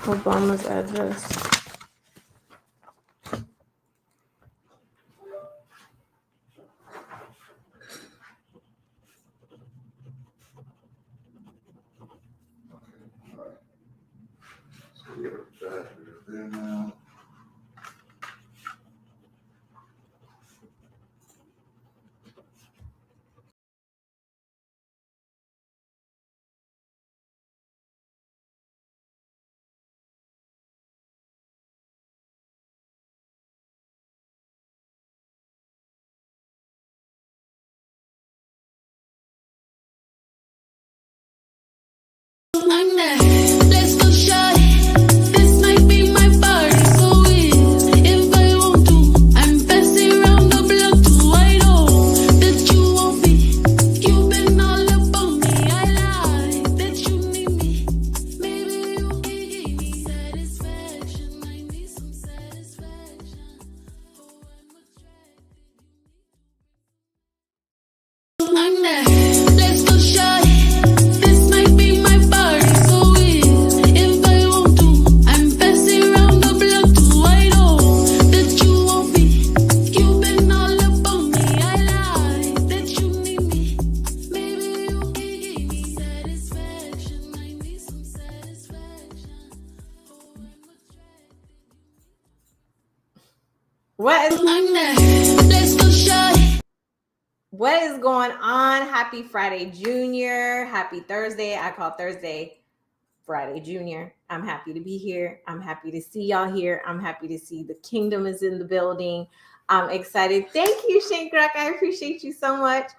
Obama's address. There now. Let's go short. This might be my party, so if I want to, I'm passing around the block too. I know that you won't be. You've been all up on me. I like that you need me. Maybe you can give me satisfaction. I need some satisfaction. Oh, I'm attracted. Let's go short. This might be my party, so if I want to, I'm passing around the block too. I know that you won't be. You've been all up on me. I like that you need me. Maybe you can give me satisfaction. I need some satisfaction. Oh, I'm attracted. Let's go short. What is going on? Happy Friday, Junior. Happy Thursday. I call Thursday Friday, Junior. I'm happy to be here. I'm happy to see y'all here. I'm happy to see the kingdom is in the building. I'm excited. Thank you, Shankrak. I appreciate you so much.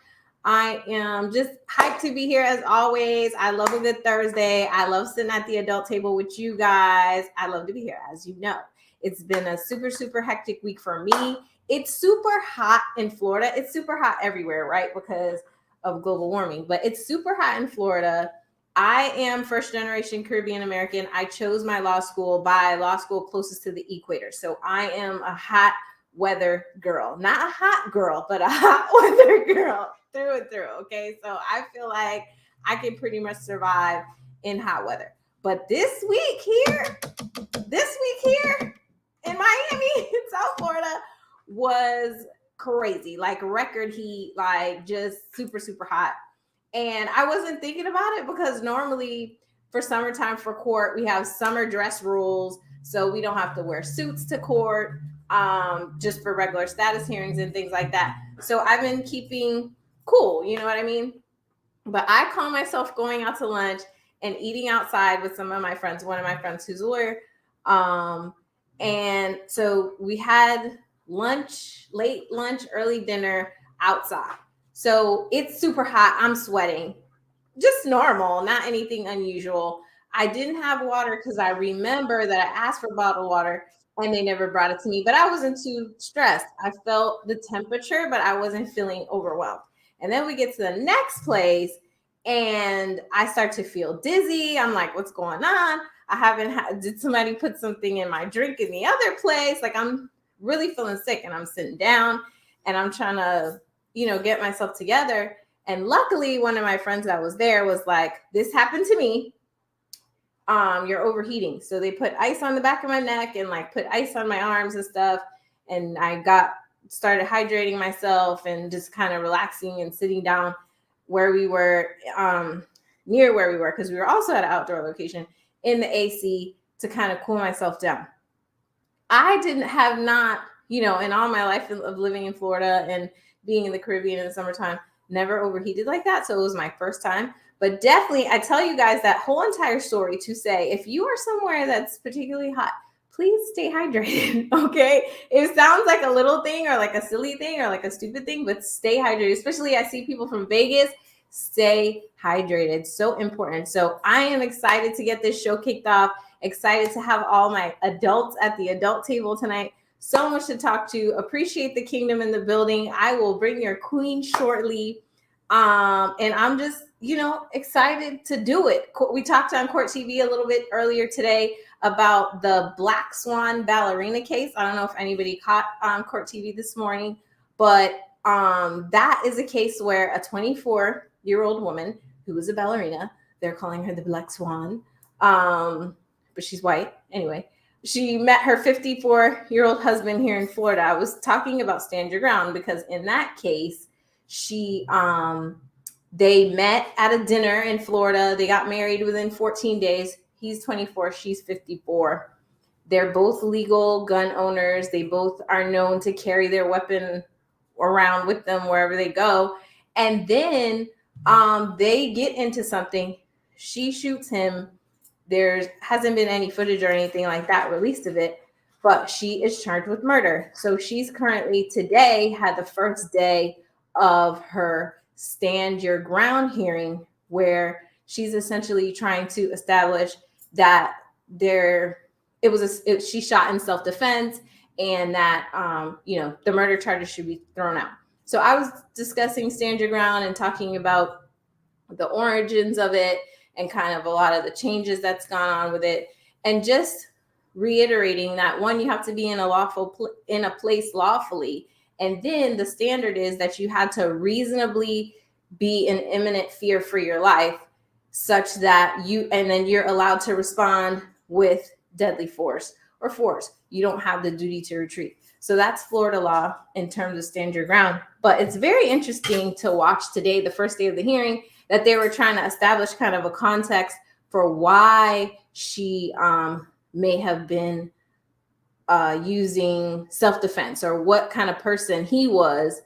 I am just hyped to be here as always. I love a good Thursday. I love sitting at the adult table with you guys. I love to be here, as you know. It's been a super, super hectic week for me. It's super hot in Florida. It's super hot everywhere, right? Because of global warming, but it's super hot in Florida. I am first generation Caribbean American. I chose my law school by law school closest to the equator. So I am a hot weather girl, not a hot girl, but a hot weather girl through and through. Okay. So I feel like I can pretty much survive in hot weather. But this week here in Miami, in South Florida, was crazy, like record heat, like just super, super hot. And I wasn't thinking about it because normally for summertime for court, we have summer dress rules. So we don't have to wear suits to court, just for regular status hearings and things like that. So I've been keeping cool, you know what I mean? But I call myself going out to lunch and eating outside with some of my friends, one of my friends who's a lawyer. And so we had lunch, late lunch, early dinner outside. So it's super hot. I'm sweating. Just normal, not anything unusual. I didn't have water because I remember that I asked for bottled water and they never brought it to me, but I wasn't too stressed. I felt the temperature, but I wasn't feeling overwhelmed. And then we get to the next place and I start to feel dizzy. I'm like, what's going on? I haven't had, did somebody put something in my drink in the other place? Like I'm really feeling sick and I'm sitting down and I'm trying to, get myself together. And luckily one of my friends that was there was like, this happened to me. You're overheating. So they put ice on the back of my neck and like put ice on my arms and stuff. And I started hydrating myself and just kind of relaxing and sitting down where we were, near where we were, because we were also at an outdoor location in the AC to kind of cool myself down. I didn't have not, in all my life of living in Florida and being in the Caribbean in the summertime, never overheated like that. So it was my first time. But definitely, I tell you guys that whole entire story to say, if you are somewhere that's particularly hot, please stay hydrated, okay? It sounds like a little thing or like a silly thing or like a stupid thing, but stay hydrated. Especially I see people from Vegas, stay hydrated. So important. So I am excited to get this show kicked off. Excited to have all my adults at the adult table tonight. So much to talk to. Appreciate the kingdom in the building. I will bring your queen shortly. And I'm just, excited to do it. We talked on Court TV a little bit earlier today about the Black Swan ballerina case. I don't know if anybody caught Court TV this morning, but that is a case where a 24-year-old woman who was a ballerina, they're calling her the Black Swan, but she's white. Anyway, she met her 54-year-old husband here in Florida. I was talking about stand your ground because in that case, they met at a dinner in Florida. They got married within 14 days. He's 24, she's 54. They're both legal gun owners. They both are known to carry their weapon around with them wherever they go. And then they get into something. She shoots him. There hasn't been any footage or anything like that released of it, but she is charged with murder. So she's currently today had the first day of her stand your ground hearing, where she's essentially trying to establish that she shot in self-defense and that the murder charges should be thrown out. So I was discussing stand your ground and talking about the origins of it and kind of a lot of the changes that's gone on with it, and just reiterating that one, you have to be in a place lawfully, and then the standard is that you had to reasonably be in imminent fear for your life, such that you're allowed to respond with deadly force or force. You don't have the duty to retreat. So that's Florida law in terms of stand your ground. But it's very interesting to watch today, the first day of the hearing, that they were trying to establish kind of a context for why she may have been using self-defense, or what kind of person he was.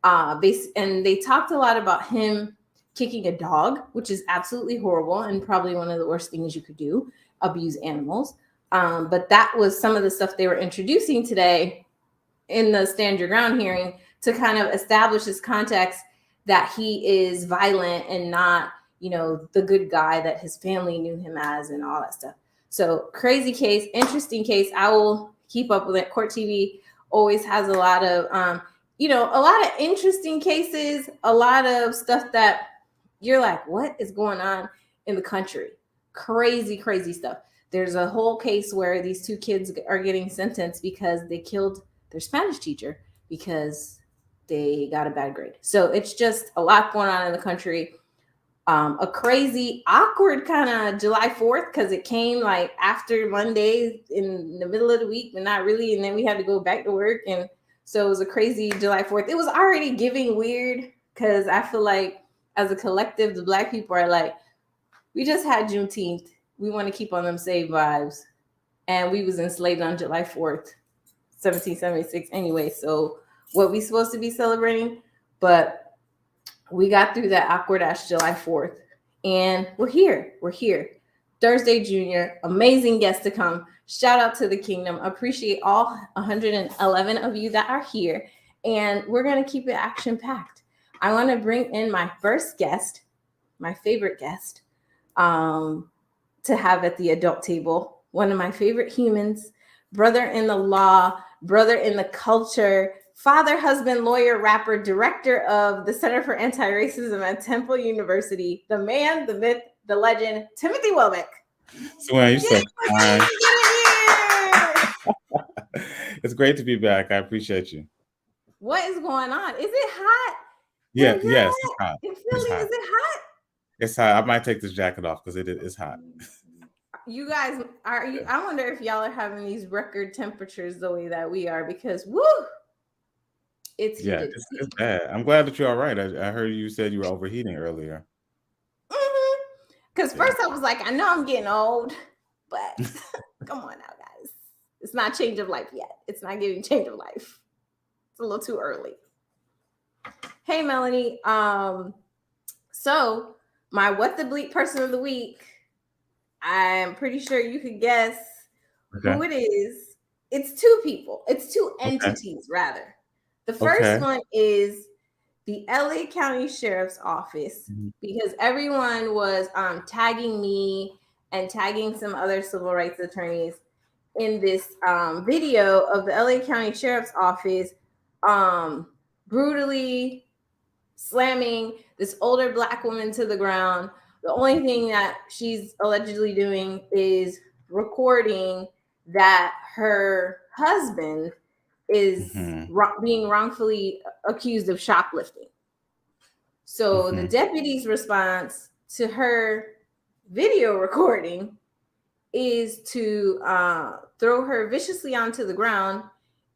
And they talked a lot about him kicking a dog, which is absolutely horrible and probably one of the worst things you could do, abuse animals. But that was some of the stuff they were introducing today in the stand your ground hearing to kind of establish this context that he is violent and not, the good guy that his family knew him as and all that stuff. So crazy case, interesting case. I will keep up with it. Court TV always has a lot of, a lot of interesting cases, a lot of stuff that you're like, what is going on in the country? Crazy, crazy stuff. There's a whole case where these two kids are getting sentenced because they killed their Spanish teacher because they got a bad grade. So it's just a lot going on in the country. A crazy, awkward kind of July 4th, because it came like after Monday in the middle of the week, but not really. And then we had to go back to work. And so it was a crazy July 4th. It was already giving weird, because I feel like as a collective, the Black people are like, we just had Juneteenth. We want to keep on them same vibes. And we was enslaved on July 4th, 1776 anyway. So what we supposed to be celebrating? But we got through that awkward ass July 4th, and we're here. We're here. Thursday Junior, amazing guests to come. Shout out to the kingdom. Appreciate all 111 of you that are here, and we're going to keep it action packed. I want to bring in my first guest, my favorite guest, to have at the adult table. One of my favorite humans, brother in the law, brother in the culture, father, husband, lawyer, rapper, director of the Center for Anti-Racism at Temple University, the man, the myth, the legend, Timothy Welbeck. So you're so kind. It's great to be back. I appreciate you. What is going on? Is it hot? Yeah, yes, it's hot. In Philly, is it hot? It's hot. I might take this jacket off because it is hot. You guys, I wonder if y'all are having these record temperatures the way that we are, because woo! It's bad. I'm glad that you're all right. I heard you said you were overheating earlier. Because first I was like, I know I'm getting old, but come on now, guys. It's not change of life yet. It's not getting change of life. It's a little too early. Hey, Melanie. So my what the bleep person of the week, I'm pretty sure you could guess who it is. It's two people. It's two entities, rather. The first one is the LA County Sheriff's Office, because everyone was tagging me and tagging some other civil rights attorneys in this video of the LA County Sheriff's Office brutally slamming this older Black woman to the ground. The only thing that she's allegedly doing is recording that her husband is being wrongfully accused of shoplifting. So the deputy's response to her video recording is to throw her viciously onto the ground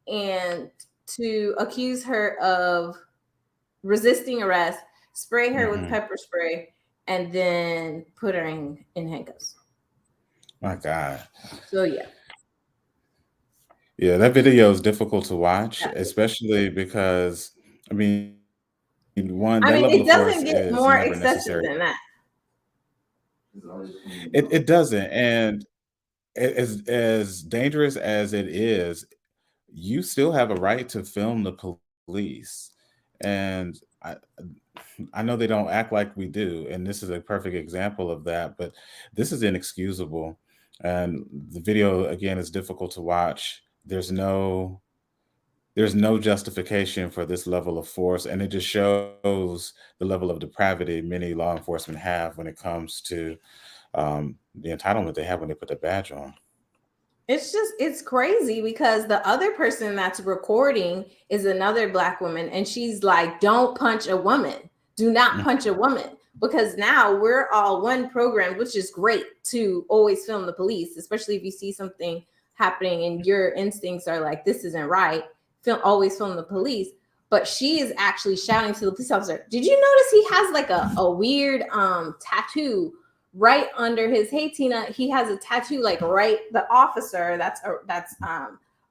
and to accuse her of resisting arrest, spray her with Mhm. pepper spray, and then put her in handcuffs. My God. So yeah, Yeah, that video is difficult to watch, that is. especially because, I mean, one, I that mean, level it of force doesn't get is more never excessive necessary. than that. It's always clean, It doesn't, and as dangerous as it is, you still have a right to film the police, and I know they don't act like we do, and this is a perfect example of that, but this is inexcusable, and the video, again, is difficult to watch. There's no justification for this level of force, and it just shows the level of depravity many law enforcement have when it comes to the entitlement they have when they put the badge on. It's crazy because the other person that's recording is another black woman, and she's like, "Don't punch a woman. Do not Mm. punch a woman." Because now we're all one program, which is great to always film the police, especially if you see something happening and your instincts are like, "This isn't right." Always film the police. But she is actually shouting to the police officer. Did you notice he has like a weird tattoo right under his, hey Tina, he has a tattoo like right, the officer that's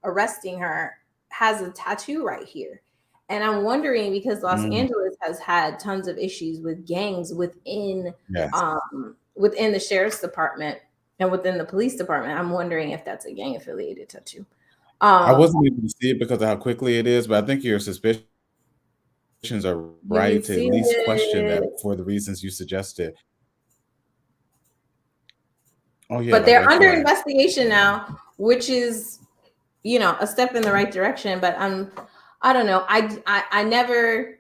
arresting her has a tattoo right here. And I'm wondering, because Los Mm, Angeles has had tons of issues with gangs yes. within the sheriff's department and within the police department. I'm wondering if that's a gang affiliated tattoo. I um wasn't able to see it because of how quickly it is, but I think your suspicions are let me right to at see least question that it. for the reasons you suggested. Oh, yeah, But like they're right under there. investigation now, which is, a step in the right direction. But I don't know. I never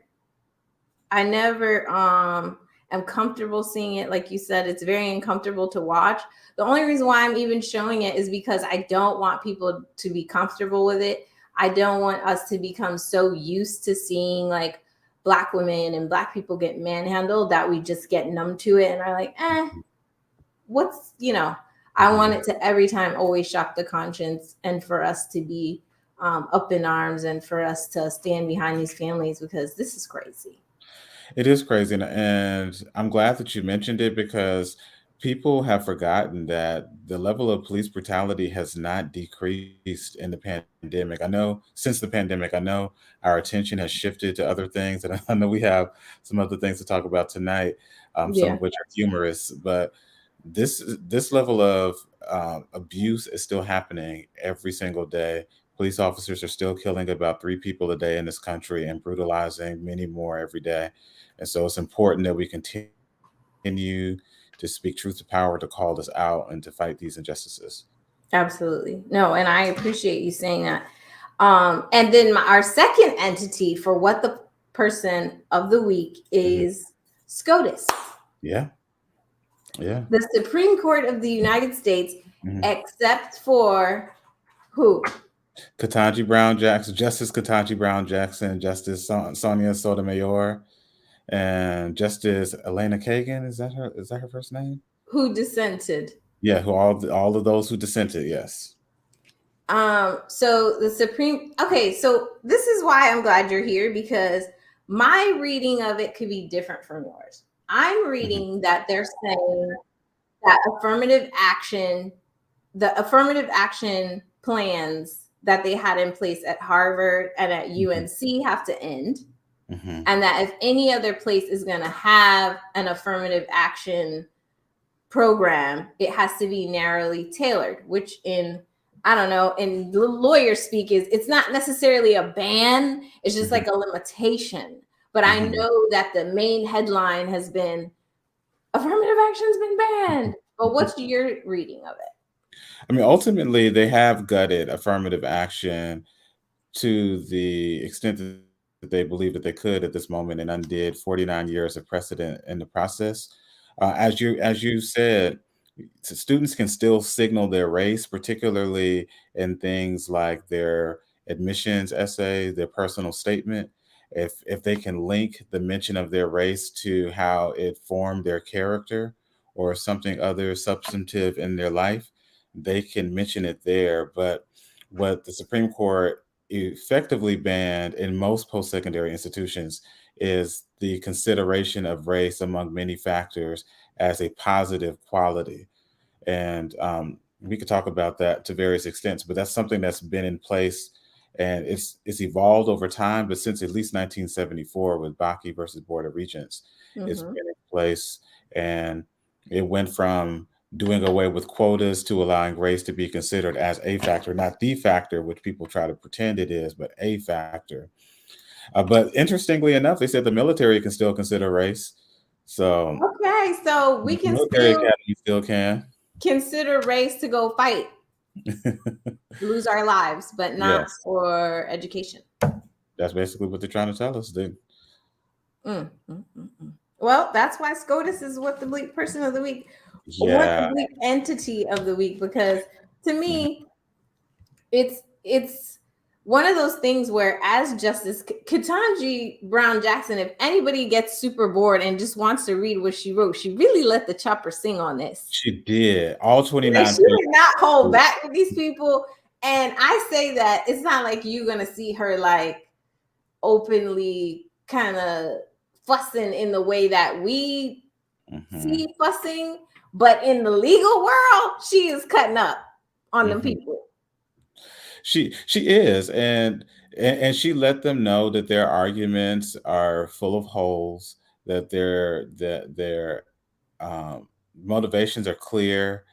am comfortable seeing it. Like you said, it's very uncomfortable to watch. The only reason why I'm even showing it is because I don't want people to be comfortable with it. I don't want us to become so used to seeing like black women and black people get manhandled that we just get numb to it and are like, what's, I want Mhm. it to every time always shock the conscience, and for us to be up in arms, and for us to stand behind these families, because this is crazy. It is crazy, and I'm glad that you mentioned it because people have forgotten that the level of police brutality has not decreased in the pandemic. I know since the pandemic, I know our attention has shifted to other things, and I know we have some other things to talk about tonight, some Yeah, of which are humorous, but this level of abuse is still happening every single day. Police officers are still killing about 3 people a day in this country and brutalizing many more every day. And so it's important that we continue to speak truth to power, to call this out, and to fight these injustices. absolutely. No, and I appreciate you saying that. And then our second entity for what the person of the week Mhm. is SCOTUS, Yeah, yeah. the Supreme Court of the United States, Mhm. except for who? Ketanji Brown Jackson, Justice Ketanji Brown Jackson, Justice Sonia Sotomayor, and Justice Elena Kagan. Is that her first name? Who dissented? Yeah, who all of those who dissented. Yes. So the Supreme, okay, so this is why I'm glad you're here, because my reading of it could be different from yours. I'm Mhm. reading that they're saying that the affirmative action plans that they had in place at Harvard and at Mhm. UNC have to end. Mhm. And that if any other place is going to have an affirmative action program, it has to be narrowly tailored, which in, I don't know, in lawyer speak is, it's not necessarily a ban, it's just Mhm. like a limitation. But I Mhm. know that the main headline has been affirmative action's been banned. But Mhm. what's your reading of it? I mean, ultimately, they have gutted affirmative action to the extent that they believe that they could at this moment and undid 49 years of precedent in the process. As you said, students can still signal their race, particularly in things like their admissions essay, their personal statement. If they can link the mention of their race to how it formed their character or something other substantive in their life, they can mention it there. But what the Supreme Court effectively banned in most post-secondary institutions is the consideration of race among many factors as a positive quality. And we could talk about that to various extents, but that's something that's been in place, and it's evolved over time. But since at least 1974 with Bakke versus Board of Regents, it's Mhm. been in place, and it went from doing away with quotas to allowing race to be considered as a factor, not the factor, which people try to pretend it is, but a factor. But interestingly enough, they said the military can still consider race. So Okay, so we the can military still academy still can. consider race to go fight, lose our lives, but not Yes, for education. that's basically what they're trying to tell us. Well, that's why SCOTUS is what the bleak person of the week, what the Yeah. bleak entity of the week, because to Mhm. me, it's one of those things where, as Justice Ketanji Brown Jackson, if anybody gets super bored and just wants to read what she wrote, she really let the chopper sing on this. She did. All Like, 29 she pages. did not hold back with these people. And I say that it's not like you're gonna see her like openly kind of fussing in the way that we see fussing, but in the legal world, she is cutting up on them people. She is, and she let them know that their arguments are full of holes, that their motivations are clear,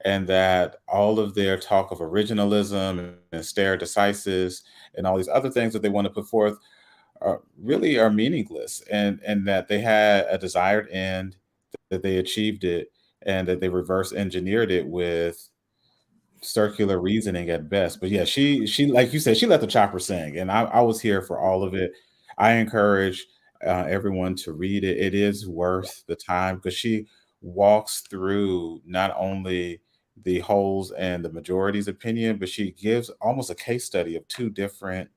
and that all of their talk of originalism and stare decisis and all these other things that they want to put forth are meaningless, and that they had a desired end, that they achieved it, and that they reverse engineered it with circular reasoning at best. But yeah, she like you said, she let the chopper sing, and I was here for all of it. I encourage everyone to read it. It is worth the time because she walks through not only the holes and the majority's opinion, but she gives almost a case study of two different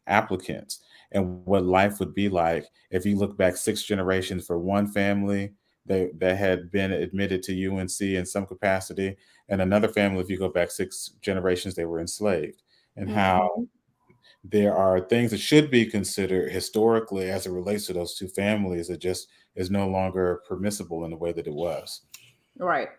applicants and what life would be like if you look back 6 generations for one family that had been admitted to UNC in some capacity, and another family, if you go back 6 generations, they were enslaved, and how Mhm. there are things that should be considered historically as it relates to those two families that just is no longer permissible in the way that it was. Right.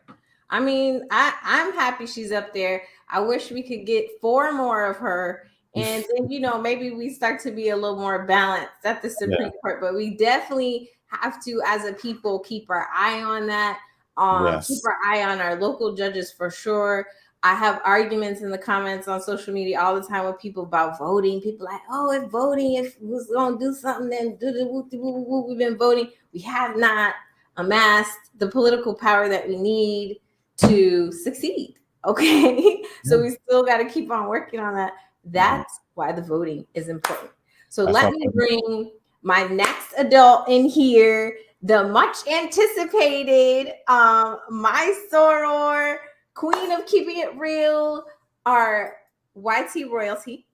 I mean, I'm happy she's up there. I wish we could get 4 more of her. And then, maybe we start to be a little more balanced at the Yeah. Supreme Court. But we definitely have to, as a people, keep our eye on that. Keep Yes. our eye on our local judges for sure. I have arguments in the comments on social media all the time with people about voting. People like, oh, if was going to do something, then we've been voting. We have not amassed the political power that we need to succeed. Okay. So we still got to keep on working on that. That's why the voting is important. So I let saw me bring my next adult in here, the much anticipated my soror, queen of keeping it real, our YT royalty,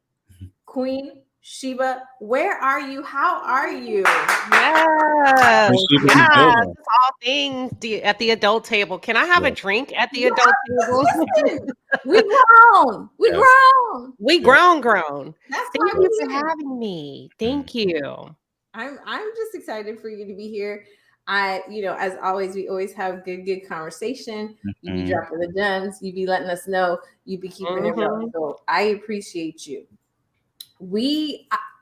Queen Sheba. Where are you? How are you? Yes, Queen Sheba in the yes, building. it's all things at the adult table. Can I have a Yes. drink at the adult table? Listen, we grown. We Yes. grown. We Yeah. grown. That's Thank why you we're for here. having me. Thank you. I'm just excited for you to be here. As always, we always have good conversation. You be Mhm. dropping the gems. You be letting us know. You be keeping it real. Mhm. So I appreciate you.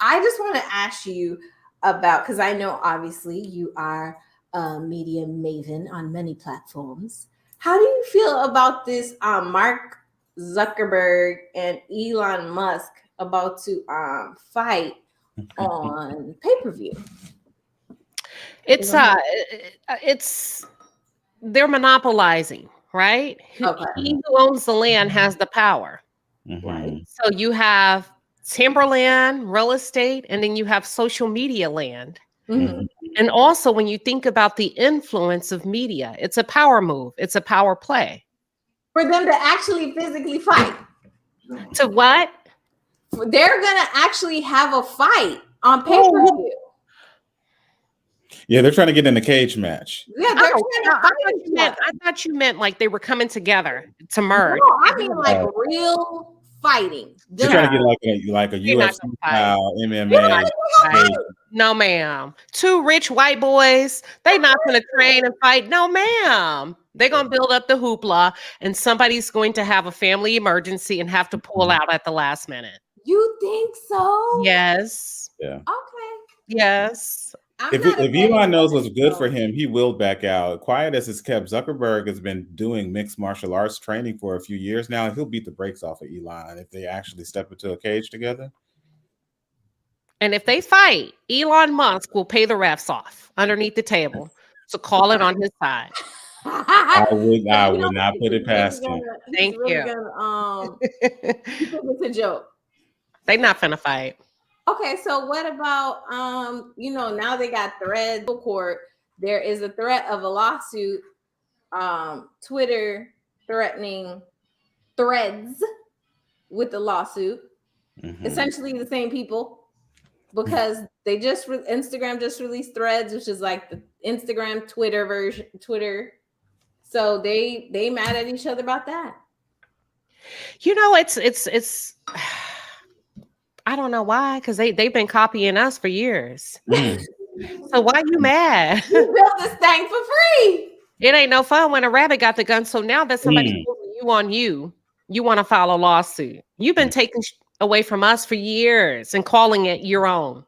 I just want to ask you about, because I know obviously you are a media maven on many platforms. How do you feel about this Mark Zuckerberg and Elon Musk about to fight on pay-per-view? It's it's they're monopolizing, right? Okay. He who owns the land has the power. Right. Mhm. So you have timberland, real estate, and then you have social media land. Mhm. And also, when you think about the influence of media, it's a power move, it's a power play. For them to actually physically fight. To what? They're gonna actually have a fight on Oh, pay-per-view. Yeah, they're trying to get in a cage match. Yeah, they're Oh, trying no, to fight each other. I thought you meant like they were coming together to No, merge. I mean like real fighting. They're trying to get like a They're not UFC gonna fight. style You MMA. know what they cage. fight? No, ma'am. Two rich white boys. They not gonna train and fight. No, ma'am. They're gonna build up the hoopla, and somebody's going to have a family emergency and have to pull out at the last minute. You think so? Yes. Yeah. Okay. Yes. I'm If not a Elon fan knows of what's it, good so. for him, he will back out. Quiet as it's kept, Zuckerberg has been doing mixed martial arts training for a few years now. He'll beat the brakes off of Elon if they actually step into a cage together. And if they fight, Elon Musk will pay the refs off underneath the table to call it on his side. I would You know, not put it past him. Thank you. He think it's a joke. They not finna fight. Okay, so what about now they got Threads court. There is a threat of a lawsuit, Twitter threatening Threads with the lawsuit. Mhm. Essentially the same people, because they Instagram just released Threads, which is like the Instagram Twitter version, Twitter. So they mad at each other about that. You know, it's I don't know why, because they've been copying us for years. So why you mad? You built this thing for free. It ain't no fun when a rabbit got the gun. So now that somebody's moving you on you want to file a lawsuit. You've been taking away from us for years and calling it your own.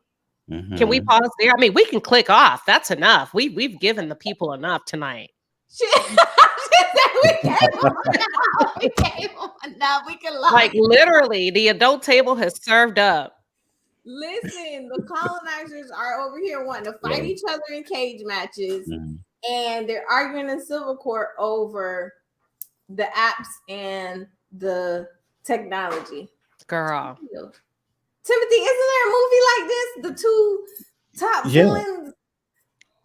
Can we pause there? I mean, we can click off. That's enough. We've given the people enough tonight. She said we gave them enough. We gave them enough. We can lie. Like literally, the adult table has served up. Listen, the colonizers are over here wanting to fight each other in cage matches, and they're arguing in civil court over the apps and the technology. Girl. Timothy, isn't there a movie like this? The two top villains.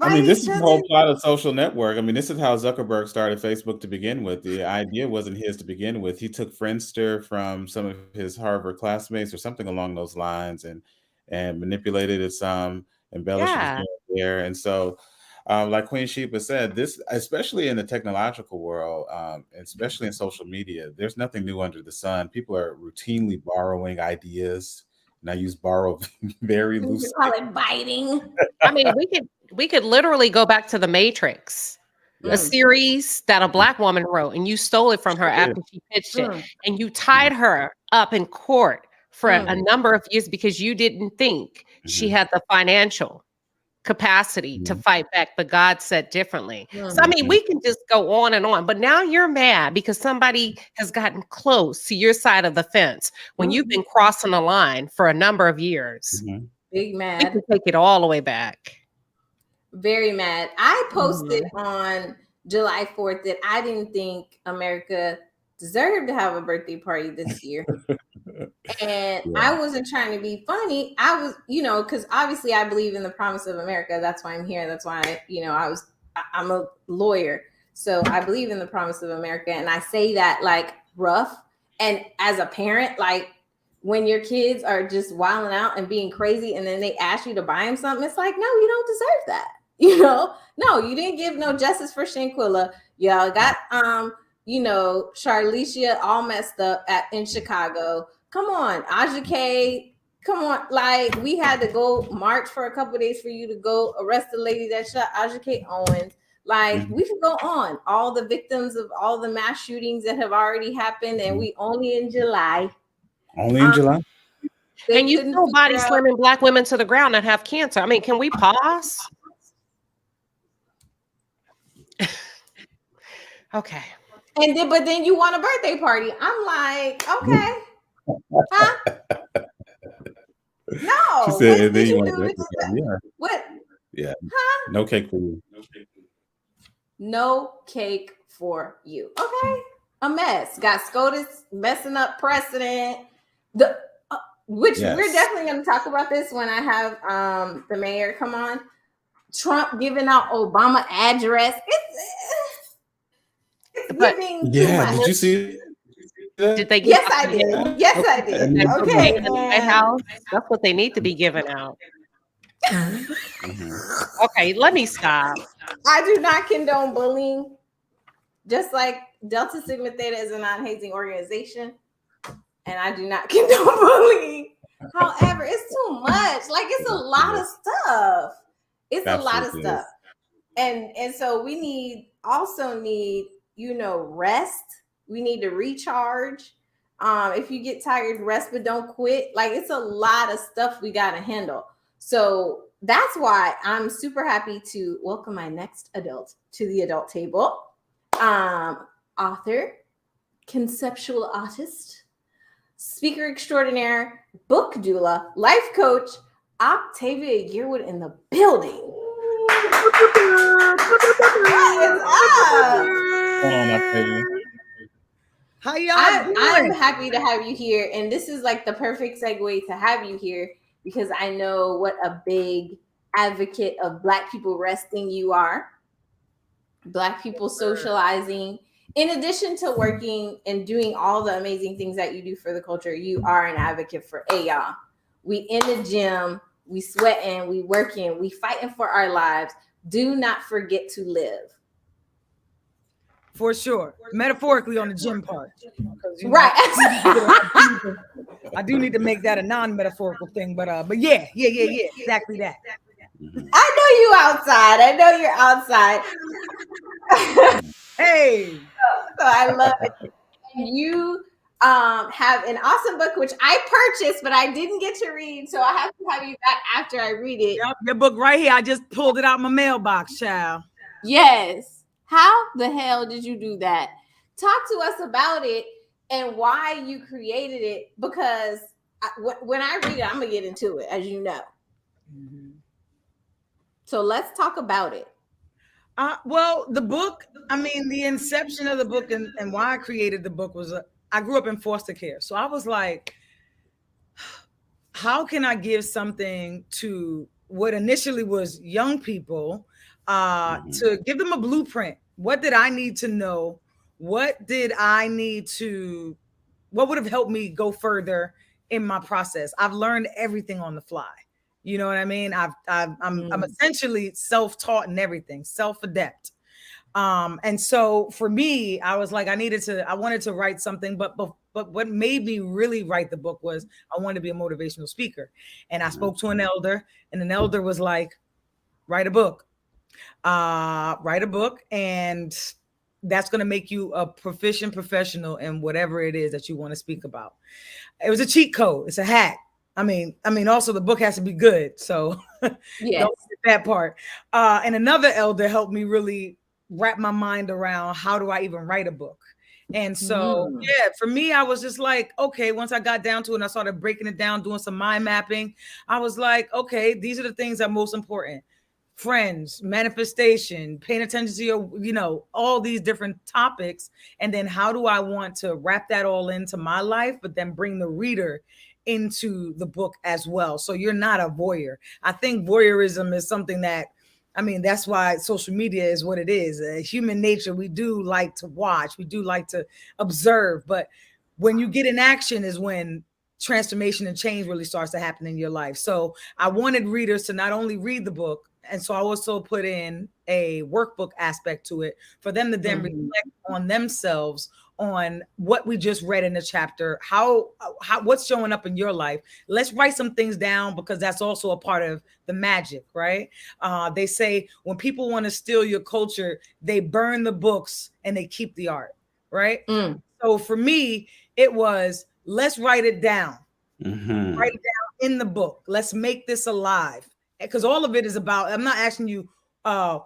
I mean, this is the whole plot of Social Network. I mean, this is how Zuckerberg started Facebook to begin with. The idea wasn't his to begin with. He took Friendster from some of his Harvard classmates or something along those lines and manipulated it some, embellished it here and there. And so, like Queen Sheba said, this, especially in the technological world, especially in social media, there's nothing new under the sun. People are routinely borrowing ideas. And I use borrow very loosely. You call it biting. I mean, we could literally go back to The Matrix, a series that a Black woman wrote, and you stole it from her after she pitched it, and you tied her up in court for a number of years because you didn't think she had the financial capacity to fight back, but God said differently. So I mean, we can just go on and on, but now you're mad because somebody has gotten close to your side of the fence when you've been crossing a line for a number of years. Big We mad. can take it all the way back. Very mad. I posted on July 4th that I didn't think America deserved to have a birthday party this year. And I wasn't trying to be funny. I was, because obviously I believe in the promise of America. That's why I'm here. That's why, I'm a lawyer. So I believe in the promise of America. And I say that like rough. And as a parent, like when your kids are just wilding out and being crazy and then they ask you to buy them something, it's like, no, you don't deserve that. No, you didn't give no justice for Shanquilla. Y'all got, Charlicia all messed up in Chicago. Come on, Aja K. Come on, like we had to go march for a couple of days for you to go arrest the lady that shot Aja K. Owens. Like we could go on. All the victims of all the mass shootings that have already happened, and we only in July. Only in July. And you still body slamming Black women to the ground that have cancer. I mean, can we pause? Okay. But then you want a birthday party. I'm like, okay. Huh? No. She said, and then you want a birthday party. Yeah. What? Yeah. Huh? No cake for you. No cake for you. Okay. A mess. Got SCOTUS messing up precedent. We're definitely going to talk about this when I have the mayor come on. Trump giving out Obama address. It's giving too much. Did you see that? Did they? Yes, I did. Yes, I did. Okay. White House. That's what they need to be giving out. Okay, let me stop. I do not condone bullying. Just like Delta Sigma Theta is a non-hazing organization, and I do not condone bullying. However, it's too much. Like, it's a lot of stuff. It's a lot of Absolutely stuff. And so we also need, rest. We need to recharge. If you get tired, rest, but don't quit. Like, it's a lot of stuff we got to handle. So that's why I'm super happy to welcome my next adult to the adult table. Author, conceptual artist, speaker extraordinaire, book doula, life coach, Octavia Yearwood in the building. What is up? Hold on, Octavia. How y'all I'm doing? happy to have you here, and this is like the perfect segue to have you here because I know what a big advocate of Black people resting you are. Black people socializing. In addition to working and doing all the amazing things that you do for the culture, you are an advocate for y'all. We in the gym, we sweating, we working, we fighting for our lives. Do not forget to live. For sure. Metaphorically on the gym part. Right. I do need to make that a non-metaphorical thing, but yeah, exactly that. I know you outside. I know you're outside. Hey. So I love it. And you have an awesome book, which I purchased, but I didn't get to read. So I have to have you back after I read it. Yep, your book right here. I just pulled it out my mailbox, child. Yes. How the hell did you do that? Talk to us about it and why you created it, because when I read it, I'm going to get into it, as you know. Mm-hmm. So let's talk about it. Well, the book, the inception of the book and why I created the book was I grew up in foster care. So I was like, how can I give something to what initially was young people to give them a blueprint? What did I need to know? What would have helped me go further in my process? I've learned everything on the fly. You know what I mean? I'm essentially self-taught and everything, self-adept. And so for me, I was like, I wanted to write something, but what made me really write the book was I wanted to be a motivational speaker. And I spoke to an elder, and an elder was like, write a book, and that's going to make you a proficient professional in whatever it is that you want to speak about. It was a cheat code. It's a hack. Also the book has to be good. So yes. Don't forget that part. And another elder helped me really wrap my mind around how do I even write a book. And so, for me, I was just like, okay, once I got down to it and I started breaking it down, doing some mind mapping, I was like, okay, these are the things that are most important. Friends, manifestation, paying attention to your, all these different topics. And then how do I want to wrap that all into my life, but then bring the reader into the book as well. So you're not a voyeur. I think voyeurism is something that, that's why social media is what it is. Human nature, we do like to watch, we do like to observe, but when you get in action is when transformation and change really starts to happen in your life. So I wanted readers to not only read the book, and so I also put in a workbook aspect to it for them to then reflect on themselves, on what we just read in the chapter, how what's showing up in your life. Let's write some things down because that's also a part of the magic, right? They say when people want to steal your culture, they burn the books and they keep the art, right? So for me, it was, let's write it down. Write it down in the book. Let's make this alive. Because all of it is about, I'm not asking you to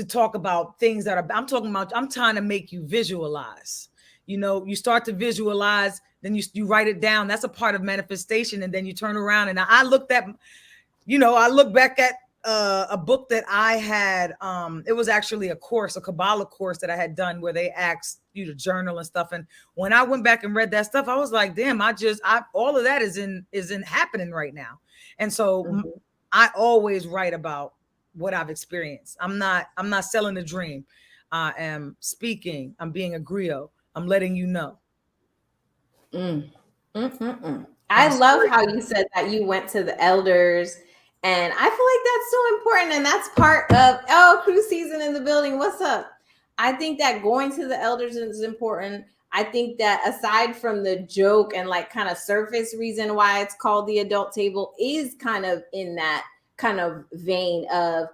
talk about things that are, I'm trying to make you visualize. You start to visualize, then you write it down. That's a part of manifestation. And then you turn around and I look back at a book that I had. It was actually a Kabbalah course that I had done where they asked you to journal and stuff. And when I went back and read that stuff, I was like, damn, all of that isn't happening right now. And so I always write about what I've experienced. I'm not selling a dream. I am speaking. I'm being a griot. I'm letting you know. I love how you said that you went to the elders And I feel like that's so important. And that's part of, crew season in the building. What's up? I think that going to the elders is important. I think that aside from the joke and like kind of surface reason why it's called the adult table is kind of in that kind of vein of,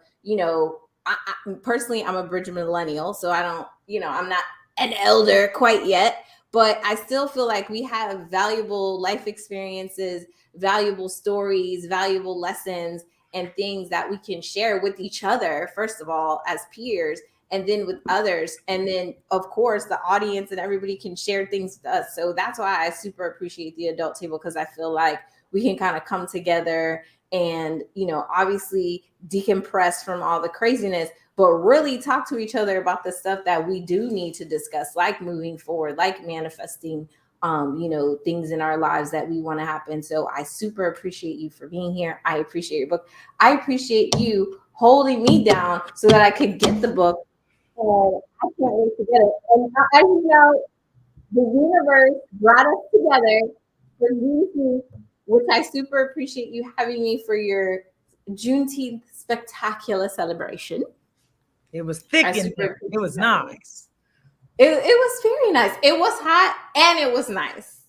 I personally, I'm a bridge millennial. So I don't, I'm not an elder quite yet, but I still feel like we have valuable life experiences, valuable stories, valuable lessons, and things that we can share with each other, first of all, as peers, and then with others. And then, of course, the audience and everybody can share things with us. So that's why I super appreciate the adult table, because I feel like we can kind of come together and, obviously decompress from all the craziness, but really talk to each other about the stuff that we do need to discuss, like moving forward, like manifesting things in our lives that we want to happen. So I super appreciate you for being here. I appreciate your book. I appreciate you holding me down so that I could get the book. And I can't wait to get it. And as you know, the universe brought us together for Juneteenth, which I super appreciate you having me for your Juneteenth spectacular celebration. It was thick in there. It was nice. It was very nice. It was hot and it was nice.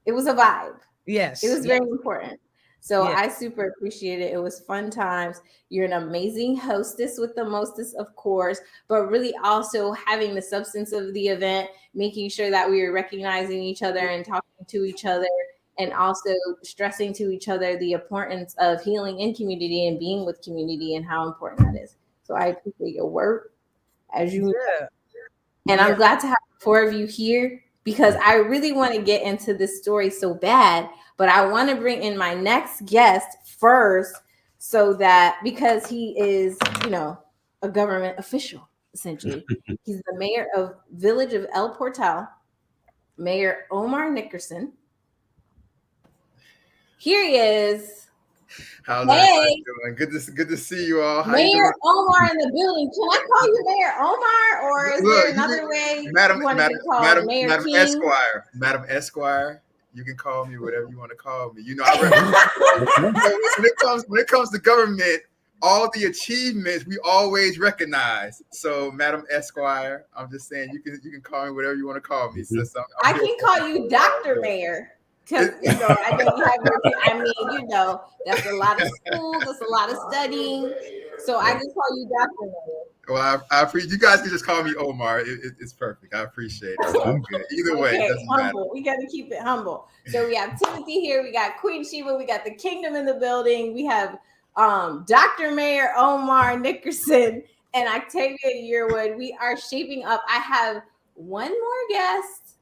It was a vibe. Yes. It was very important. So I super appreciate it. It was fun times. You're an amazing hostess with the mostest, of course, but really also having the substance of the event, making sure that we were recognizing each other and talking to each other, and also stressing to each other the importance of healing in community and being with community and how important that is. So I appreciate your work as you. Yeah. And I'm glad to have the four of you here, because I really want to get into this story so bad, but I want to bring in my next guest first, so that, because he is, a government official, essentially. He's the mayor of Village of El Portal, Mayor Omar Nickerson. Here he is. How's everybody doing? Good to see you all. How Mayor Omar in the building. Can I call you Mayor Omar, or is there another way? Madam Mayor King? Esquire. Madam Esquire. You can call me whatever you want to call me. When it comes to government, all the achievements we always recognize. So, Madam Esquire, I'm just saying you can call me whatever you want to call me. So I can call you Dr. Mayor. Because I know you have that's a lot of school, that's a lot of studying. So I just call you Dr. Mayor. Well, I appreciate you guys can just call me Omar. It's perfect. I appreciate it. It's all good. Either way, it doesn't humble. matter. We got to keep it humble. So we have Timothy here, we got Queen Sheba, we got the Kingdom in the building, we have Dr. Mayor Omar Nickerson and Octavia Yearwood. We are shaping up. I have one more guest.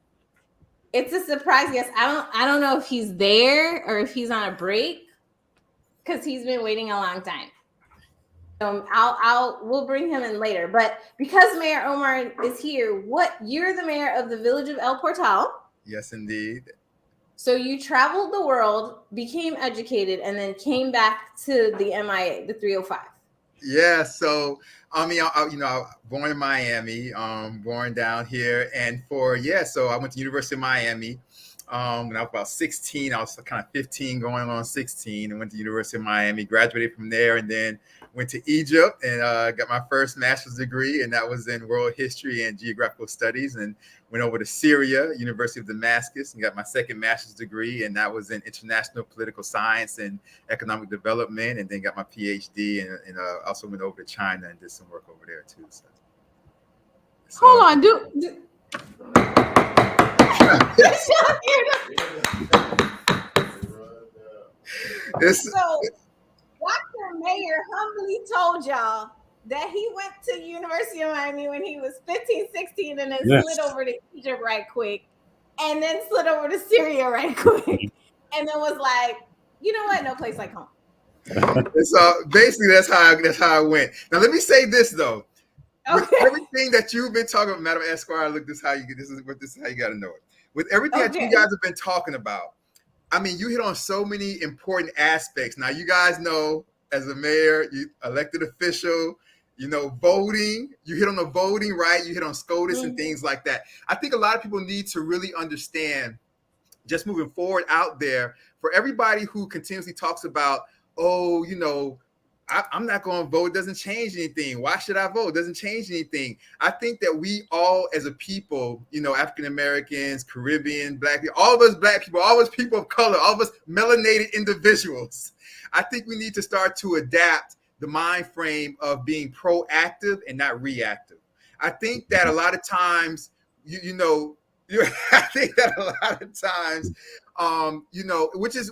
It's a surprise guest. I don't know if he's there or if he's on a break, because he's been waiting a long time. We'll bring him in later. But because Mayor Omar is here, you're the mayor of the Village of El Portal. Yes, indeed. So you traveled the world, became educated, and then came back to the MIA, the 305. Yeah, so I born in Miami, born down here, and so I went to University of Miami. When I was about 16, I was kind of 15 going on 16, and went to University of Miami, graduated from there, and then went to Egypt and got my first master's degree, and that was in world history and geographical studies, and went over to Syria, University of Damascus, and got my second master's degree, and that was in international political science and economic development, and then got my PhD, and also went over to China and did some work over there too. So hold on, So Dr. Mayor humbly told y'all that he went to University of Miami when he was 15, 16, and then slid over to Egypt right quick, and then slid over to Syria right quick, and then was like, you know what? No place like home. So basically, that's how I went. Now, let me say this though. Okay. With everything that you've been talking about, Madam Esquire, look, this is how you got to know it. With everything that you guys have been talking about, I mean, you hit on so many important aspects. Now, you guys know, as a mayor, you elected official, voting. You hit on the voting, right? You hit on SCOTUS and things like that. I think a lot of people need to really understand, just moving forward out there, for everybody who continuously talks about oh, I'm not going to vote. It doesn't change anything. Why should I vote? It doesn't change anything. I think that we all, as a people, African Americans, Caribbean, Black people, all of us Black people, all of us people of color, all of us melanated individuals, I think we need to start to adapt the mind frame of being proactive and not reactive. I think that a lot of times, I think that a lot of times,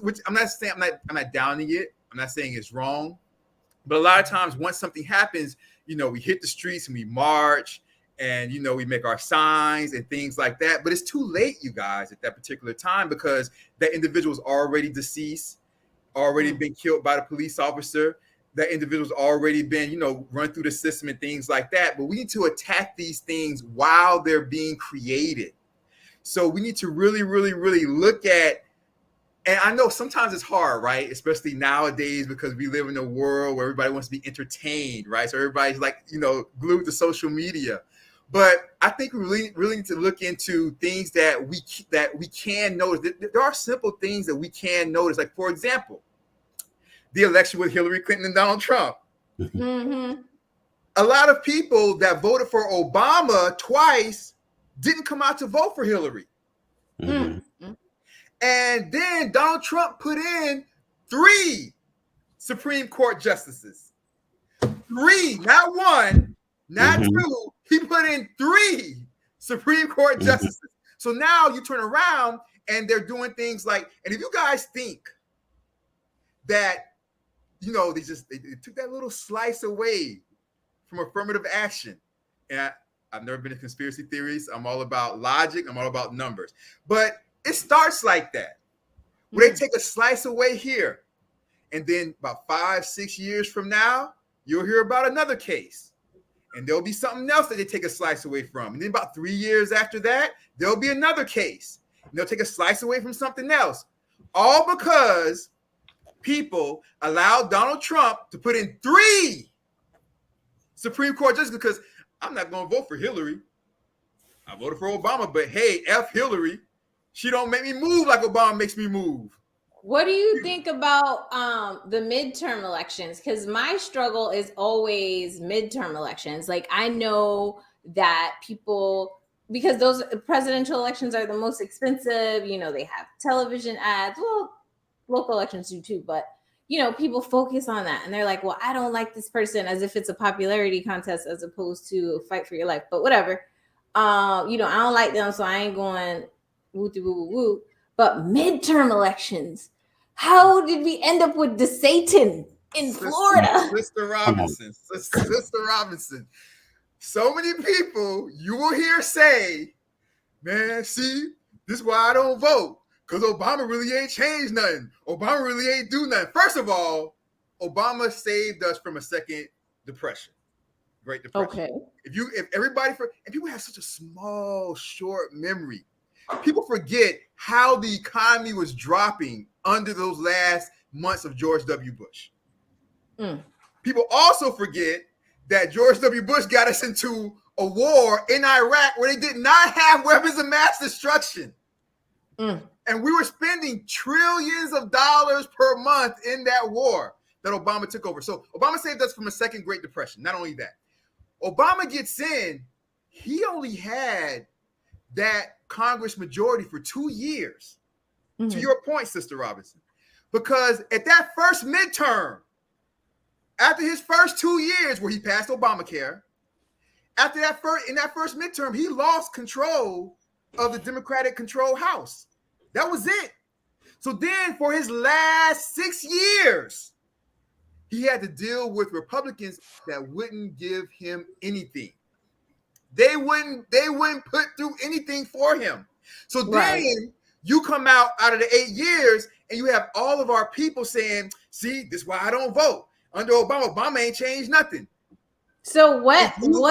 which I'm not saying, I'm not downing it. I'm not saying it's wrong. But a lot of times, once something happens, we hit the streets and we march and, we make our signs and things like that. But it's too late, you guys, at that particular time, because that individual's already deceased, already been killed by the police officer. That individual's already been, run through the system and things like that. But we need to attack these things while they're being created. So we need to really, really, really look at, and I know sometimes it's hard, right? Especially nowadays, because we live in a world where everybody wants to be entertained, right? So everybody's like, glued to social media. But I think we really, really need to look into things that we can notice. There are simple things that we can notice. Like, for example, the election with Hillary Clinton and Donald Trump. Mm-hmm. A lot of people that voted for Obama twice didn't come out to vote for Hillary. Mhm. And then Donald Trump put in 3 Supreme Court justices. 3, not 1, not 2. He put in 3 Supreme Court justices. So now you turn around and they're doing things like, and if you guys think that, they took that little slice away from affirmative action. And I've never been in conspiracy theories. I'm all about logic. I'm all about numbers. But it starts like that, where they take a slice away here. And then about 5-6 years from now, you'll hear about another case. And there'll be something else that they take a slice away from. And then about 3 years after that, there'll be another case. And they'll take a slice away from something else. All because people allowed Donald Trump to put in 3 Supreme Court judges, because I'm not going to vote for Hillary. I voted for Obama, but hey, F Hillary. She don't make me move like Obama makes me move. What do you think about the midterm elections? Because my struggle is always midterm elections. Like, I know that people, because those presidential elections are the most expensive, they have television ads. Well, local elections do too, but people focus on that and they're like, well, I don't like this person, as if it's a popularity contest as opposed to a fight for your life. But whatever. I don't like them, so I ain't going woo woo woo woo. But midterm elections, how did we end up with the Satan in Florida? Sister Robinson. So many people you will hear say, man, see, this is why I don't vote. Because Obama really ain't changed nothing. Obama really ain't do nothing. First of all, Obama saved us from a second depression. Great Depression. Okay. If everybody, and people have such a small, short memory. People forget how the economy was dropping under those last months of George W. Bush. People also forget that George W. Bush got us into a war in Iraq where they did not have weapons of mass destruction. And we were spending trillions of dollars per month in that war that Obama took over. So Obama saved us from a second Great Depression. Not only that, Obama gets in, he only had that Congress majority for 2 years. To your point, Sister Robinson, because at that first midterm, after his first 2 years where he passed Obamacare, in that first midterm, he lost control of the Democratic controlled House. That was it. So then for his last 6 years, he had to deal with Republicans that wouldn't give him anything. They wouldn't put through anything for him. So then you come out of the 8 years and you have all of our people saying, see, this is why I don't vote. Under Obama ain't changed nothing. So what? I know.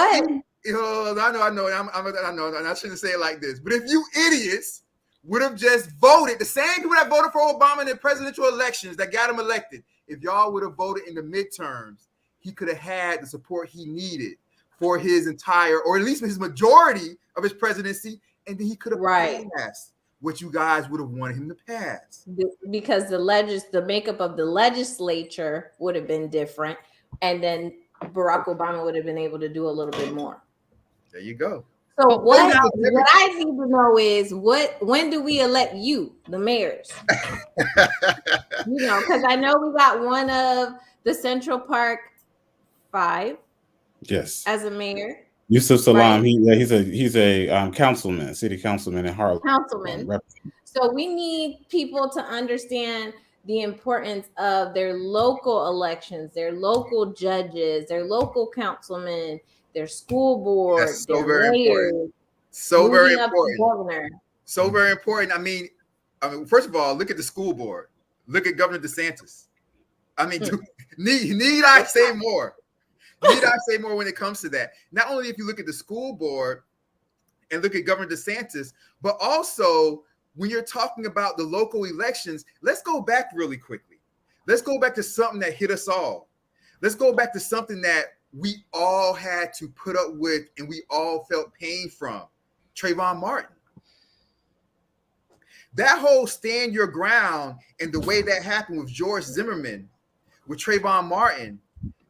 I shouldn't say it like this. But if you idiots would have just voted, the same people that voted for Obama in the presidential elections that got him elected, if y'all would have voted in the midterms, he could have had the support he needed for his entire, or at least his majority of his presidency, and then he could have passed what you guys would have wanted him to pass. Because the makeup of the legislature would have been different, and then Barack Obama would have been able to do a little bit more. There you go. So what I need to know is when do we elect you, the mayors? Because I know we got one of the Central Park 5. Yes. As a mayor. Yusuf Salam. Right? He's a councilman, city councilman in Harlem. Councilman. So we need people to understand the importance of their local elections, their local judges, their local councilmen, their school board, their mayors. So very important. Governor. So very important. I mean, first of all, look at the school board. Look at Governor DeSantis. I mean, need I say more? Need I say more when it comes to that? Not only if you look at the school board and look at Governor DeSantis, but also when you're talking about the local elections, let's go back really quickly. Let's go back to something that hit us all. Let's go back to something that we all had to put up with and we all felt pain from. Trayvon Martin. That whole stand your ground and the way that happened with George Zimmerman, with Trayvon Martin,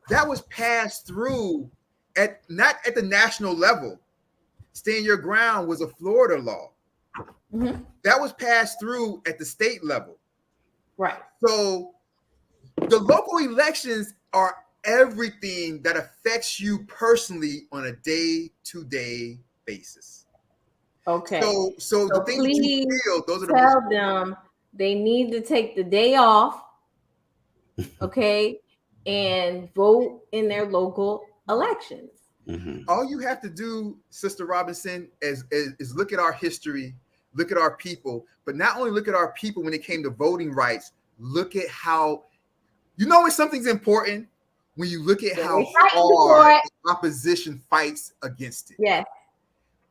that was passed through not at the national level. Stand your ground was a Florida law. Mm-hmm. That was passed through at the state level. Right. So the local elections are everything that affects you personally on a day-to-day basis. Okay. So the things you feel, those are tell them they need to take the day off. Okay. And vote in their local elections. Mm-hmm. All you have to do, Sister Robinson, is look at our history, look at our people, but not only look at our people when it came to voting rights, look at how, when something's important, when you look at how hard the opposition fights against it. Yes.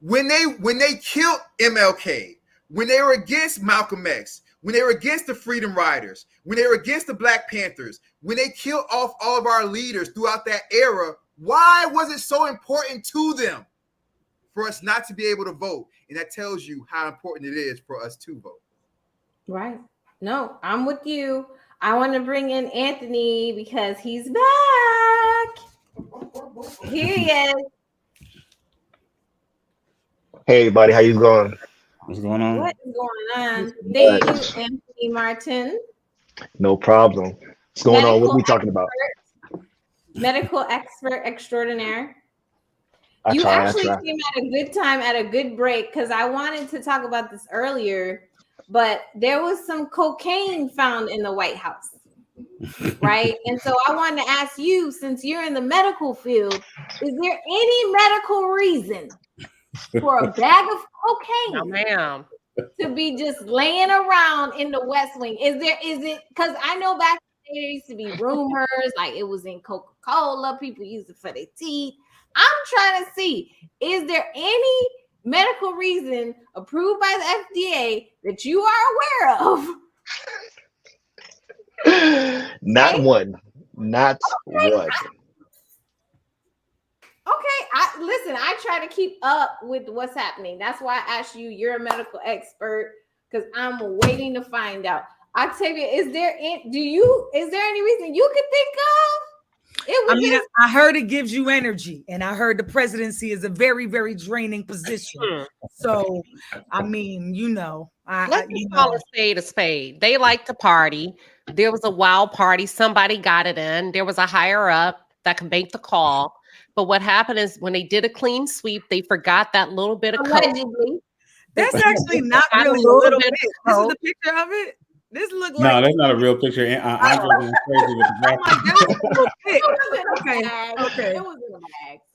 When they killed MLK, when they were against Malcolm X, when they were against the Freedom Riders, when they were against the Black Panthers, when they killed off all of our leaders throughout that era, why was it so important to them for us not to be able to vote? And that tells you how important it is for us to vote. Right. No, I'm with you. I want to bring in Anthony because he's back. Here he is. Hey, buddy, how you going? What's going on? What is going on? Thank you, Anthony Martin. No problem. What's going on? What are we talking about? Medical expert extraordinaire. You actually came at a good time, at a good break, because I wanted to talk about this earlier, but there was some cocaine found in the White House, right? And so I wanted to ask you, since you're in the medical field, is there any medical reason for a bag of cocaine no, ma'am, to be just laying around in the West Wing? Is it because I know back there used to be rumors like it was in Coca-Cola, people used it for their teeth. I'm trying to see, is there any medical reason approved by the FDA that you are aware of? Not one. Not one. Okay, I try to keep up with what's happening. That's why I asked you. You're a medical expert, because I'm waiting to find out. Octavia, is there any reason you could think of? I heard it gives you energy, and I heard the presidency is a very, very draining position. So, I mean, let's call a spade a spade. They like to party. There was a wild party. Somebody got it in. There was a higher up that could make the call. But what happened is when they did a clean sweep, they forgot that little bit of coke. That's actually not really a little bit. This is the picture of it. This look like that's not a real picture. Andre was crazy with the Okay.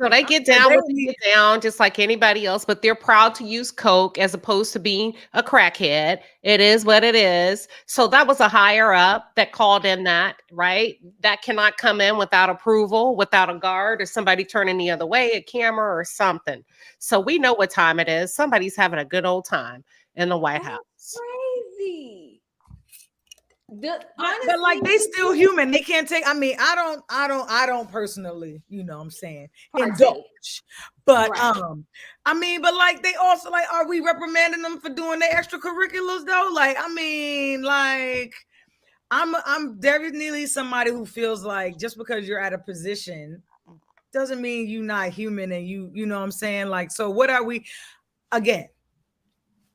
So they get down what they get down, just like anybody else, but they're proud to use coke as opposed to being a crackhead. It is what it is. So that was a higher up that called in that, right? That cannot come in without approval, without a guard or somebody turning the other way, a camera or something. So we know what time it is. Somebody's having a good old time in the White House. Crazy. But like they still human. They can't take. I mean, I don't personally, you know what I'm saying, indulge. But I mean, but like they also like, are we reprimanding them for doing their extracurriculars though? Like, I mean, like I'm definitely somebody who feels like just because you're at a position doesn't mean you're not human, and you know what I'm saying? Like, so what are we again?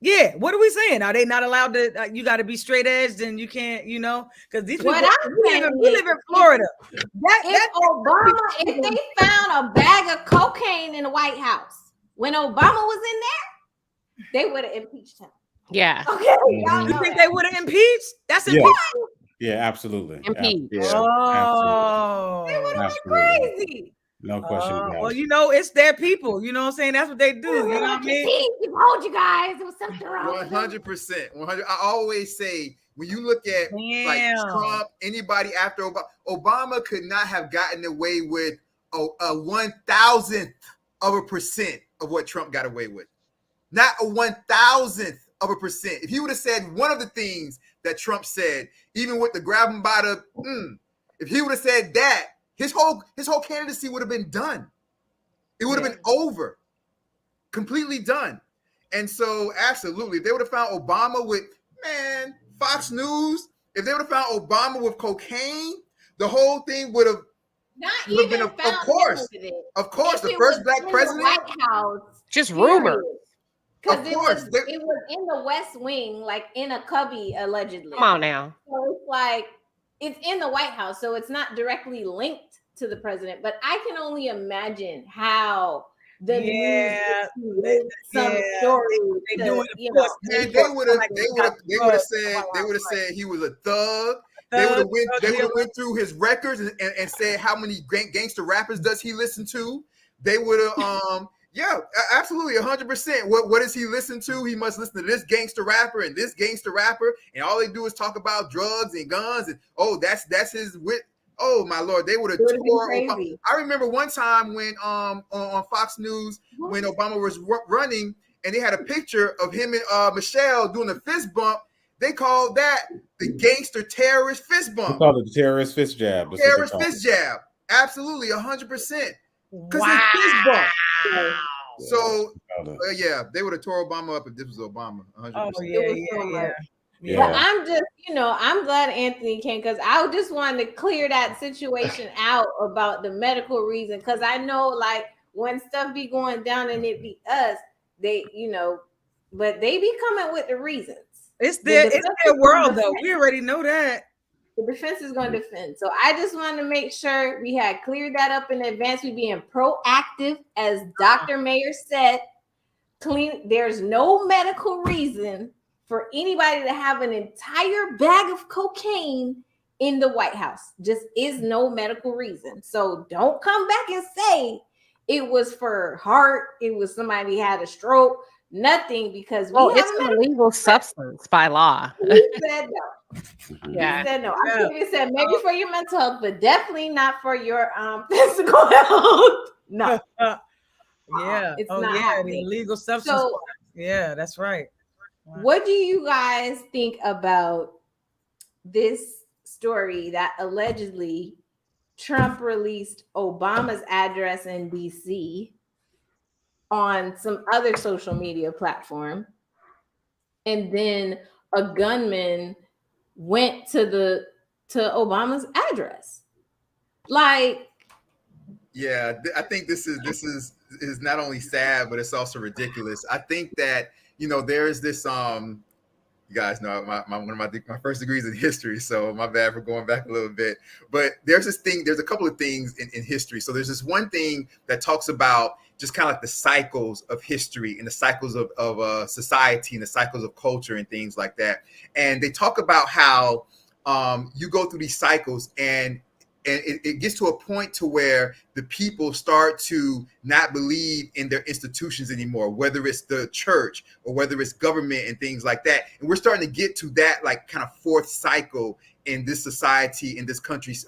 Yeah, what are we saying? Are they not allowed to? You got to be straight edged, and you can't, you know, because these people. We live in Florida. If they found a bag of cocaine in the White House when Obama was in there, they would have impeached him. Yeah. Okay. You think they would have impeached? That's impeachment. Yeah, absolutely. Impeached. Oh, they would have been crazy. No question about it. Well, you know, it's their people. You know what I'm saying? That's what they do. You know what I mean? He told you guys it was something wrong. 100%. 100. I always say when you look at like Trump, anybody after Obama could not have gotten away with a 1,000th of a percent of what Trump got away with. Not a 1,000th of a percent. If he would have said one of the things that Trump said, even with the grab him by the, if he would have said that, his whole candidacy would have been done. It would have been over, completely done. And so, absolutely, if they would have found Obama with Fox News, if they would have found Obama with cocaine, the whole thing would have been, of course, the first black president. White House, just rumor. Because it was in the West Wing, like in a cubby, allegedly. Come on now. So it's like, it's in the White House, so it's not directly linked to the president. But I can only imagine how the news some story. They would have said he was a thug. They would have went through his records and said how many gangster rappers does he listen to. They would have yeah, absolutely, 100%. What does he listen to? He must listen to this gangster rapper and this gangster rapper, and all they do is talk about drugs and guns, and that's his wit. Oh my Lord, they would have tore. I remember one time when on Fox News when Obama was running, and they had a picture of him and Michelle doing a fist bump. They called that the gangster terrorist fist bump. They called it the terrorist fist jab. Terrorist fist jab. Absolutely, 100%. Because it's fist bump. So they would have tore Obama up if this was Obama. 100%. Oh yeah. But I'm just, I'm glad Anthony came, because I just wanted to clear that situation out about the medical reason, because I know like when stuff be going down and it be us, they, but they be coming with the reasons. It's their world though. We already know that. The defense is going to defend. So I just wanted to make sure we had cleared that up in advance. We being proactive, as Dr. Mayer said. There's no medical reason for anybody to have an entire bag of cocaine in the White House. Just is no medical reason. So don't come back and say it was for heart. It was somebody had a stroke. Nothing, because it's an illegal substance by law. We said no. Yeah. He said no. I think he said maybe for your mental health, but definitely not for your physical health. No. It's not happening. The illegal substance. So, yeah, that's right. Wow. What do you guys think about this story that allegedly Trump released Obama's address in DC on some other social media platform, and then a gunman went to Obama's address? Like, yeah, I think this is not only sad, but it's also ridiculous. I think that there's this you guys know one of my first degrees in history, so my bad for going back a little bit. But there's a couple of things in history. So there's this one thing that talks about just kind of like the cycles of history and the cycles of society and the cycles of culture and things like that. And they talk about how you go through these cycles, and it gets to a point to where the people start to not believe in their institutions anymore, whether it's the church or whether it's government and things like that. And we're starting to get to that like kind of fourth cycle in this society, in this country's,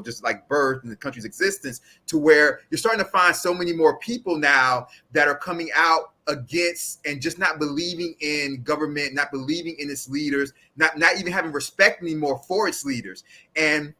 just like birth and the country's existence, to where you're starting to find so many more people now that are coming out against and just not believing in government, not believing in its leaders, not even having respect anymore for its leaders. And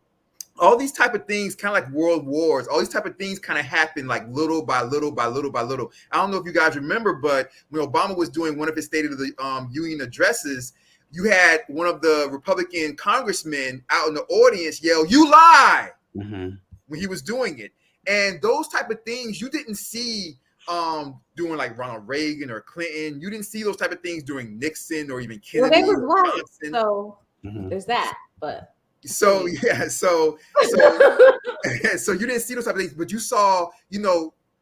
all these type of things, kind of like world wars, all these type of things kind of happen like little by little by little by little. I don't know if you guys remember, but when Obama was doing one of his State of the Union addresses, you had one of the Republican congressmen out in the audience yell, "You lie," when he was doing it. And those type of things you didn't see doing like Ronald Reagan or Clinton. You didn't see those type of things during Nixon or even Well, Kennedy. they was or white, Johnson. so there's that. But So yeah, so so you didn't see those type of things, but you saw,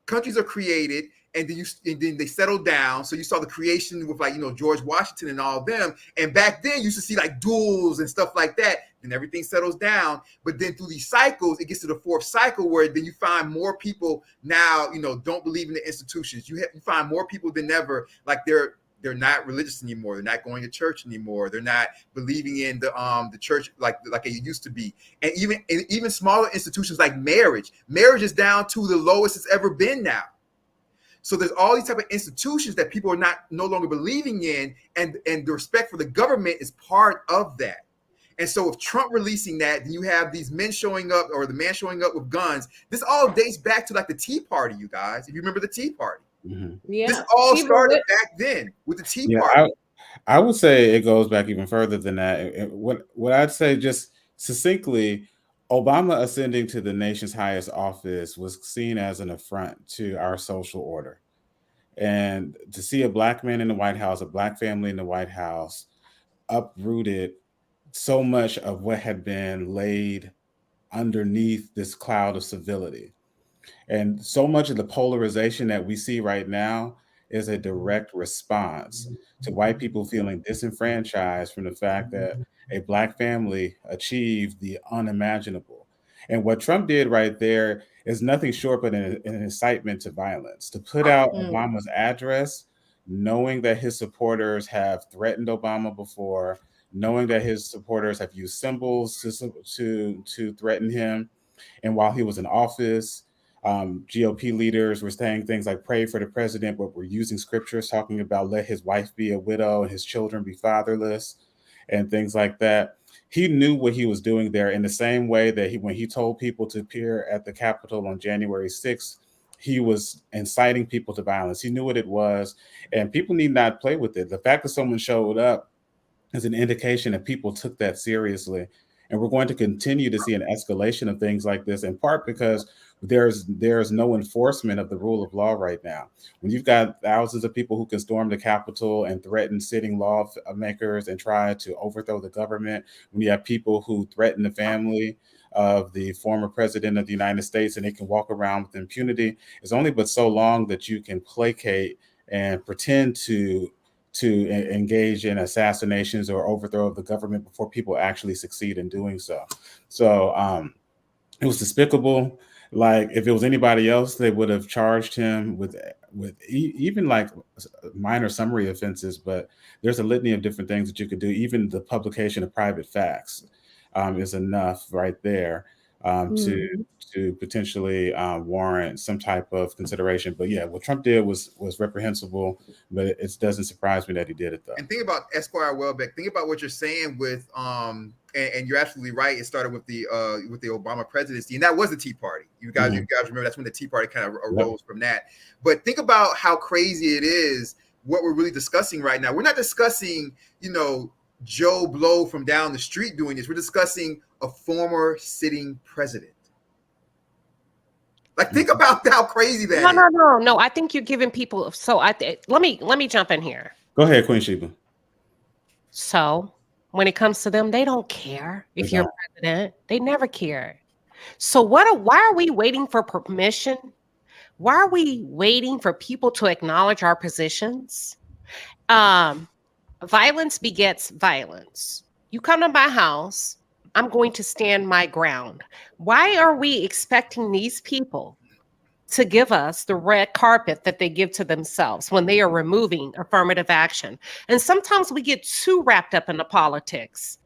countries are created and then they settle down. So you saw the creation with like, George Washington and all of them. And back then you used to see like duels and stuff like that. Then everything settles down. But then through these cycles, it gets to the fourth cycle where then you find more people now, don't believe in the institutions. You find more people than ever, like they're not religious anymore. They're not going to church anymore. They're not believing in the church like it used to be. And even smaller institutions like marriage is down to the lowest it's ever been now. So there's all these type of institutions that people are no longer believing in, and the respect for the government is part of that. And so with Trump releasing that, then you have these men showing up, or the man showing up with guns. This all dates back to like the Tea Party, you guys. If you remember the Tea Party. Yeah, this all started back then with the Tea Party. I would say it goes back even further than that. What I'd say, just succinctly, Obama ascending to the nation's highest office was seen as an affront to our social order. And to see a Black man in the White House, a Black family in the White House, uprooted so much of what had been laid underneath this cloud of civility. And so much of the polarization that we see right now is a direct response to white people feeling disenfranchised from the fact that a Black family achieved the unimaginable. And what Trump did right there is nothing short but an incitement to violence. To put out Obama's address, knowing that his supporters have threatened Obama before, knowing that his supporters have used symbols to threaten him. And while he was in office, GOP leaders were saying things like pray for the president, but were using scriptures talking about let his wife be a widow and his children be fatherless and things like that. He knew what he was doing there, in the same way that when he told people to appear at the Capitol on January 6th, he was inciting people to violence. He knew what it was, and people need not play with it. The fact that someone showed up is an indication that people took that seriously. And we're going to continue to see an escalation of things like this, in part because there's no enforcement of the rule of law right now. When you've got thousands of people who can storm the Capitol and threaten sitting lawmakers and try to overthrow the government, when you have people who threaten the family of the former president of the United States and they can walk around with impunity, it's only but so long that you can placate and pretend to engage in assassinations or overthrow of the government before people actually succeed in doing so. So it was despicable. Like if it was anybody else, they would have charged him with even like minor summary offenses, but there's a litany of different things that you could do. Even the publication of private facts is enough right there to potentially warrant some type of consideration. But yeah, what Trump did was reprehensible, but it doesn't surprise me that he did it though. And think about Esquire Welbeck. Think about what you're saying with and you're absolutely right. It started with the Obama presidency, and that was the Tea Party. You guys remember that's when the Tea Party kind of arose from that. But think about how crazy it is what we're really discussing right now. We're not discussing, Joe Blow from down the street doing this. We're discussing a former sitting president. Like, think about how crazy that is. No. I think you're giving people. So let me jump in here. Go ahead, Queen Sheba. So when it comes to them, they don't care if you're president. They never care. So why are we waiting for permission? Why are we waiting for people to acknowledge our positions? Violence begets violence. You come to my house, I'm going to stand my ground. Why are we expecting these people to give us the red carpet that they give to themselves when they are removing affirmative action? And sometimes we get too wrapped up in the politics.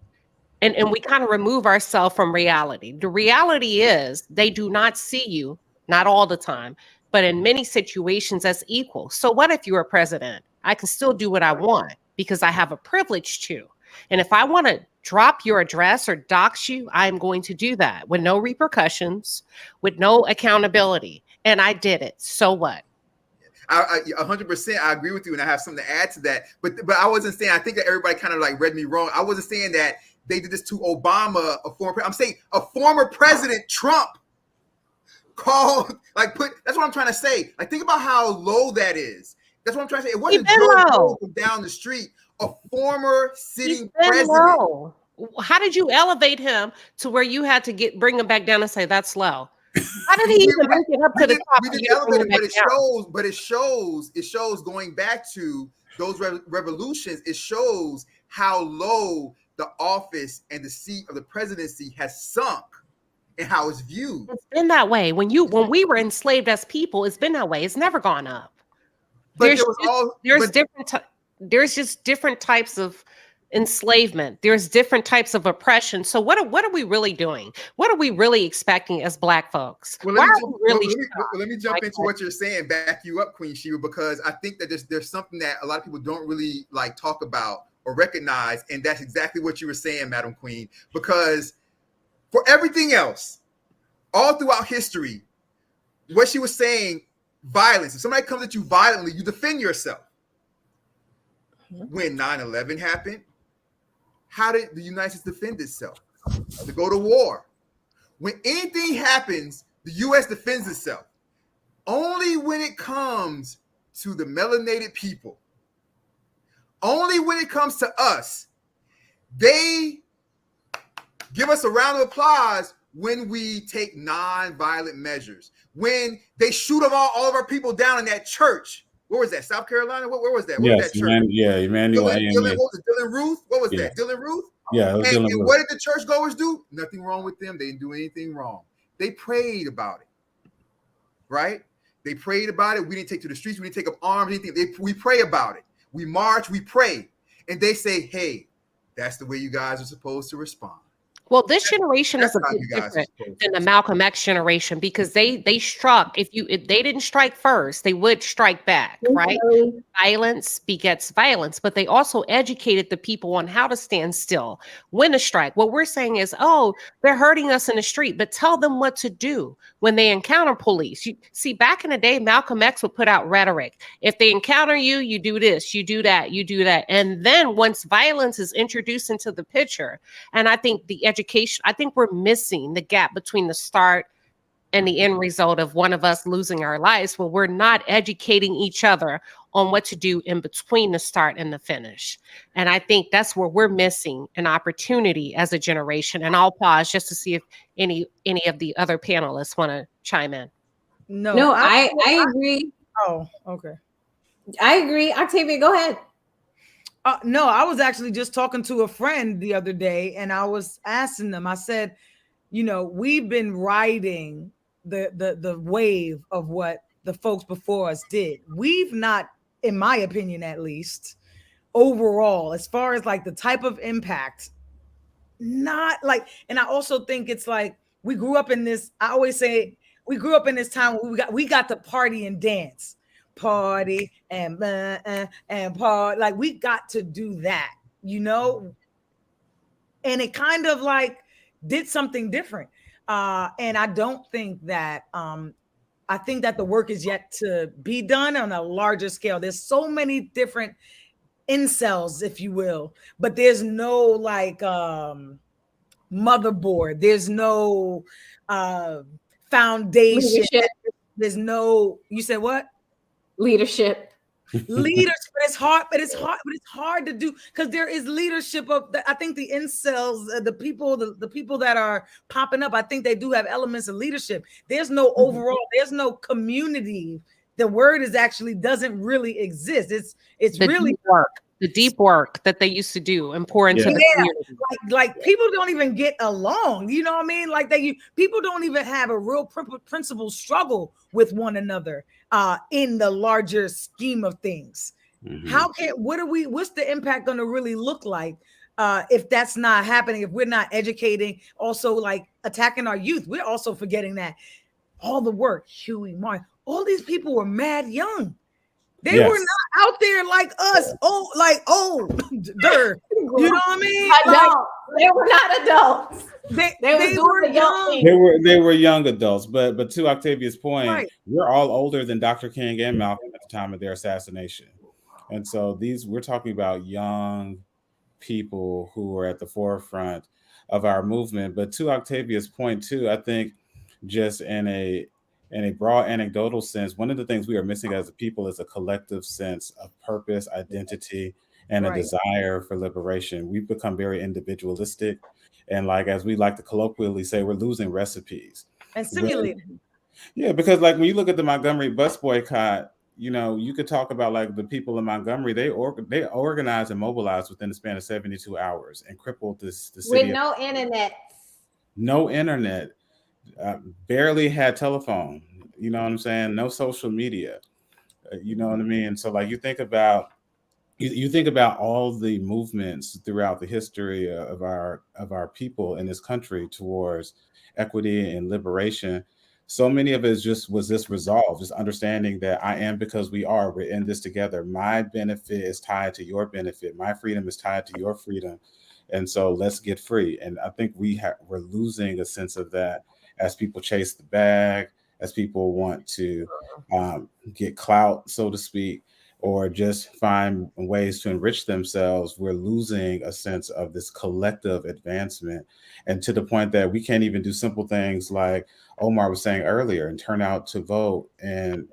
And we kind of remove ourselves from reality. The reality is they do not see you, not all the time, but in many situations as equal. So what if you're a president? I can still do what I want because I have a privilege to. And if I want to drop your address or dox you, I'm going to do that with no repercussions, with no accountability. And I did it. So what? I 100%. I agree with you, and I have something to add to that. But I wasn't saying. I think that everybody kind of like read me wrong. I wasn't saying that they did this to Obama, a former. I'm saying a former president, Trump, called like put. That's what I'm trying to say. Like think about how low that is. That's what I'm trying to say. It wasn't George Bush from down the street. A former sitting president. Low. How did you elevate him to where you had to bring him back down and say that's low? How did he even make it up to the top? We didn't elevate it, but it shows going back to those revolutions. It shows how low the office and the seat of the presidency has sunk and how it's viewed. It's been that way. When we were enslaved as people, it's been that way. It's never gone up. But there's just different types of enslavement. There's different types of oppression. So what are we really doing? What are we really expecting as Black folks? Well, let me jump into what you're saying, back you up, Queen Sheba, because I think that there's something that a lot of people don't really like talk about or recognize, and that's exactly what you were saying, Madam Queen, because for everything else, all throughout history, what she was saying, violence. If somebody comes at you violently, you defend yourself. When 9/11 happened, how did the United States defend itself? To go to war. When anything happens, the U.S. defends itself. Only when it comes to the melanated people, only when it comes to us, they give us a round of applause when we take non-violent measures. When they shoot all of our people down in that church. Where was that? South Carolina? Where was that? Where was that church? Emmanuel. Dylan Ruth? What was that? Dylan Ruth? Yeah, and what did the churchgoers do? Nothing wrong with them. They didn't do anything wrong. They prayed about it, right? They prayed about it. We didn't take to the streets. We didn't take up arms, anything. We pray about it. We march, we pray. And they say, hey, that's the way you guys are supposed to respond. Well, this generation is a bit different than the Malcolm X generation because they struck. If they didn't strike first, they would strike back, right? Violence begets violence, but they also educated the people on how to stand still, when to strike. What we're saying is, oh, they're hurting us in the street, but tell them what to do when they encounter police. You see, back in the day, Malcolm X would put out rhetoric. If they encounter you, you do this, you do that, you do that. And then once violence is introduced into the picture, and I think the education, I think we're missing the gap between the start and the end result of one of us losing our lives, where we're not educating each other on what to do in between the start and the finish. And I think that's where we're missing an opportunity as a generation. And I'll pause just to see if any of the other panelists want to chime in. No, I agree. Oh, okay. I agree. Octavia, go ahead. No, I was actually just talking to a friend the other day, and I was asking them, I said, you know, we've been riding the wave of what the folks before us did. We've not, in my opinion, at least, overall, as far as like the type of impact, not like, and I also think it's like we grew up in this, I always say we grew up in this time where we got to party and dance. Party and party, like we got to do that, you know, and it kind of like did something different. And I don't think that I think that the work is yet to be done on a larger scale. There's so many different incels, if you will, but there's no like motherboard. There's no foundation. Leadership. There's no, you said what? Leadership. Leadership, but it's hard to do because there is leadership of I think the incels, the people that are popping up, I think they do have elements of leadership. There's no overall, there's no community. The word is actually doesn't really exist. It's really the deep work that they used to do and pour into the community. Like people don't even get along. You know what I mean? Like people don't even have a real principle struggle with one another in the larger scheme of things. Mm-hmm. What's the impact going to really look like if that's not happening, if we're not educating, also like attacking our youth, we're also forgetting that all the work, Huey, Martin, all these people were mad young. They Yes. were not out there like us. Oh, like dirt. You know what I mean? Adults. They were not adults. They were young. They were young adults, but to Octavia's point, Right. we're all older than Dr. King and Malcolm at the time of their assassination. And so we're talking about young people who were at the forefront of our movement. But to Octavia's point too, I think just in a broad anecdotal sense, one of the things we are missing as a people is a collective sense of purpose, identity, and a Right. desire for liberation. We've become very individualistic. And like, as we like to colloquially say, we're losing recipes. And simulated. Yeah, because like when you look at the Montgomery bus boycott, you know, you could talk about like the people in Montgomery, they organized and mobilized within the span of 72 hours and crippled the city. With no internet. No internet, barely had telephone, you know what I'm saying? No social media, you know what I mean? So like you think about all the movements throughout the history of our people in this country towards equity and liberation. So many of it was this resolve, just understanding that I am because we're in this together. My benefit is tied to your benefit. My freedom is tied to your freedom. And so let's get free. And I think we're losing a sense of that as people chase the bag, as people want to get clout, so to speak, or just find ways to enrich themselves. We're losing a sense of this collective advancement, and to the point that we can't even do simple things like Omar was saying earlier and turn out to vote in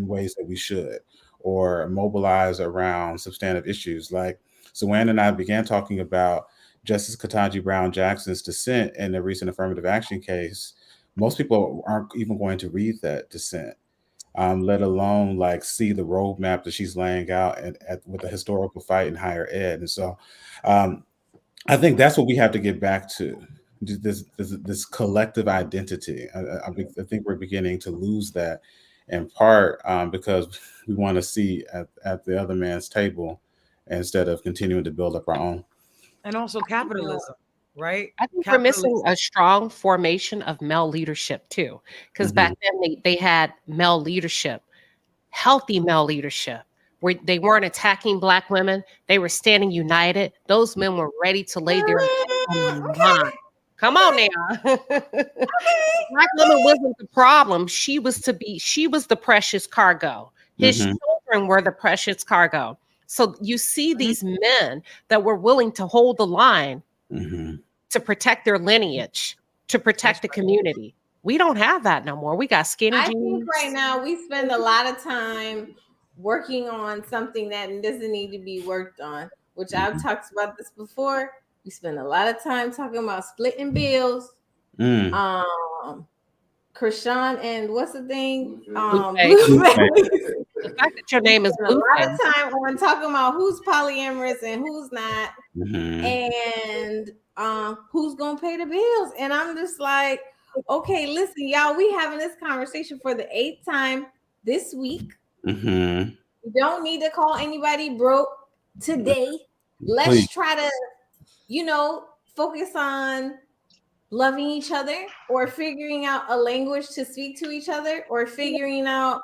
ways that we should, or mobilize around substantive issues. Like Suwan and I began talking about Justice Ketanji Brown Jackson's dissent in the recent affirmative action case. Most people aren't even going to read that dissent, let alone like see the roadmap that she's laying out with a historical fight in higher ed. And so I think that's what we have to get back to, this collective identity. I think we're beginning to lose that in part because we want to see at the other man's table instead of continuing to build up our own. And also capitalism. Right? I think we're missing a strong formation of male leadership too, because back then they had male leadership, healthy male leadership, where they weren't attacking Black women. They were standing united. Those men were ready to lay their line. Come on now. Black woman wasn't the problem. She was the precious cargo. His children were the precious cargo. So you see these men that were willing to hold the line to protect their lineage, to protect the community. We don't have that no more. We got skinny jeans. I think right now we spend a lot of time working on something that doesn't need to be worked on, which I've talked about this before. We spend a lot of time talking about splitting bills. Krishan and what's the thing? The fact that your name is a lot of time on talking about who's polyamorous and who's not, and who's gonna pay the bills. And I'm just like, okay, listen, y'all, we having this conversation for the 8th time this week. You don't need to call anybody broke today. Let's try to, focus on loving each other, or figuring out a language to speak to each other, or figuring out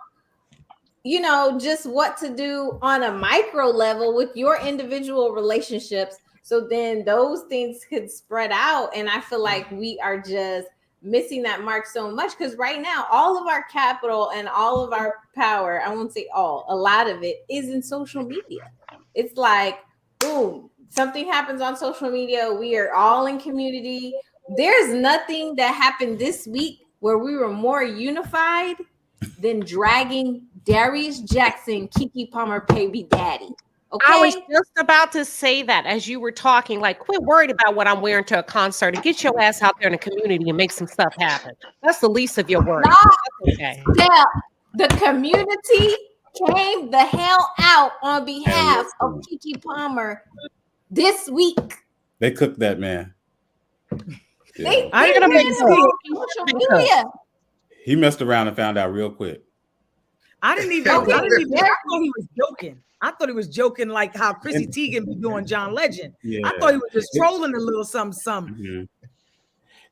just what to do on a micro level with your individual relationships. So then those things could spread out. And I feel like we are just missing that mark so much, because right now, all of our capital and all of our power, I won't say all, a lot of it is in social media. It's like, boom, something happens on social media. We are all in community. There's nothing that happened this week where we were more unified than dragging Darius Jackson, Keke Palmer, baby daddy. Okay? I was just about to say that as you were talking, like, quit worrying about what I'm wearing to a concert and get your ass out there in the community and make some stuff happen. That's the least of your worries. Okay. The community came the hell out on behalf of Keke Palmer this week. They cooked that man. Yeah. I'm gonna make social media. He messed around and found out real quick. I didn't even. I thought he was joking. I thought he was joking like how Chrissy And- Teigen be doing John Legend. Yeah. I thought he was just trolling a little something. Mhm.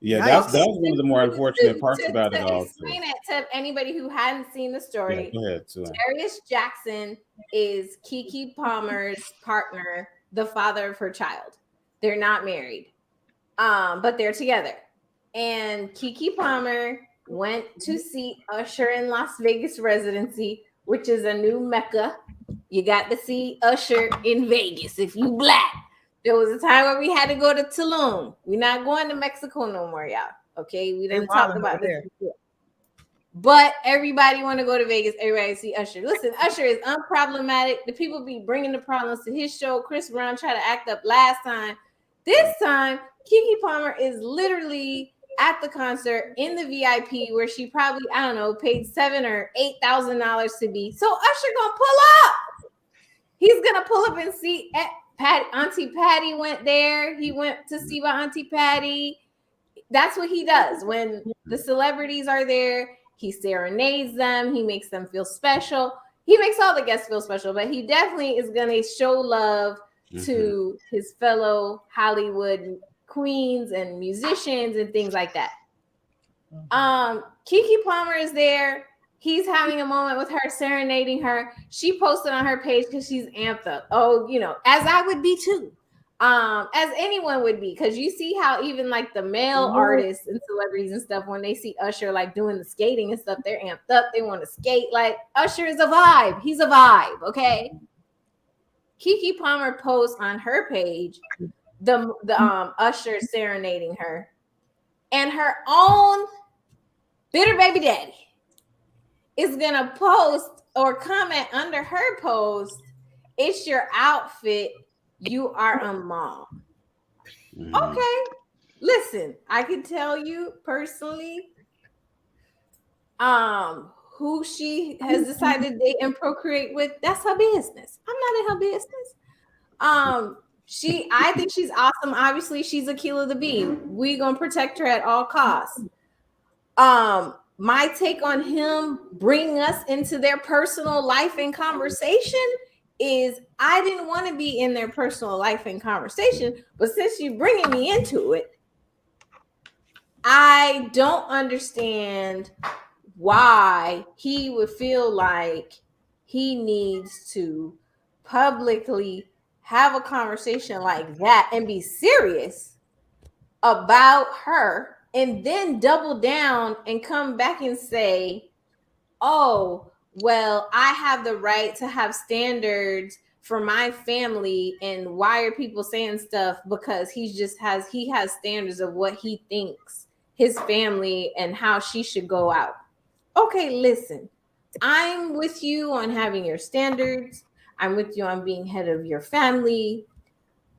Yeah, Yikes. that was one of the more unfortunate parts about it To all. explain it to anybody who hadn't seen the Yeah, story, go ahead, Sue. Darius Jackson is Keke Palmer's partner, the father of her child. They're not married, but they're together. And Keke Palmer went to see Usher in Las Vegas residency, which is a new mecca. You got to see Usher in Vegas if you black. There was a time where we had to go to Tulum. We're not going to Mexico no more, y'all. Okay, we didn't talk about this before. But everybody want to go to Vegas. Everybody see Usher. Listen, Usher is unproblematic. The people be bringing the problems to his show. Chris Brown tried to act up last time. This time, Keke Palmer is literally at the concert in the VIP where she probably, I don't know, paid $7,000 or $8,000 to be. So Usher gonna pull up. He's gonna pull up and see Auntie Patty went there. He went to see my Auntie Patty. That's what he does when the celebrities are there. He serenades them. He makes them feel special. He makes all the guests feel special, but he definitely is gonna show love to his fellow Hollywood queens and musicians and things like that. Keke Palmer is there. He's having a moment with her, serenading her. She posted on her page because she's amped up. Oh, you know, as I would be too. As anyone would be, because you see how even like the male artists and celebrities and stuff, when they see Usher like doing the skating and stuff, they're amped up. They want to skate. Like Usher is a vibe. He's a vibe. Okay. Keke Palmer posts on her page the Usher serenading her, and her own bitter baby daddy is gonna post or comment under her post, "It's your outfit. You are a mom." Okay, listen, I can tell you personally, who she has decided to date and procreate with, that's her business. I'm not in her business. I think she's awesome. Obviously, she's Akilah the Bee. We gonna protect her at all costs. My take on him bringing us into their personal life and conversation is I didn't want to be in their personal life and conversation, but since you're bringing me into it, I don't understand why he would feel like he needs to publicly have a conversation like that and be serious about her and then double down and come back and say, oh, well, I have the right to have standards for my family, and why are people saying stuff? Because he has standards of what he thinks his family and how she should go out. Okay, listen, I'm with you on having your standards. I'm with you on being head of your family.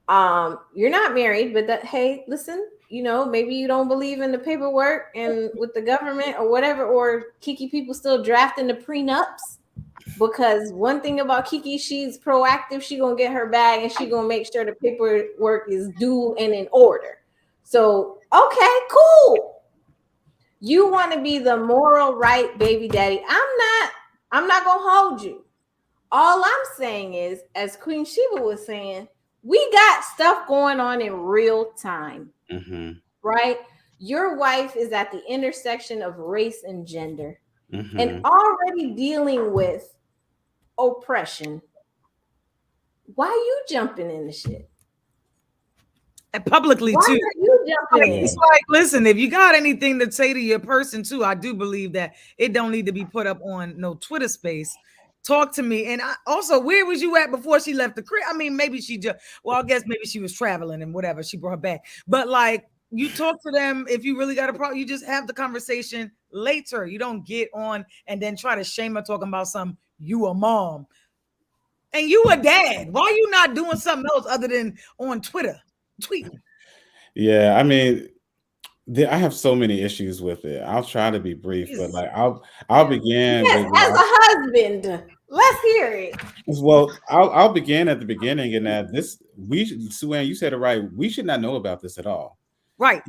You're not married, but hey, listen, you know, maybe you don't believe in the paperwork and with the government or whatever, or Keke people still drafting the prenups, because one thing about Keke, she's proactive. She gonna get her bag and she gonna make sure the paperwork is due and in order. So, okay, cool. You want to be the moral right baby daddy. I'm not gonna hold you. All I'm saying is, as Queen Sheba was saying, we got stuff going on in real time, right? Your wife is at the intersection of race and gender and already dealing with oppression. Why are you jumping in the shit? And publicly Why too. are you jumping in? It's like, listen, if you got anything to say to your person too, I do believe that it don't need to be put up on no Twitter space. Talk to me. And also, where was you at before she left the crib? I mean, maybe she just, well, I guess maybe she was traveling and whatever. She brought her back. But like, you talk to them. If you really got a problem, you just have the conversation later. You don't get on and then try to shame her talking about you a mom. And you a dad. Why are you not doing something else other than on Twitter? Tweeting. Yeah, I mean, I have so many issues with it. I'll try to be brief, but like I'll begin. Yes, as a husband, let's hear it. Well, I'll begin at the beginning, and that Sue-Ann, you said it right. We should not know about this at all. Right.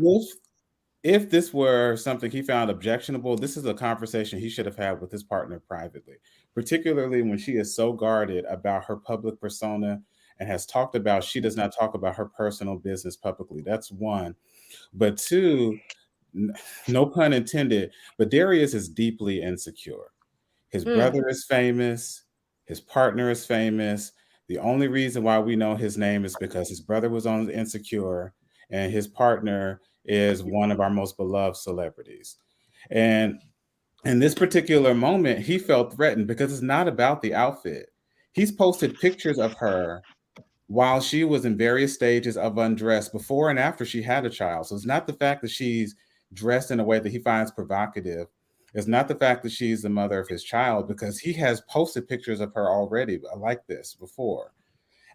if this were something he found objectionable, this is a conversation he should have had with his partner privately, particularly when she is so guarded about her public persona and has talked about she does not talk about her personal business publicly. That's one. But two, no pun intended, but Darius is deeply insecure. His brother is famous. His partner is famous. The only reason why we know his name is because his brother was on Insecure, and his partner is one of our most beloved celebrities. And in this particular moment, he felt threatened because it's not about the outfit. He's posted pictures of her while she was in various stages of undress before and after she had a child. So it's not the fact that she's dressed in a way that he finds provocative. It's not the fact that she's the mother of his child, because he has posted pictures of her already like this before.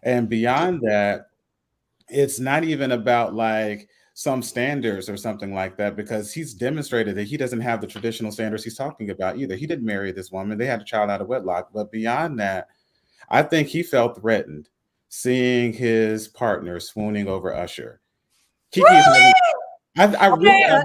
And beyond that, it's not even about like some standards or something like that, because he's demonstrated that he doesn't have the traditional standards he's talking about either. He didn't marry this woman. They had a child out of wedlock. But beyond that, I think he felt threatened seeing his partner swooning over Usher. Kiki is Really? I really, Yeah,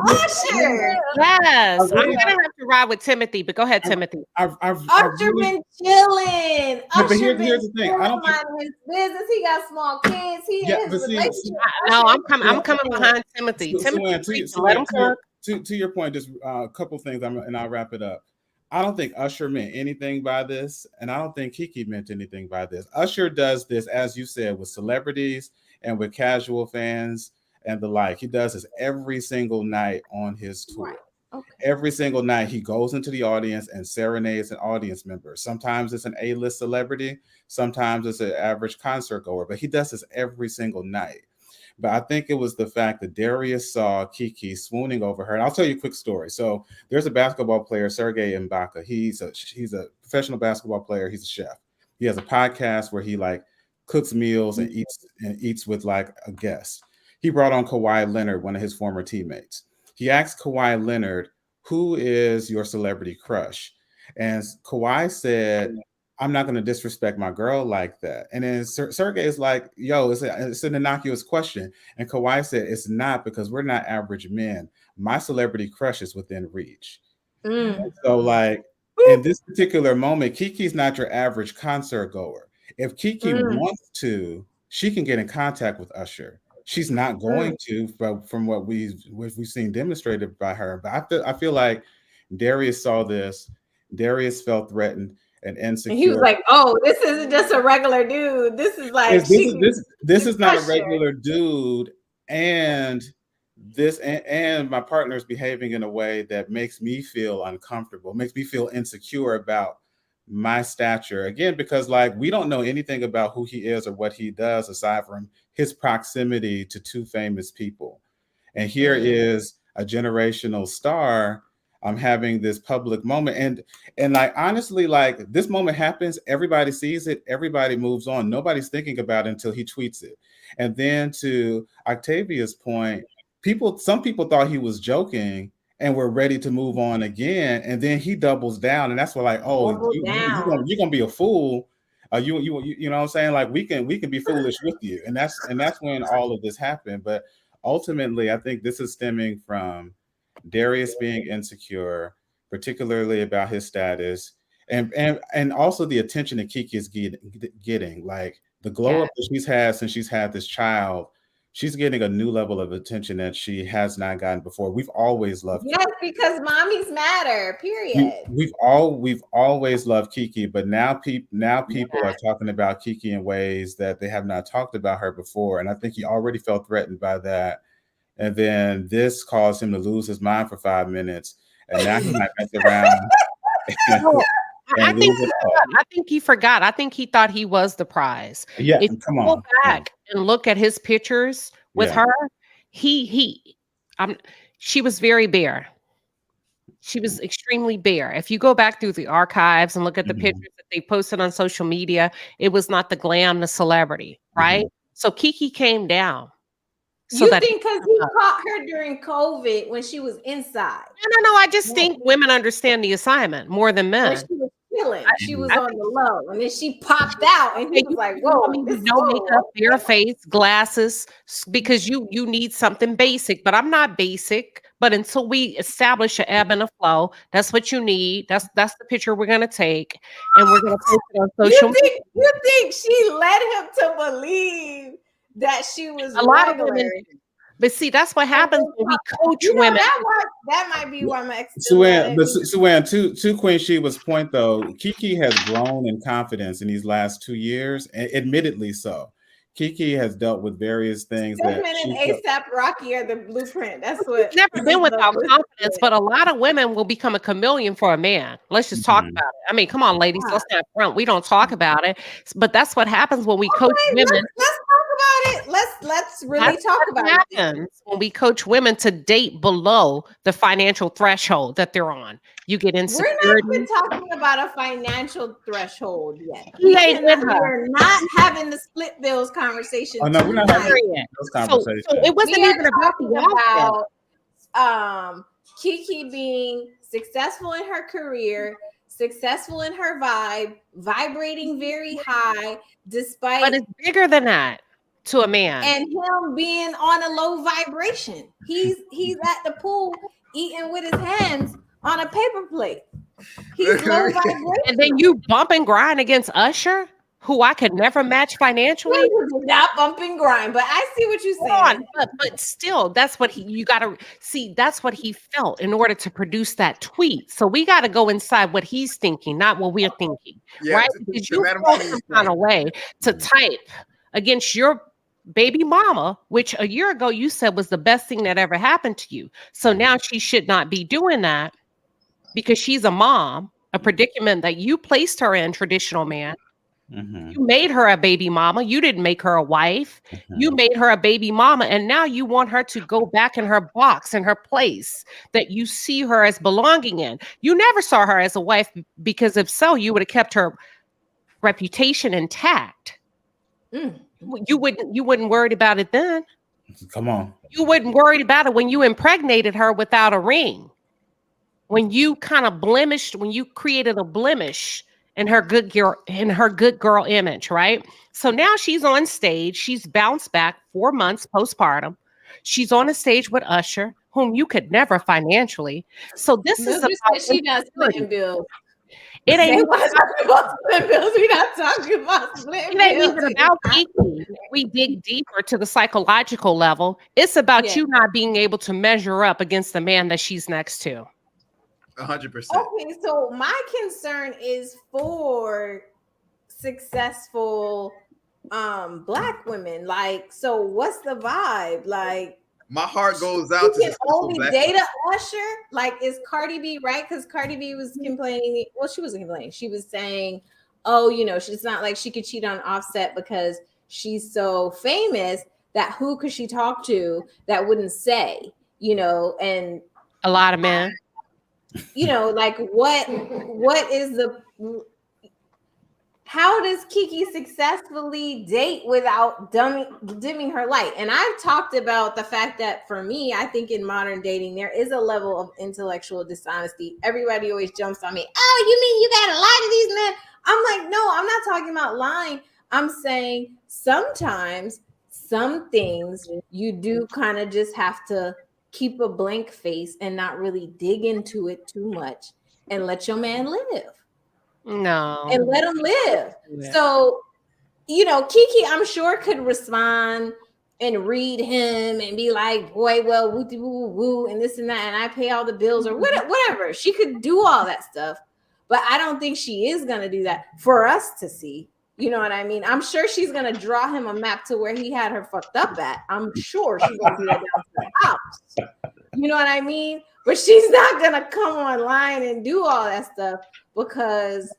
Usher. Yes, I'm really- gonna have to ride with Timothy, but go ahead, Timothy. I Usher really, been chilling. but Usher here's been the thing. I don't think, minding his business. He got small kids. He Yeah, in but his see- relationship. No, I'm coming. Yeah. I'm coming behind Timothy. So, Timothy, Ann, preach, let him cook. to your point, just a couple things, and I'll wrap it up. I don't think Usher meant anything by this, and I don't think Kiki meant anything by this. Usher does this, as you said, with celebrities and with casual fans and the like. He does this every single night on his tour. Right. Okay. Every single night, he goes into the audience and serenades an audience member. Sometimes it's an A-list celebrity, sometimes it's an average concert goer, but he does this every single night. But I think it was the fact that Darius saw Kiki swooning over her. And I'll tell you a quick story. So there's a basketball player, Sergey Ibaka. He's a professional basketball player. He's a chef. He has a podcast where he like cooks meals and eats with like a guest. He brought on Kawhi Leonard, one of his former teammates. He asked Kawhi Leonard, "Who is your celebrity crush?" And Kawhi said, "I'm not going to disrespect my girl like that." And then Sergey is like, "Yo, it's an innocuous question." And Kawhi said, "It's not, because we're not average men. My celebrity crush is within reach." And so like in this particular moment, Kiki's not your average concert goer. If Kiki wants to, she can get in contact with Usher. She's not going to, from what we've seen demonstrated by her. But I feel like Darius saw this. Darius felt threatened and insecure. And he was like, "Oh, this isn't just a regular dude. This is like this is not a Usher. regular dude, and and my partner is behaving in a way that makes me feel uncomfortable, makes me feel insecure about my stature." Again, because like we don't know anything about who he is or what he does aside from his proximity to two famous people. And here is a generational star having this public moment. And like honestly, like this moment happens, everybody sees it, everybody moves on. Nobody's thinking about it until he tweets it. And then to Octavia's point, some people thought he was joking and were ready to move on again. And then he doubles down, and that's why, like, oh, you're gonna be a fool. You know what I'm saying? Like we can be foolish with you, and that's when all of this happened. But ultimately, I think this is stemming from Darius being insecure, particularly about his status, and also the attention that Kiki is getting. Like the glow up that she's had since she's had this child. She's getting a new level of attention that she has not gotten before. We've always loved Yes, Kiki. because mommies matter, period. We've always loved Kiki, but now people are talking about Kiki in ways that they have not talked about her before. And I think he already felt threatened by that. And then this caused him to lose his mind for 5 minutes. And now he might mess around. I think he forgot. I think he thought he was the prize. Yeah, if you go back and look at his pictures with her, she was very bare. She was extremely bare. If you go back through the archives and look at the pictures that they posted on social media, it was not the glam, the celebrity, right? So Kiki came down. So you think because he caught her during COVID when she was inside? No. I just think women understand the assignment more than men. When she was chilling. She was I on the low, and then she popped out, and he was like, "Whoa, this no whoa, makeup, bare face, glasses, because you need something basic." But I'm not basic. But until we establish an ebb and a flow, that's what you need. That's the picture we're gonna take, and we're gonna post it on social. You think she led him to believe that she was A lot regular? of women, but see, that's what happens when we coach You know, women. that might be why my ex. Suanne, but Suanne, to Queen Sheba's point though, Kiki has grown in confidence in these last 2 years, and admittedly so. Kiki has dealt with various things that and ASAP Rocky are the blueprint. That's what. Never been without confidence, but a lot of women will become a chameleon for a man. Let's just talk about it. I mean, come on, ladies, let's not front. We don't talk about it, but that's what happens when we coach women. Let's talk about it. Let's really talk about it. Happens when we coach women to date below the financial threshold that they're on. You get insecurity. We're not even talking about a financial threshold yet. We're not having the split bills conversation. Oh no, we're not having those conversations. So it wasn't even about Kiki being successful in her career, successful in her vibe, vibrating very high, despite. But it's bigger than that to a man. And him being on a low vibration. He's at the pool eating with his hands on a paper plate. He's low vibration. And then you bump and grind against Usher, who I could never match financially. Not bump and grind, but I see what you're saying. But still, that's what you gotta see. That's what he felt in order to produce that tweet. So we got to go inside what he's thinking, not what we're thinking, right? Because you felt some kind of way to type against your baby mama, which a year ago you said was the best thing that ever happened to you. So now she should not be doing that because she's a mom, a predicament that you placed her in, traditional man. Mm-hmm. You made her a baby mama. You didn't make her a wife. Mm-hmm. You made her a baby mama. And now you want her to go back in her box, in her place that you see her as belonging in. You never saw her as a wife, because if so, you would have kept her reputation intact. You wouldn't worry about it then. Come on. You wouldn't worry about it when you impregnated her without a ring. When you kind of blemished, when you created a blemish in her good girl image, right? So now she's on stage. She's bounced back 4 months postpartum. She's on a stage with Usher, whom you could never financially. So this is about she does splitting bills. It ain't talking about split bills. We're not talking about split bills. It ain't even about Kiki. We dig deeper to the psychological level. It's about you not being able to measure up against the man that she's next to. 100%. Okay, so my concern is for successful Black women. Like, so what's the vibe? Like, my heart goes out to only date a Usher. Like, is Cardi B right? Because Cardi B was complaining. Well, she wasn't complaining. She was saying, "Oh, you know, she's not like she could cheat on Offset because she's so famous that who could she talk to that wouldn't say, you know?" And a lot of men, you know, like what is the? How does Kiki successfully date without dimming her light? And I've talked about the fact that for me, I think in modern dating, there is a level of intellectual dishonesty. Everybody always jumps on me. Oh, you mean you got to lie to these men? I'm like, no, I'm not talking about lying. I'm saying sometimes some things you do kind of just have to keep a blank face and not really dig into it too much and let your man live. No. And let him live. Yeah. So, you know, Kiki, I'm sure, could respond and read him and be like, boy, well, woo, woo, woo, and this and that, and I pay all the bills or whatever. She could do all that stuff. But I don't think she is going to do that for us to see. You know what I mean? I'm sure she's going to draw him a map to where he had her fucked up at. I'm sure she's going to do that down to the house. You know what I mean? But she's not going to come online and do all that stuff because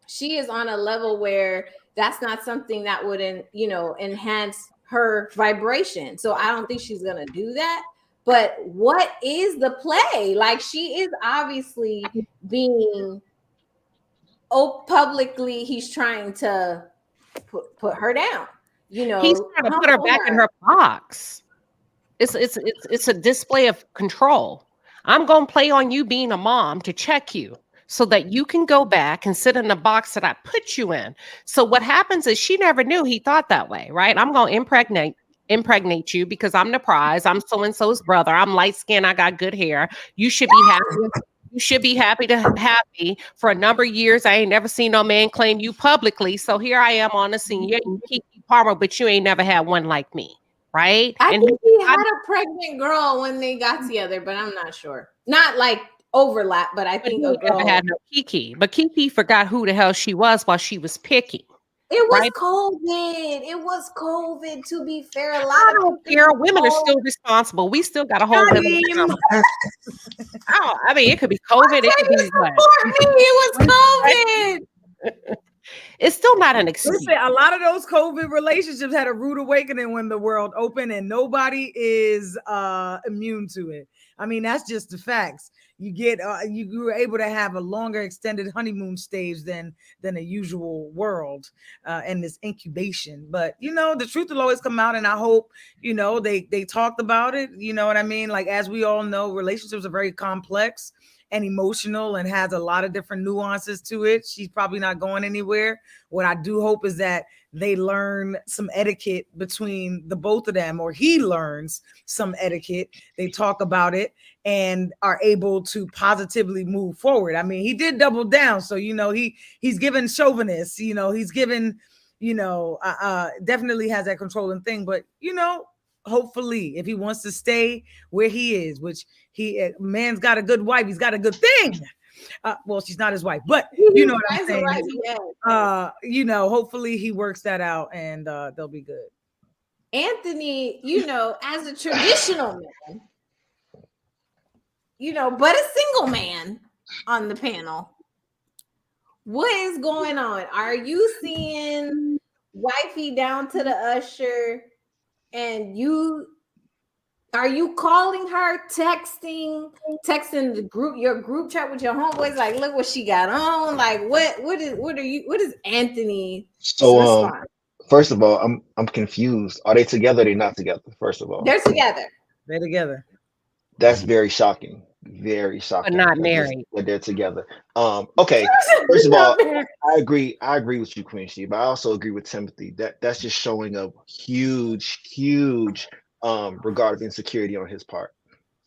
she is on a level where that's not something that would, enhance her vibration. So I don't think she's going to do that. But what is the play? Like, she is obviously being publicly, he's trying to put her down. You know, he's trying to put her back in her box. It's a display of control. I'm going to play on you being a mom to check you. so that you can go back and sit in the box that I put you in. So what happens is she never knew he thought that way, right? I'm going to impregnate you because I'm the prize. I'm so and so's brother. I'm light skinned. I got good hair. You should be happy. You should be happy to have me. For a number of years, I ain't never seen no man claim you publicly. So here I am on the scene. You're Keke Palmer, but you ain't never had one like me, right? I And think he had a pregnant girl when they got together, but I'm not sure. Not like overlap, but I but think he a never girl. had no Keke. But Keke forgot who the hell she was while she was picking. It was Right. COVID. It was COVID. To be fair, a lot I of don't people care. Women are still responsible. We still got to hold women accountable. I mean, it could be COVID. It could be what? support me. It was COVID. It's still not an excuse. Listen, a lot of those COVID relationships had a rude awakening when the world opened, and nobody is immune to it. I mean, that's just the facts. You get you were able to have a longer extended honeymoon stage than a usual world and this incubation. But you know, the truth will always come out, and I hope they talked about it. You know what I mean? Like, as we all know, relationships are very complex and emotional and has a lot of different nuances to it. She's probably not going anywhere. What I do hope is that they learn some etiquette between the both of them, or he learns some etiquette. They talk about it and are able to positively move forward. I mean, he did double down. So, he's given chauvinist, he's given, definitely has that controlling thing, but, hopefully if he wants to stay where he is, which man's got a good wife, he's got a good thing. Well, she's not his wife, but you know what I'm saying. Hopefully he works that out and they'll be good. Anthony, as a traditional man, but a single man on the panel, what is going on? Are you seeing wifey down to the usher, and are you calling her, texting the group, your group chat with your homeboys? Like, look what she got on. Like, what is Anthony? So first of all, I'm confused. Are they together? Or are they not together? First of all, they're together. They're together. That's very shocking. Very shocking. But not married. That they're together. Okay. First of all, I agree with you, Queen She, but I also agree with Timothy. That's just showing a huge regard of insecurity on his part.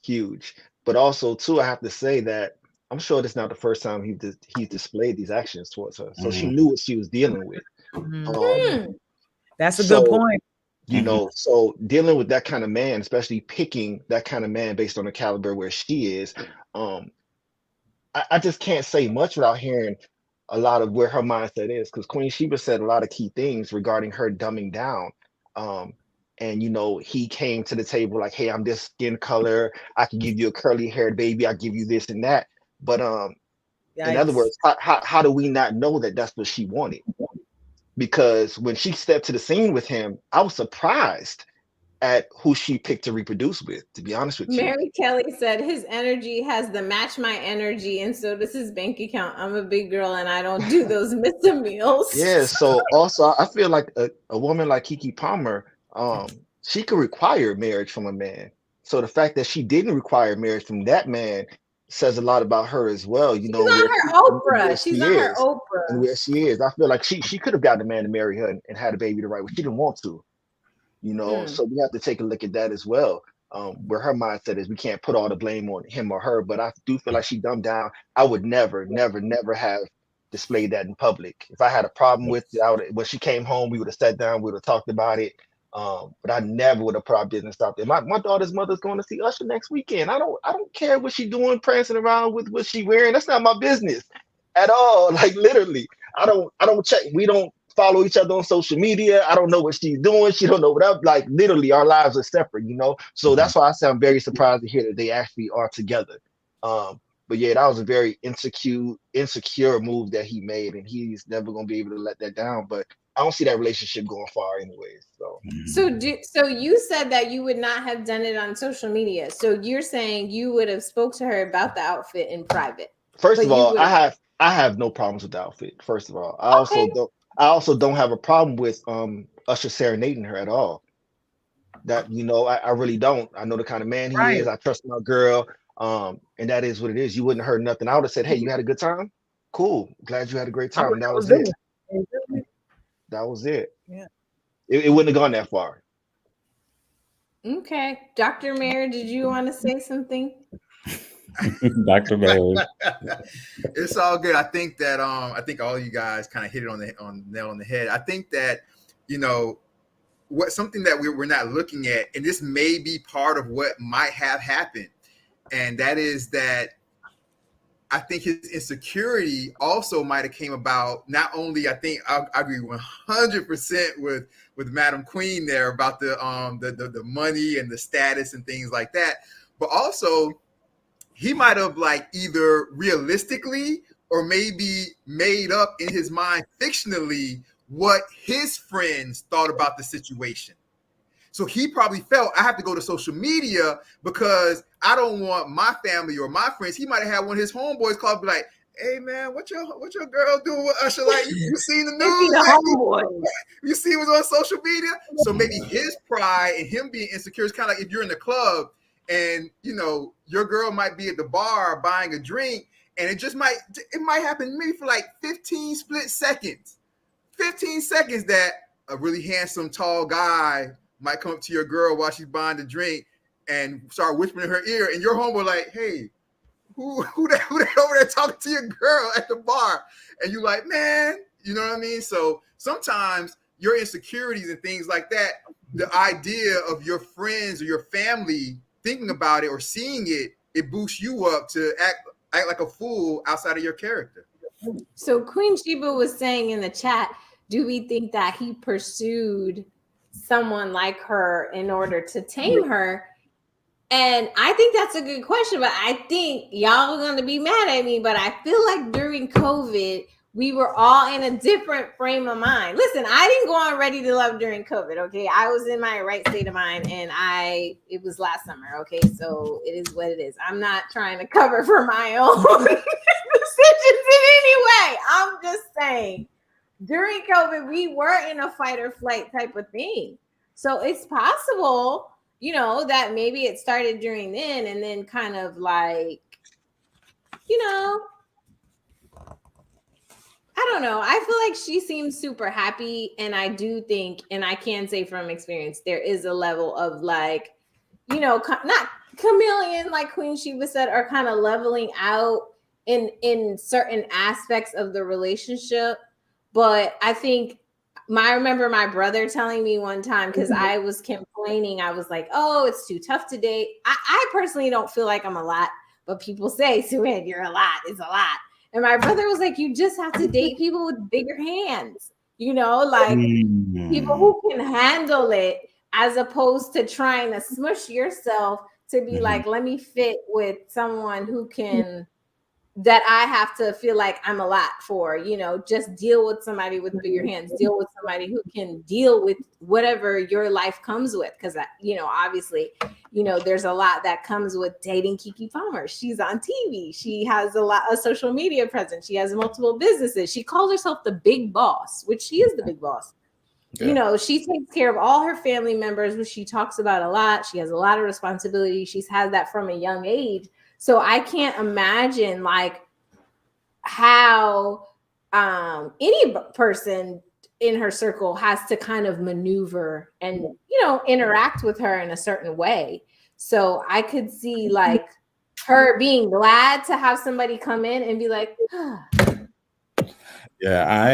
Huge. But also too, I have to say that I'm sure this is not the first time he displayed these actions towards her. So she knew what she was dealing with. That's a good point. So dealing with that kind of man, especially picking that kind of man based on the caliber where she is, I just can't say much without hearing a lot of where her mindset is, because Queen Sheba said a lot of key things regarding her dumbing down. And he came to the table like, hey, I'm this skin color, I can give you a curly haired baby, I give you this and that. But in other words, how do we not know that that's what she wanted? Because when she stepped to the scene with him, I was surprised at who she picked to reproduce with, to be honest with you. Mary Kelly said his energy has to match my energy, and so does his bank account. I'm a big girl and I don't do those Mr. meals. Yeah, so also I feel like a woman like Keke Palmer, she could require marriage from a man. So the fact that she didn't require marriage from that man says a lot about her as well. She's on her Oprah. She's on her Oprah. And where she is. I feel like she could have gotten a man to marry her and had a baby the right way. She didn't want to. So we have to take a look at that as well. Where her mindset is, we can't put all the blame on him or her, but I do feel like she dumbed down. I would never have displayed that in public. If I had a problem with it, when she came home, we would have sat down, we would have talked about it. But I never would have put our business out there. My daughter's mother's going to see Usher next weekend. I don't care what she's doing, prancing around with what she wearing. That's not my business at all. Like, literally, I don't check. We don't follow each other on social media. I don't know what she's doing. She don't know what I'm like. Literally, our lives are separate, So that's why I say I'm very surprised to hear that they actually are together. But yeah, that was a very insecure move that he made, and he's never gonna be able to let that down. But I don't see that relationship going far anyways. So you said that you would not have done it on social media. So you're saying you would have spoke to her about the outfit in private. First of all, I have no problems with the outfit. First of all, I also don't have a problem with Usher serenading her at all. That I really don't. I know the kind of man he is. I trust my girl. And that is what it is. You wouldn't have heard nothing. I would have said, hey, you had a good time? Cool. Glad you had a great I time. would- That I was was it. there. That was it. Yeah. It wouldn't have gone that far. Okay. Dr. Mayer, did you want to say something? Dr. Mary. It's all good. I think that I think all you guys kind of hit it on the nail on the head. I think that, you know, what something that we're not looking at, and this may be part of what might have happened, and that is that I think his insecurity also might have came about. Not only, I think I agree 100% with Madam Queen there about the money and the status and things like that, but also he might have like either realistically or maybe made up in his mind fictionally what his friends thought about the situation. So he probably felt I have to go to social media because I don't want my family or my friends. He might have had one of his homeboys call, be like, "Hey man, what your girl doing with Usher? Like, you seen the news? The You see what's on social media?" So maybe his pride and him being insecure is kind of like if you're in the club and you know your girl might be at the bar buying a drink, and it might happen maybe for like 15 split seconds. 15 seconds that a really handsome, tall guy might come up to your girl while she's buying the drink and start whispering in her ear, and your homeboy like, "Hey, who that over there talking to your girl at the bar?" And you like, "Man," you know what I mean? So sometimes your insecurities and things like that, the idea of your friends or your family thinking about it or seeing it, it boosts you up to act like a fool outside of your character. So Queen Sheba was saying in the chat, do we think that he pursued someone like her in order to tame her? And I think that's a good question, but I think y'all are going to be mad at me, but I feel like during COVID, we were all in a different frame of mind. Listen, I didn't go on Ready to Love during COVID, okay? I was in my right state of mind, and it was last summer, okay? So it is what it is. I'm not trying to cover for my own decisions in any way. I'm just saying, during COVID, we were in a fight or flight type of thing. So it's possible, you know, that maybe it started during then and then kind of like, you know, I don't know. I feel like she seems super happy. And I do think, and I can say from experience, there is a level of like, you know, not chameleon, like Queen Sheba said, or kind of leveling out in certain aspects of the relationship. But I think I remember my brother telling me one time, because I was complaining, I was like, "Oh, it's too tough to date." I personally don't feel like I'm a lot, but people say, "Sued, you're a lot. It's a lot." And my brother was like, "You just have to date people with bigger hands, you know, like people who can handle it, as opposed to trying to smush yourself to be like, let me fit with someone who can." That I have to feel like I'm a lot for, you know, just deal with somebody with bigger hands, deal with somebody who can deal with whatever your life comes with. Because, you know, obviously, you know, there's a lot that comes with dating Keke Palmer. She's on TV. She has a lot of social media presence. She has multiple businesses. She calls herself the big boss, which she is the big boss. Yeah. You know, she takes care of all her family members, which she talks about a lot. She has a lot of responsibility. She's had that from a young age. So I can't imagine like how any person in her circle has to kind of maneuver and, you know, interact with her in a certain way. So I could see like her being glad to have somebody come in and be like, yeah,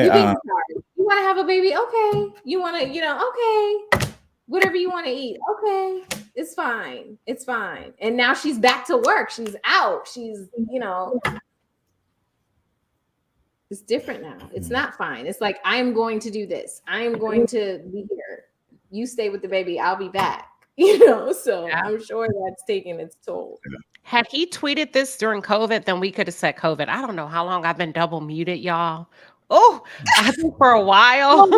you want to have a baby? Okay. You want to, you know, okay. Whatever you want to eat. Okay. It's fine. It's fine. And now she's back to work. She's out. She's, you know, it's different now. It's not fine. It's like, I'm going to do this. I am going to be here. You stay with the baby. I'll be back. You know, so yeah. I'm sure that's taking its toll. Had he tweeted this during COVID, then we could have said COVID. I don't know how long I've been double muted, y'all. Oh, I think for a while.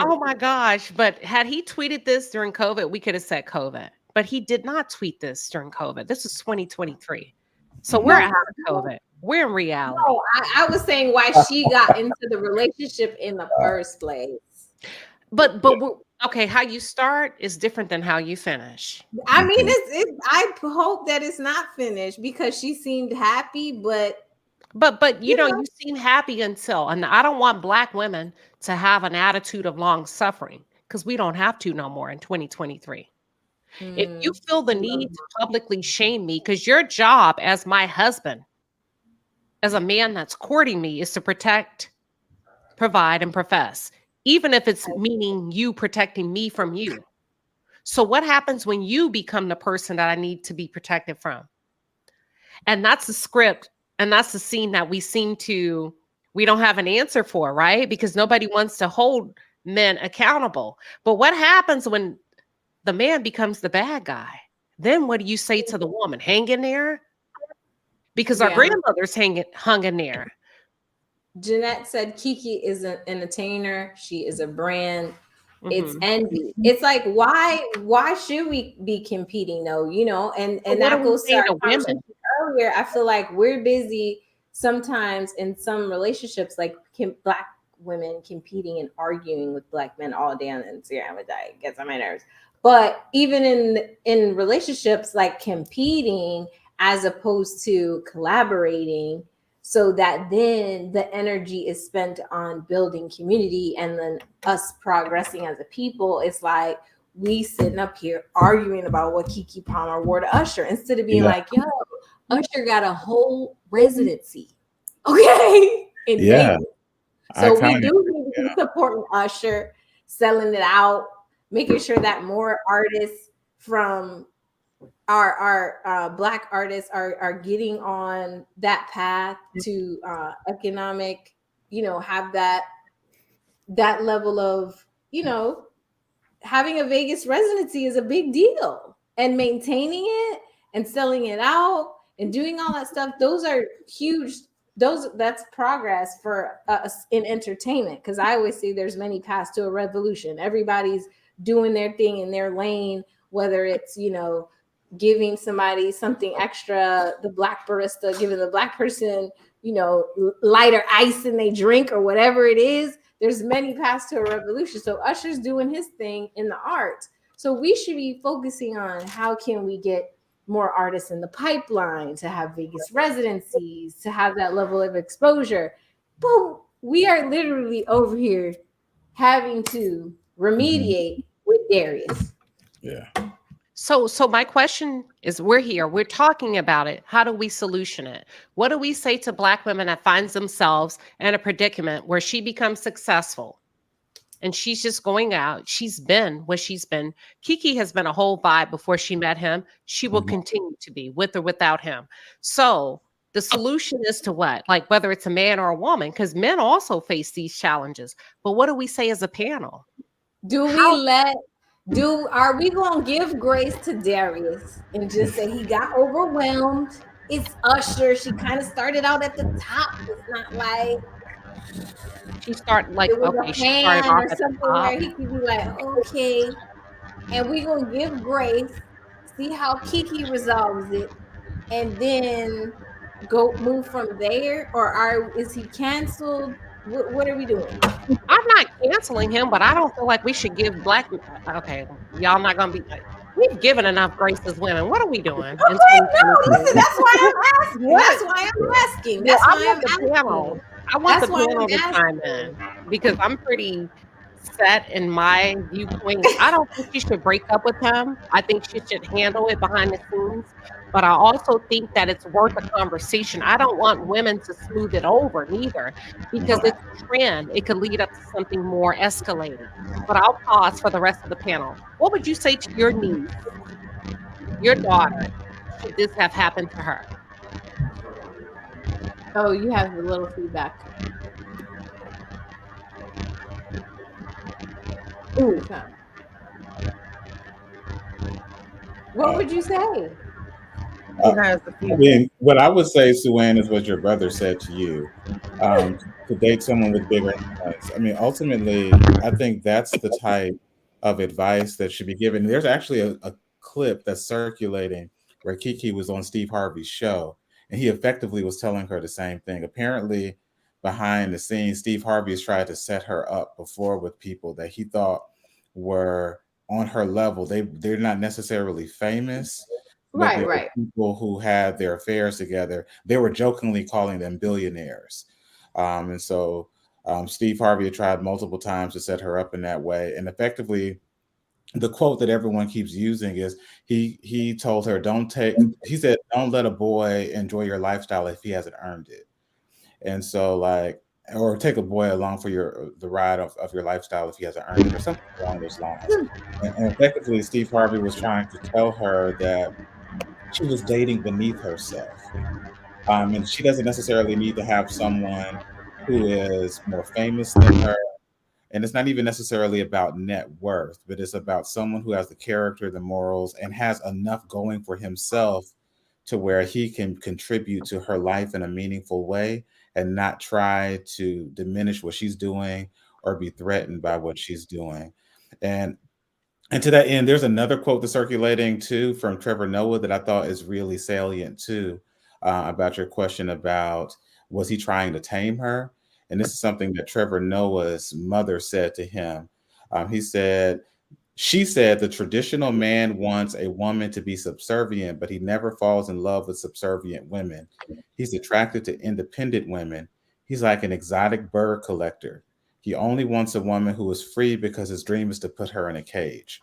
Oh my gosh. But had he tweeted this during COVID, we could have said COVID. But he did not tweet this during COVID. This is 2023. So we're out of COVID. We're in reality. No, I was saying why she got into the relationship in the first place. But Okay, how you start is different than how you finish. I mean, Okay. I hope that it's not finished because she seemed happy, but But you you seem happy until, and I don't want Black women to have an attitude of long suffering because we don't have to no more in 2023. If you feel the need to publicly shame me, because your job as my husband, as a man that's courting me, is to protect, provide, and profess, even if it's meaning you protecting me from you. So what happens when you become the person that I need to be protected from? And that's the script, and that's the scene that we don't have an answer for, right? Because nobody wants to hold men accountable. But what happens when the man becomes the bad guy? Then what do you say to the woman? Hang in there? Because our yeah. grandmothers hung in there. Jeanette said Kiki is an entertainer. She is a brand. It's Mhm. envy. It's like, why should we be competing though? And So what do that we goes to say our to women? conversation earlier. I feel like we're busy sometimes in some relationships, like Black women competing and arguing with Black men all day on Instagram, which I gets on my nerves. But even in relationships, like competing as opposed to collaborating, so that then the energy is spent on building community and then us progressing as a people. It's like we sitting up here arguing about what Kiki Palmer wore to Usher instead of being Yeah. like, yo, Usher got a whole residency, okay, in Yeah. Vegas. So we Iconic. do need to be supporting Usher, selling it out, making sure that more artists from our Black artists are getting on that path to economic, have that level of, having a Vegas residency is a big deal, and maintaining it and selling it out and doing all that stuff. Those are huge. That's progress for us in entertainment. Because I always say there's many paths to a revolution. Everybody's doing their thing in their lane, whether it's, giving somebody something extra, the Black barista giving the Black person, lighter ice in they drink or whatever it is. There's many paths to a revolution. So Usher's doing his thing in the arts. So we should be focusing on how can we get more artists in the pipeline to have Vegas residencies, to have that level of exposure. But we are literally over here having to remediate with Darius. Yeah. So my question is, we're here, we're talking about it. How do we solution it? What do we say to Black women that finds themselves in a predicament where she becomes successful and she's just going out? She's been what she's been. Kiki has been a whole vibe before she met him. She will continue to be, with or without him. So the solution is to what? Like, whether it's a man or a woman, because men also face these challenges. But what do we say as a panel? Are we gonna give grace to Darius and just say he got overwhelmed? It's Usher. She kind of started out at the top. It's not like She started it was okay, a she started fan off or at the something top. where he could be like, okay, and we gonna give grace, see how Kiki resolves it, and then move from there. Or is he canceled? What are we doing? I'm not canceling him, but I don't feel like we should give Black. Okay, y'all not gonna be. We've given enough grace as women. What are we doing? Okay, no, listen, that's why I'm asking. That's why I'm asking. That's I why want I'm the asking. panel. I want That's the why panel I'm to chime asking. in because I'm pretty set in my viewpoint. I don't think she should break up with him. I think she should handle it behind the scenes. But I also think that it's worth a conversation. I don't want women to smooth it over neither, because it's a trend. It could lead up to something more escalating. But I'll pause for the rest of the panel. What would you say to your niece, your daughter, should this have happened to her? Oh, you have a little feedback. Ooh. What would you say? I mean, what I would say, Suanne, is what your brother said to you. To date someone with bigger influence. I mean, ultimately, I think that's the type of advice that should be given. There's actually a clip that's circulating where Kiki was on Steve Harvey's show, and he effectively was telling her the same thing. Apparently, behind the scenes, Steve Harvey has tried to set her up before with people that he thought were on her level. They're not necessarily famous, but Right, there were right. people who had their affairs together. They were jokingly calling them billionaires. And so Steve Harvey had tried multiple times to set her up in that way. And effectively, the quote that everyone keeps using is he told her, he said, don't let a boy enjoy your lifestyle if he hasn't earned it. And so like, or take a boy along for the ride of your lifestyle if he hasn't earned it, or something along those lines. And effectively, Steve Harvey was trying to tell her that she was dating beneath herself. And she doesn't necessarily need to have someone who is more famous than her. And it's not even necessarily about net worth, but it's about someone who has the character, the morals, and has enough going for himself to where he can contribute to her life in a meaningful way and not try to diminish what she's doing or be threatened by what she's doing. And and to that end, there's another quote that's circulating too from Trevor Noah that I thought is really salient too, about your question about was he trying to tame her? And this is something that Trevor Noah's mother said to him. She said, the traditional man wants a woman to be subservient, but he never falls in love with subservient women. He's attracted to independent women. He's like an exotic bird collector. He only wants a woman who is free because his dream is to put her in a cage.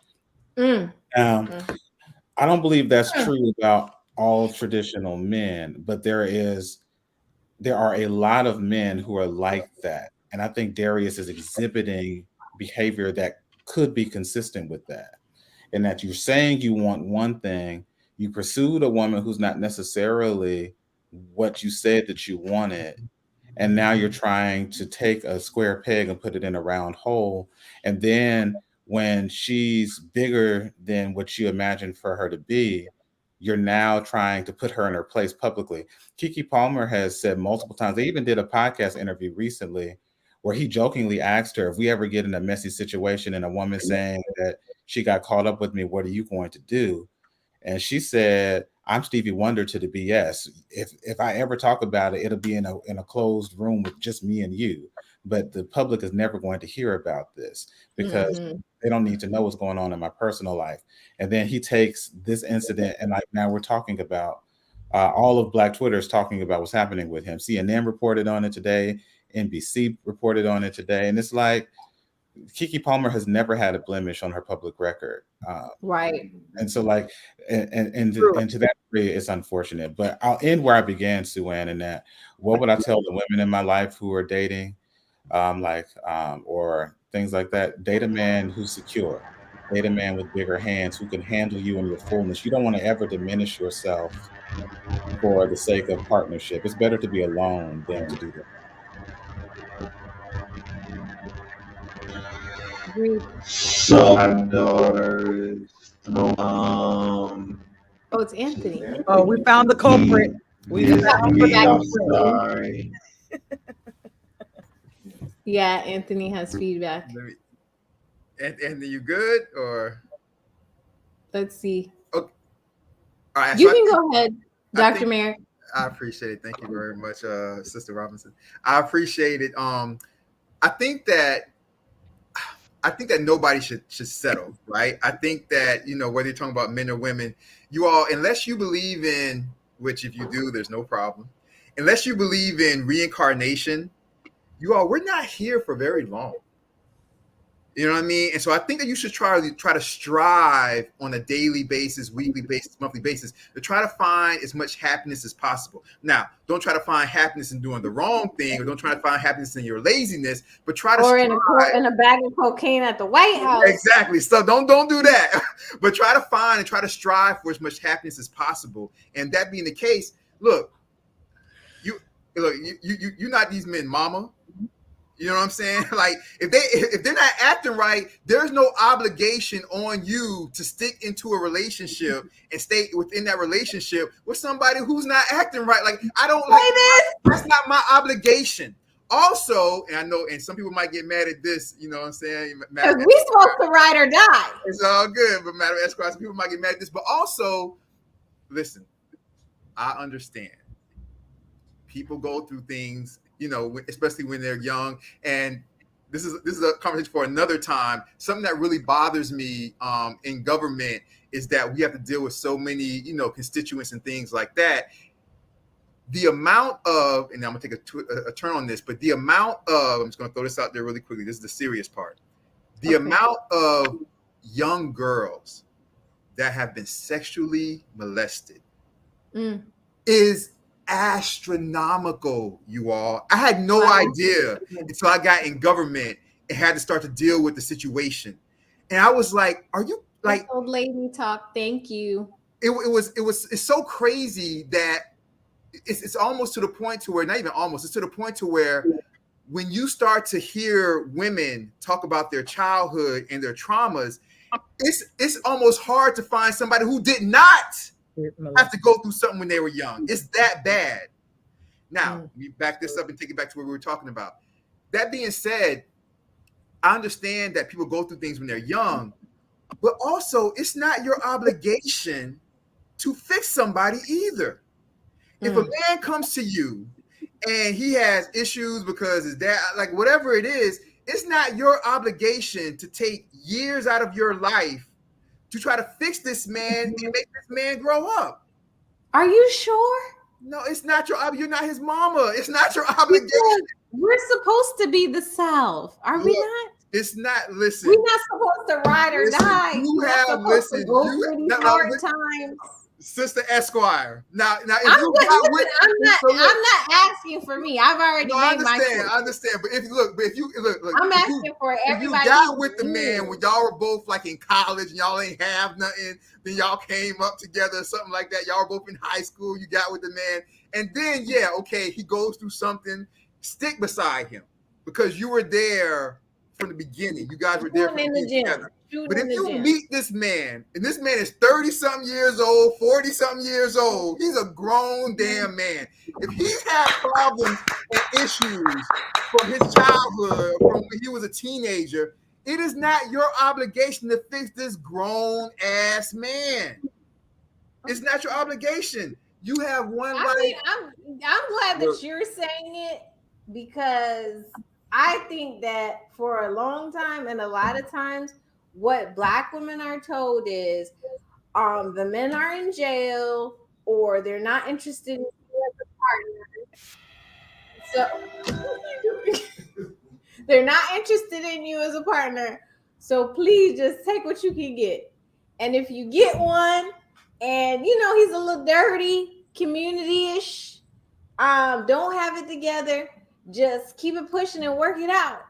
Mm. I don't believe that's true about all traditional men, but there are a lot of men who are like that. And I think Darius is exhibiting behavior that could be consistent with that. And that you're saying you want one thing, you pursued a woman who's not necessarily what you said that you wanted. And now you're trying to take a square peg and put it in a round hole. And then when she's bigger than what you imagined for her to be, you're now trying to put her in her place publicly. Kiki Palmer has said multiple times, they even did a podcast interview recently where he jokingly asked her, if we ever get in a messy situation and a woman saying that she got caught up with me, what are you going to do? And she said, I'm Stevie Wonder to the BS. If I ever talk about it, it'll be in a closed room with just me and you. But the public is never going to hear about this because they don't need to know what's going on in my personal life. And then he takes this incident and like now we're talking about all of Black Twitter is talking about what's happening with him. CNN reported on it today. NBC reported on it today. And it's like, Kiki Palmer has never had a blemish on her public record. Right. And so like, and to that degree, it's unfortunate, but I'll end where I began, Sue Ann, in that, what would I tell the women in my life who are dating, or things like that? Date a man who's secure, date a man with bigger hands who can handle you in your fullness. You don't want to ever diminish yourself for the sake of partnership. It's better to be alone than to do that. So my daughter, Oh, it's Anthony. Oh, we found the culprit. We found the I'm culprit. sorry. Yeah, Anthony has feedback. And you good or? Let's see. Okay. All right, You so can go ahead, I Dr. think- Merrick. I appreciate it. Thank you very much, Sister Robinson. I appreciate it. I think that nobody should settle, right? I think that, whether you're talking about men or women, you all, unless you believe in, which if you do, there's no problem. Unless you believe in reincarnation, you all, we're not here for very long. You know what I mean? And so I think that you should try to strive on a daily basis, weekly basis, monthly basis, to try to find as much happiness as possible. Now, don't try to find happiness in doing the wrong thing, or don't try to find happiness in your laziness, but try to Or strive. in a bag of cocaine at the White House. Exactly. So don't do that. But try to find and try to strive for as much happiness as possible. And that being the case, you're not these men, mama. You know what I'm saying? Like if they're not acting right, there's no obligation on you to stick into a relationship and stay within that relationship with somebody who's not acting right. Like I don't like this. That's not my obligation. Also, and I know, and some people might get mad at this, you know what I'm saying? Because we supposed to ride or die. It's all good, but Madam Esquire, some people might get mad at this. But also, listen, I understand. People go through things, especially when they're young. And this is a conversation for another time. Something that really bothers me in government is that we have to deal with so many, you know, constituents and things like that. The amount of, and I'm gonna take a turn on this, but the amount of, I'm just gonna throw this out there really quickly. This is the serious part. The amount of young girls that have been sexually molested is astronomical, you all. I had no idea until I got in government and had to start to deal with the situation. And I was like, are you like old lady talk? Thank you. It's so crazy that it's almost to the point to where, not even almost, it's to the point to where when you start to hear women talk about their childhood and their traumas, it's almost hard to find somebody who did not have to go through something when they were young. It's that bad. Now, we back this up and take it back to what we were talking about. That being said, I understand that people go through things when they're young, but also it's not your obligation to fix somebody either. If a man comes to you and he has issues because his dad, like whatever it is, it's not your obligation to take years out of your life to try to fix this man and make this man grow up. Are you sure? No, it's not your obligation. You're not his mama. It's not your obligation. We're supposed to be the South. Are we not? It's not, listen. We're not supposed to ride or die. You have, listen. Hard times. Sister Esquire. Now, if I'm not asking for me. I've already made my choice. I understand. But if you look, I'm asking for everybody. If you got with the man when y'all were both like in college and y'all ain't have nothing, then y'all came up together or something like that. Y'all were both in high school. You got with the man, and then he goes through something. Stick beside him because you were there from the beginning. You guys were there from the beginning together. But if you meet this man, and this man is 30-something years old, 40-something years old, he's a grown damn man. If he's had problems and issues from his childhood, from when he was a teenager, it is not your obligation to fix this grown ass man. It's not your obligation. You have one life. I'm glad that you're saying it because I think that for a long time and a lot of times, what Black women are told is the men are in jail or they're not interested in you as a partner. So they're not interested in you as a partner. So please just take what you can get. And if you get one and he's a little dirty, community-ish, don't have it together, just keep it pushing and work it out.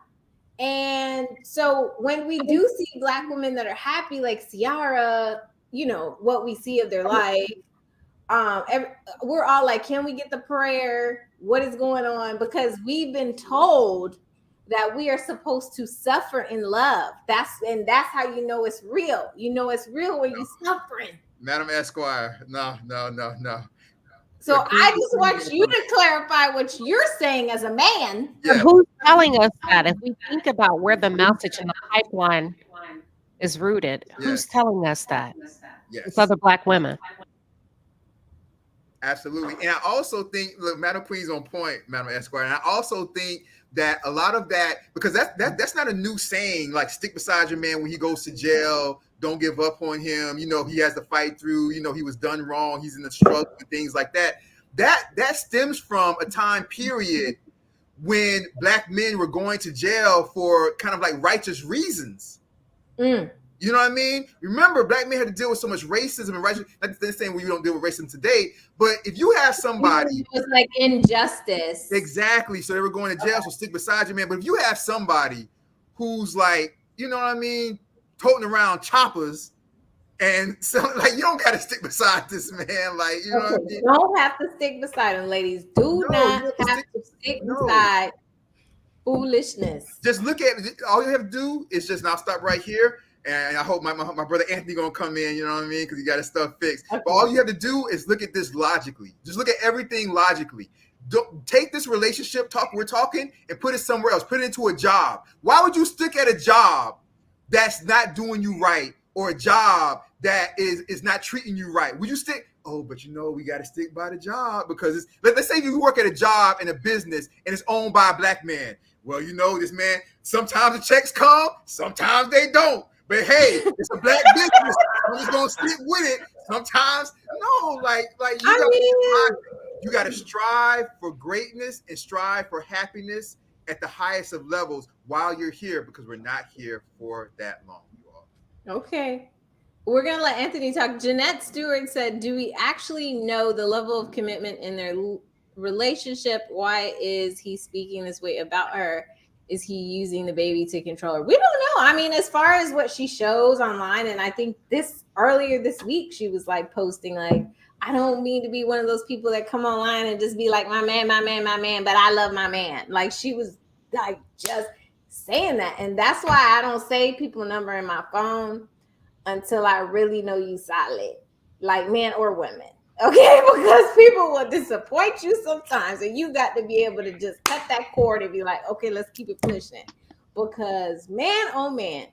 And so when we do see Black women that are happy, like Ciara, what we see of their life, we're all like, can we get the prayer? What is going on? Because we've been told that we are supposed to suffer in love. That's how you know it's real. It's real when you're suffering. Madam Esquire, no. So I just want you to clarify what you're saying as a man. Yeah. Who's telling us that? If we think about where the message in the pipeline is rooted, who's telling us that? Yes. It's other Black women. Absolutely. And I also think, look, Madam Queen's on point, Madam Esquire. And I also think that a lot of that, because that's not a new saying, like stick beside your man when he goes to jail. Don't give up on him. He has to fight through, he was done wrong. He's in the struggle and things like that. That stems from a time period when Black men were going to jail for kind of like righteous reasons. You know what I mean? Remember, Black men had to deal with so much racism and racism. Not saying we don't deal with racism today, but if you have somebody, it was like injustice. Exactly. So they were going to jail. So stick beside your man. But if you have somebody who's like, you know what I mean, toting around choppers, and so like you don't got to stick beside this man, like you know what I mean? Don't have to stick beside him, ladies. Do not have to stick beside foolishness. Just look at it. All you have to do is just now stop right here. And I hope my brother Anthony gonna come in, you know what I mean? Because he got his stuff fixed. Okay. But all you have to do is look at this logically. Just look at everything logically. Don't take this relationship we're talking and put it somewhere else. Put it into a job. Why would you stick at a job that's not doing you right, or a job that is not treating you right? Would you stick? oh, but we got to stick by the job because let's say you work at a job in a business and it's owned by a black man. Well, this man, sometimes the checks come, sometimes they don't. But hey, it's a black business. I'm just gonna stick with it. Sometimes, no, like you gotta strive for greatness and strive for happiness at the highest of levels while you're here, because we're not here for that long, you all. Okay. We're going to let Anthony talk. Jeanette Stewart said, do we actually know the level of commitment in their relationship? Why is he speaking this way about her? Is he using the baby to control her? We don't know. I mean, as far as what she shows online, and I think earlier this week, she was like posting like, I don't mean to be one of those people that come online and just be like, my man, but I love my man. Like she was like just saying that. And that's why I don't save people number in my phone until I really know you solid, like men or women. Okay, because people will disappoint you sometimes, and you got to be able to just cut that cord and be like, okay, let's keep it pushing. Because man, oh man,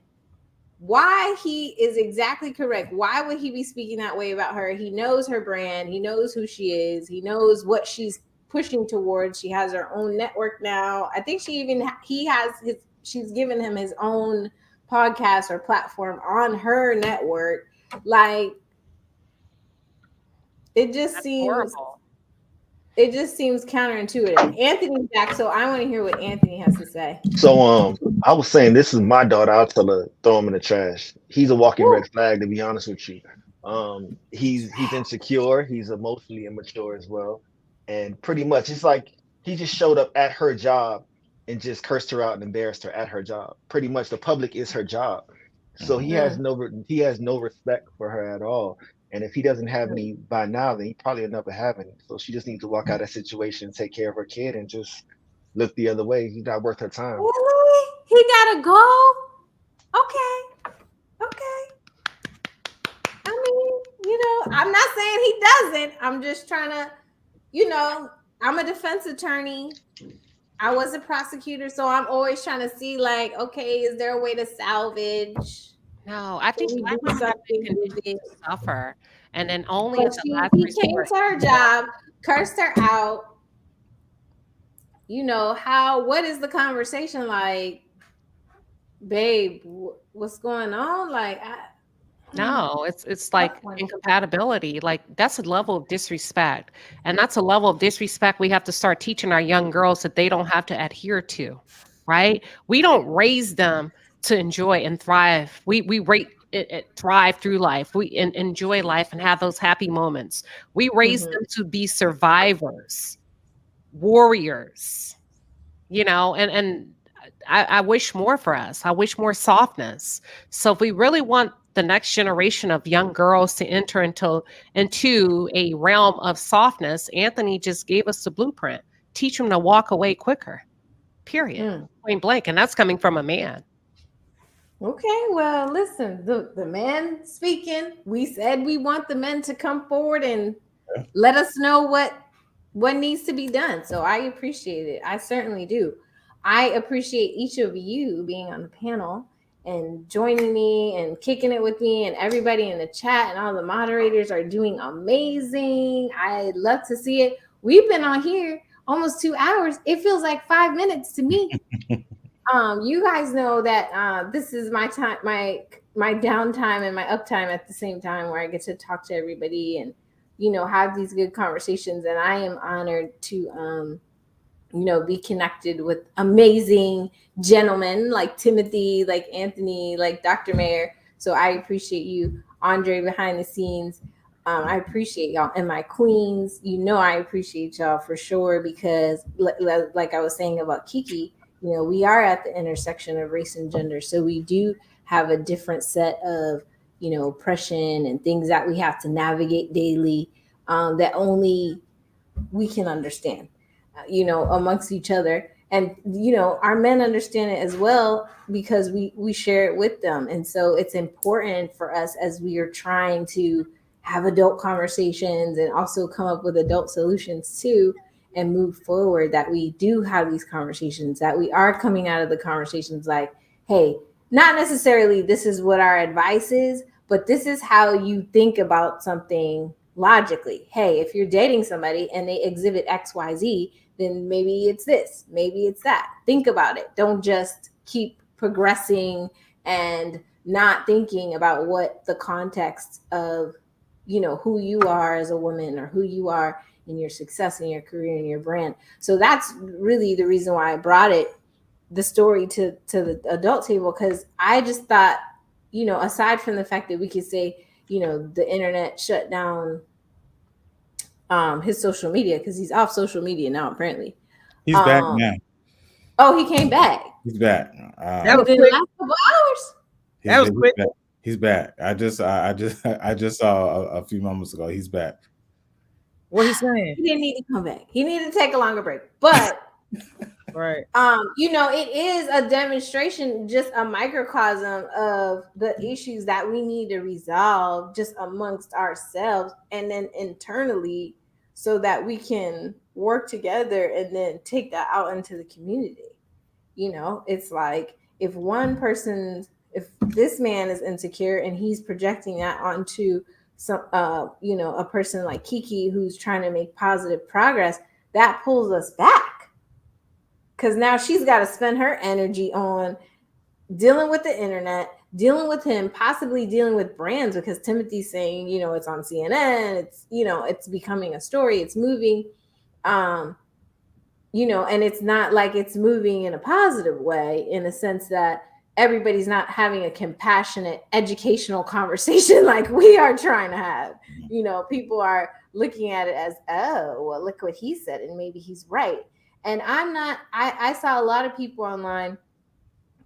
why he is exactly correct. Why would he be speaking that way about her? He knows her brand. He knows who she is. He knows what she's pushing towards. She has her own network now. I think she's given him his own podcast or platform on her network. Like, it just seems horrible. It just seems counterintuitive. Anthony's back, so I want to hear what Anthony has to say. So I was saying, this is my daughter. I'll tell her, throw him in the trash. He's a walking red flag, to be honest with you. He's insecure. He's emotionally immature as well. And pretty much it's like he just showed up at her job and just cursed her out and embarrassed her at her job. Pretty much the public is her job. So he has no respect for her at all. And if he doesn't have any by now, then he probably will never have any. So she just needs to walk out of that situation, take care of her kid, and just look the other way. He's not worth her time. Really? He gotta go? Okay. I mean, I'm not saying he doesn't. I'm just trying to, I'm a defense attorney. I was a prosecutor, so I'm always trying to see, like, okay, is there a way to salvage? No, I think black women can suffer, and then only at the last resort. He came to her job, cursed her out. What is the conversation like, babe? What's going on? Like, no, it's like incompatibility. Like, that's a level of disrespect, and that's a level of disrespect we have to start teaching our young girls that they don't have to adhere to, right? We don't raise them to enjoy and thrive. We rate it thrive through life. We enjoy life and have those happy moments. We raise them to be survivors, warriors, and I wish more for us. I wish more softness. So if we really want the next generation of young girls to enter into a realm of softness, Anthony just gave us the blueprint. Teach them to walk away quicker, period, point blank. And that's coming from a man. Okay, well, listen, the men speaking, we said we want the men to come forward and let us know what needs to be done. So I appreciate it. I certainly do. I appreciate each of you being on the panel and joining me and kicking it with me, and everybody in the chat and all the moderators are doing amazing. I love to see it. We've been on here almost 2 hours. It feels like 5 minutes to me. You guys know that this is my time, my downtime and my uptime at the same time, where I get to talk to everybody and, have these good conversations. And I am honored to, be connected with amazing gentlemen like Timothy, like Anthony, like Dr. Mayer. So I appreciate you, Andre, behind the scenes. I appreciate y'all and my queens. I appreciate y'all for sure, because like I was saying about Kiki, we are at the intersection of race and gender. So we do have a different set of, oppression and things that we have to navigate daily that only we can understand, amongst each other. And, our men understand it as well, because we share it with them. And so it's important for us, as we are trying to have adult conversations and also come up with adult solutions too, and move forward, that we do have these conversations, that we are coming out of the conversations like, hey, not necessarily this is what our advice is, but this is how you think about something logically. Hey, if you're dating somebody and they exhibit XYZ, then maybe it's this, maybe it's that. Think about it. Don't just keep progressing and not thinking about what the context of, you know, who you are as a woman or who you are in your success in your career and your brand. So that's really the reason why I brought the story to the adult table, because I just thought, you know, aside from the fact that we could say, you know, the internet shut down his social media, because he's off social media now apparently. He's back now. Oh, he came back. He's back. That was Within the quick. last couple hours. That was quick. He's back. I just saw a few moments ago. He's back. What he's saying? He didn't need to come back. He needed to take a longer break. But right. You know, it is a demonstration, just a microcosm of the issues that we need to resolve just amongst ourselves and then internally, so that we can work together and then take that out into the community. You know, it's like if this man is insecure and he's projecting that onto some, you know, a person like Kiki who's trying to make positive progress, that pulls us back. Because now she's got to spend her energy on dealing with the internet, dealing with him, possibly dealing with brands, because Timothy's saying, you know, it's on CNN, it's, you know, it's becoming a story, it's moving, you know, and it's not like it's moving in a positive way, in a sense that everybody's not having a compassionate educational conversation like we are trying to have. You know, people are looking at it as, oh, well, look what he said, and maybe he's right. And I saw a lot of people online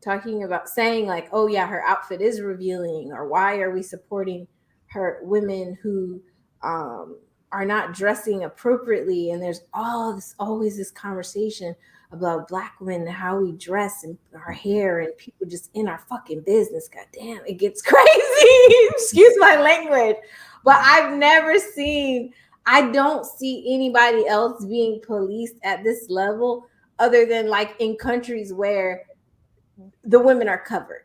talking about, saying like, oh yeah, her outfit is revealing, or why are we supporting her women who are not dressing appropriately? And there's always this conversation about Black women and how we dress and our hair, and people just in our fucking business. God damn, it gets crazy. Excuse my language. But I don't see anybody else being policed at this level, other than like in countries where the women are covered.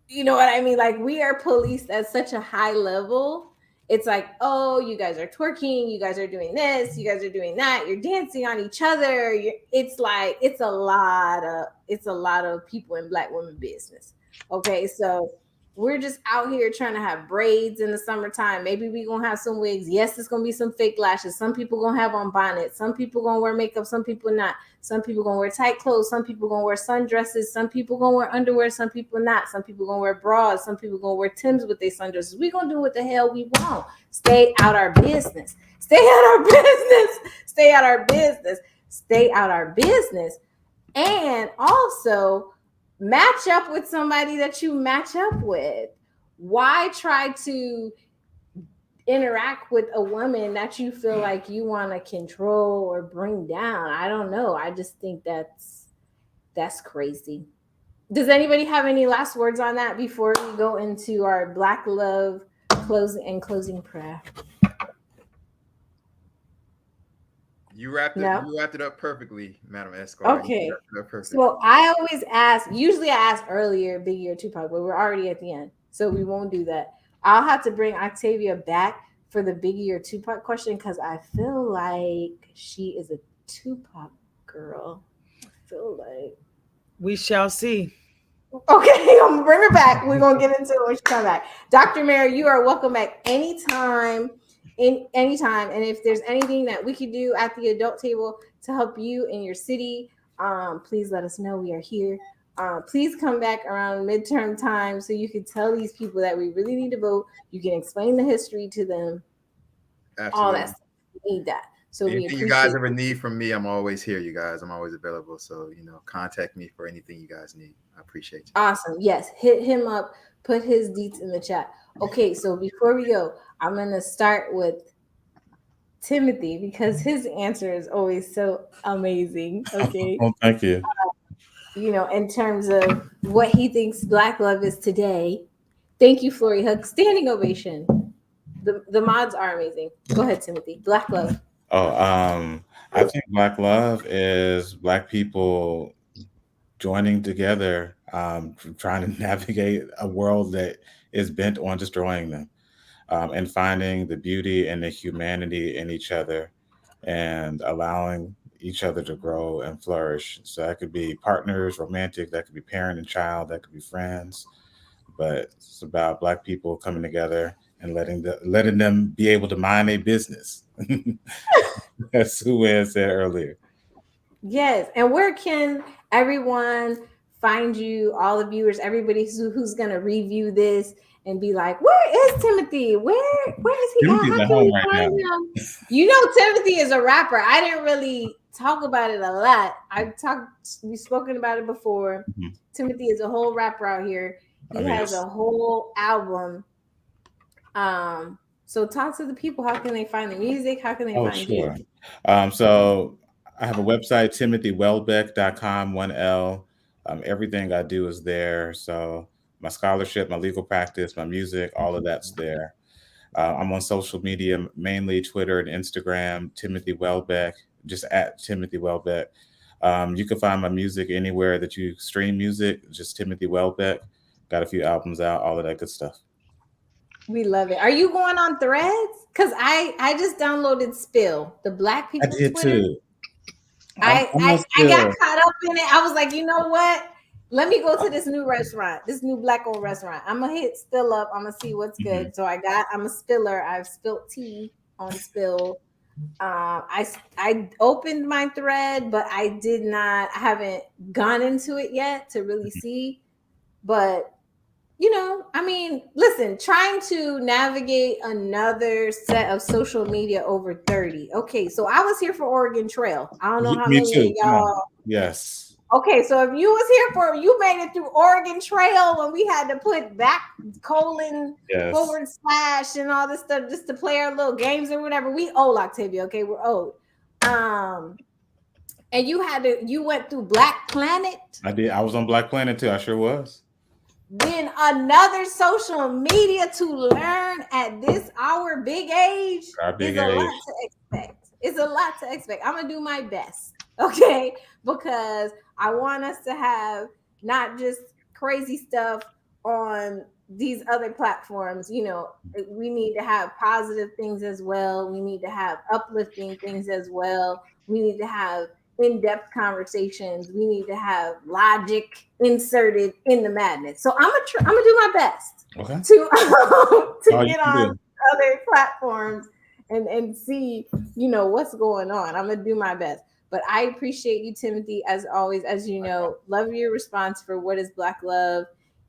You know what I mean? Like, we are policed at such a high level. It's like, oh, you guys are twerking, you guys are doing this, you guys are doing that, you're dancing on each other. It's like, it's a lot of people in Black women business. Okay, so we're just out here trying to have braids in the summertime. Maybe we gonna have some wigs. Yes, it's gonna be some fake lashes. Some people gonna have on bonnets. Some people gonna wear makeup. Some people not. Some people gonna wear tight clothes. Some people gonna wear sundresses. Some people gonna wear underwear. Some people not. Some people gonna wear bras. Some people gonna wear Timbs with their sundresses. We gonna do what the hell we want. Stay out our business. Stay out our business. Stay out our business. Stay out our business. And also, match up with somebody that you match up with. Why try to interact with a woman that you feel like you want to control or bring down? I don't know. I just think that's crazy. Does anybody have any last words on that before we go into our Black love closing prayer? You wrapped it up perfectly, Madam Escar. Okay. So I always ask, usually I ask earlier, Biggie or Tupac, but we're already at the end, so we won't do that. I'll have to bring Octavia back for the Biggie or Tupac question, because I feel like she is a Tupac girl. I feel like. We shall see. Okay, I'm gonna bring her back. We're gonna get into it when she comes back. Dr. Mary, you are welcome back anytime. Anytime. And if there's anything that we could do at the adult table to help you in your city, please let us know. We are here. Please come back around midterm time so you can tell these people that we really need to vote. You can explain the history to them. Absolutely. All that stuff. We need that. So anything you guys ever need from me, I'm always here, you guys. I'm always available. So, contact me for anything you guys need. I appreciate you. Awesome. Yes. Hit him up. Put his deets in the chat. Okay. So before we go, I'm going to start with Timothy, because his answer is always so amazing. Okay. Oh, thank you. In terms of what he thinks Black love is today. Thank you, Flory Hug. Standing ovation. The mods are amazing. Go ahead, Timothy. Black love. I think Black love is Black people joining together, trying to navigate a world that is bent on destroying them. and finding the beauty and the humanity in each other and allowing each other to grow and flourish. So that could be partners, romantic, that could be parent and child, that could be friends. But it's about Black people coming together and letting them be able to mind their business. That's who Ann said earlier. Yes. And where can everyone find you, all the viewers, everybody who's going to review this and be like, where is Timothy? Where is he at? Timothy's How at can home we right find now. him? You know, Timothy is a rapper. I didn't really talk about it a lot. We've spoken about it before. Mhm. Timothy is a whole rapper out here. He has a whole album. So talk to the people. How can they find the music? How can they find you? So I have a website, timothywelbeck.com, 1L. Everything I do is there. So my scholarship, my legal practice, my music, all of that's there. I'm on social media, mainly Twitter and Instagram, Timothy Welbeck, just at Timothy Welbeck. You can find my music anywhere that you stream music, just Timothy Welbeck. Got a few albums out, all of that good stuff. We love it. Are you going on Threads? Because I just downloaded Spill, the Black I people did Twitter. too. I got caught up in it. I was like, you know what? Let me go to this new restaurant, this new Black-owned restaurant. I'm gonna hit Spill up. I'm gonna see what's good. So I'm a spiller. I've spilled tea on Spill. I opened my thread, but I haven't gone into it yet to really see. But you know, I mean, listen, trying to navigate another set of social media over 30. Okay, so I was here for Oregon Trail. I don't know how many of y'all. Yes. Okay, so if you was here you made it through Oregon Trail when we had to put colon forward slash and all this stuff just to play our little games or whatever. We old, Octavia. Okay, we're old. And you went through Black Planet. I did. I was on Black Planet too. I sure was. Then another social media to learn at our big age is a lot to expect. It's a lot to expect. I'm gonna do my best, okay? Because I want us to have not just crazy stuff on these other platforms. You know, we need to have positive things as well. We need to have uplifting things as well. We need to have in-depth conversations. We need to have logic inserted in the madness. So I'm gonna do my best to get on other platforms and see, you know, what's going on. I'm gonna do my best. But I appreciate you, Timothy, as always. As you know, love your response for what is Black love.